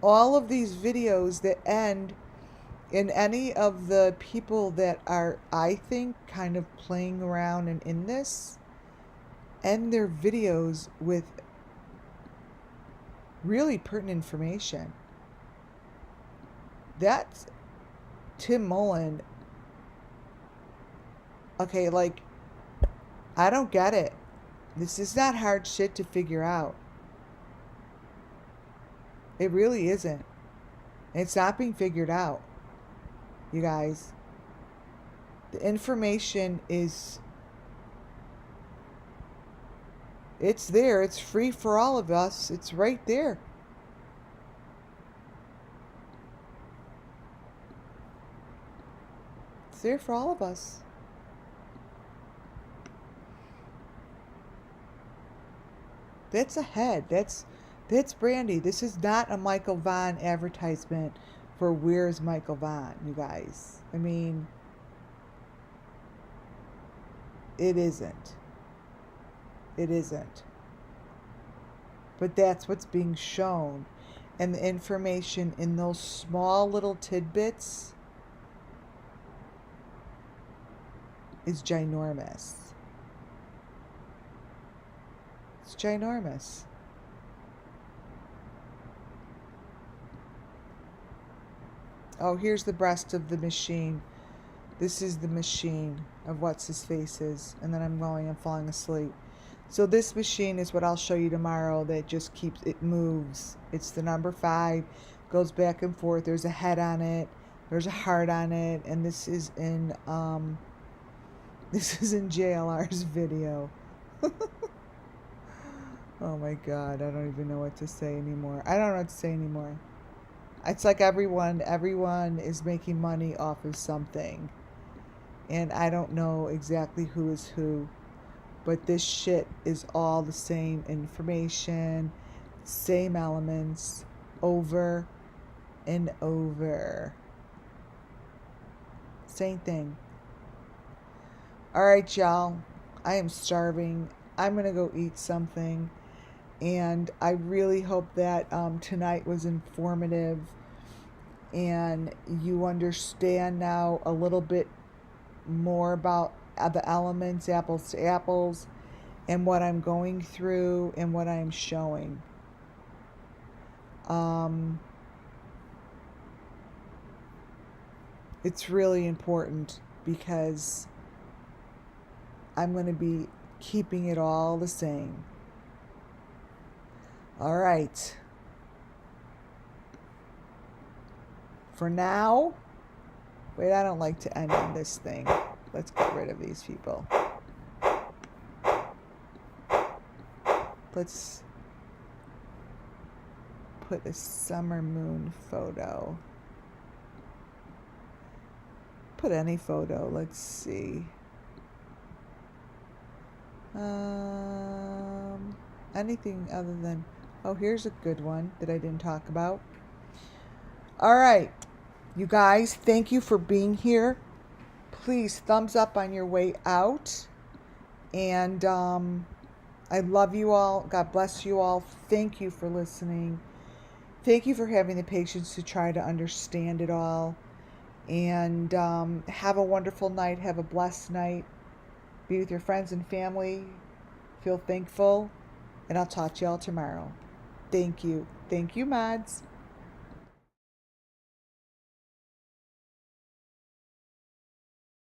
All of these videos that end in any of the people that are, I think, kind of playing around and in this, end their videos with really pertinent information. That's Tim Mullen. Okay, like, I don't get it. This is not hard shit to figure out. It really isn't. It's not being figured out, you guys. The information is, it's there. It's free for all of us. It's right there. It's there for all of us. That's a head. That's Brandy. This is not a Michael Vaughn advertisement for Where's Michael Vaughn, you guys. I mean, it isn't. It isn't. But that's what's being shown. And the information in those small little tidbits is ginormous. It's ginormous. Oh, here's the breast of the machine. This is the machine of what's his face is. And then I'm falling asleep. So this machine is what I'll show you tomorrow that just keeps, it moves. It's the number 5, goes back and forth. There's a head on it. There's a heart on it. And this is in JLR's video. Oh my God, I don't even know what to say anymore. I don't know what to say anymore. It's like everyone is making money off of something. And I don't know exactly who is who. But this shit is all the same information, same elements, over and over. Same thing. Alright, y'all. I am starving. I'm going to go eat something. And I really hope that tonight was informative and you understand now a little bit more about the elements, apples to apples, and what I'm going through and what I'm showing. It's really important because I'm going to be keeping it all the same. All right. For now, Wait, I don't like to end on this thing. Let's get rid of these people. Let's put a summer moon photo. Put any photo. Let's see. Anything other than, oh, here's a good one that I didn't talk about. All right, you guys, thank you for being here. Please thumbs up on your way out. And I love you all. God bless you all. Thank you for listening. Thank you for having the patience to try to understand it all. And have a wonderful night. Have a blessed night. Be with your friends and family. Feel thankful. And I'll talk to y'all tomorrow. Thank you. Thank you, mods.